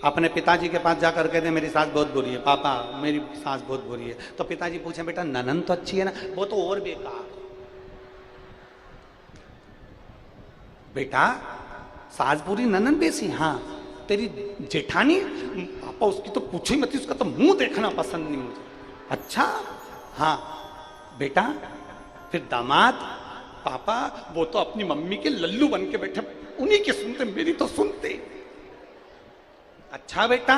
अपने पिताजी के पास जाकर कहते मेरी सास बहुत बुरी है, पापा मेरी सास बहुत बुरी है। तो पिताजी पूछे बेटा ननन तो अच्छी है ना? वो तो और बेकार। बेटा सास बुरी ननन बेसी? हाँ। तेरी जेठानी? पापा उसकी तो पूछो ही मत, उसका तो मुंह देखना पसंद नहीं मुझे। अच्छा हाँ। बेटा फिर दामाद? पापा वो तो अपनी मम्मी के लल्लू बन के बैठे, उन्हीं के सुनते, मेरी तो सुनते। अच्छा बेटा,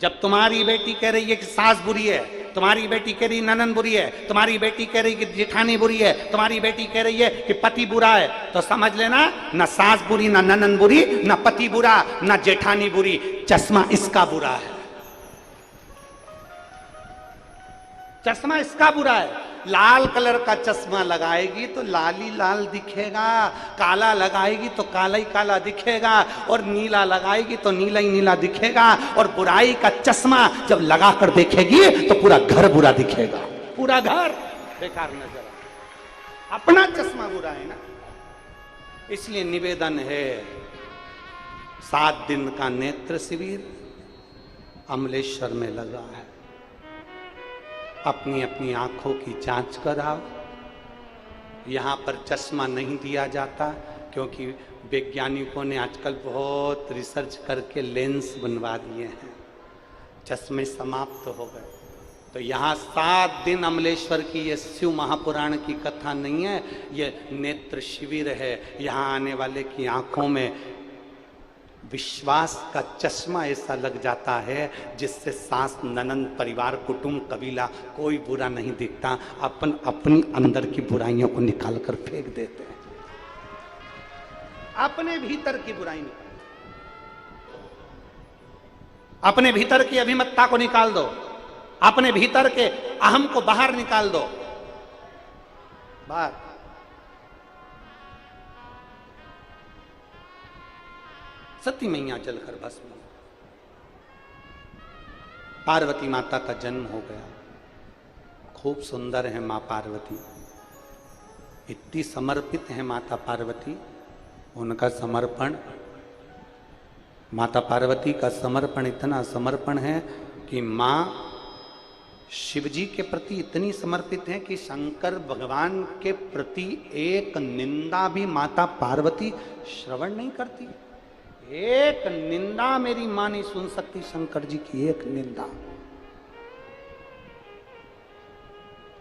जब तुम्हारी बेटी कह रही है कि सास बुरी है, तुम्हारी बेटी कह रही ननन बुरी है, तुम्हारी बेटी कह रही कि जेठानी बुरी है, तुम्हारी बेटी कह रही है कि पति बुरा है, तो समझ लेना ना सास बुरी, ना ननन बुरी, ना पति बुरा, ना जेठानी बुरी, चश्मा इसका बुरा है। चश्मा इसका बुरा है। लाल कलर का चश्मा लगाएगी तो लाल ही लाल दिखेगा, काला लगाएगी तो काला ही काला दिखेगा, और नीला लगाएगी तो नीला ही नीला दिखेगा। और बुराई का चश्मा जब लगाकर देखेगी तो पूरा घर बुरा दिखेगा, पूरा घर बेकार नजर। अपना चश्मा बुरा है ना। इसलिए निवेदन है, 7 दिन का नेत्र शिविर अमलेश्वर में लगा है। अपनी अपनी आंखों की जांच कराओ। यहाँ पर चश्मा नहीं दिया जाता, क्योंकि वैज्ञानिकों ने आजकल बहुत रिसर्च करके लेंस बनवा दिए हैं, चश्मे समाप्त हो गए। तो यहाँ 7 दिन अमलेश्वर की ये शिव महापुराण की कथा नहीं है, ये नेत्र शिविर है। यहाँ आने वाले की आंखों में विश्वास का चश्मा ऐसा लग जाता है जिससे सास, ननंद, परिवार, कुटुंब, कबीला कोई बुरा नहीं दिखता। अपन अपनी अंदर की बुराइयों को निकाल कर फेंक देते हैं, अपने भीतर की बुराई निकाल, अपने भीतर की अभिमत्ता को निकाल दो, अपने भीतर के अहम को बाहर निकाल दो। बाहर सती मैया जलकर भस्म। पार्वती माता का जन्म हो गया। खूब सुंदर है मां पार्वती, इतनी समर्पित है माता पार्वती। उनका समर्पण, माता पार्वती का समर्पण इतना समर्पण है कि मां शिवजी के प्रति इतनी समर्पित है कि शंकर भगवान के प्रति एक निंदा भी माता पार्वती श्रवण नहीं करती। एक निंदा मेरी मां नहीं सुन सकती, शंकर जी की एक निंदा।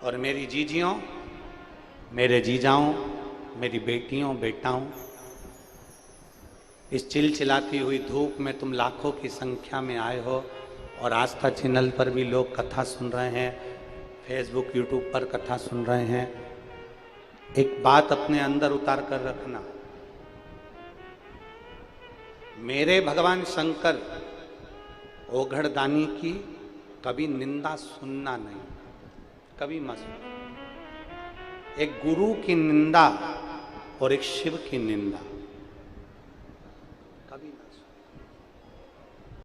और मेरी जीजियों, मेरे जीजाओं, मेरी बेटियों, बेटाओं, इस चिलचिलाती हुई धूप में तुम लाखों की संख्या में आए हो और आस्था चैनल पर भी लोग कथा सुन रहे हैं, फेसबुक, यूट्यूब पर कथा सुन रहे हैं। एक बात अपने अंदर उतार कर रखना, मेरे भगवान शंकर ओघड़दानी की कभी निंदा सुनना नहीं, कभी मत सुनो। एक गुरु की निंदा और एक शिव की निंदा,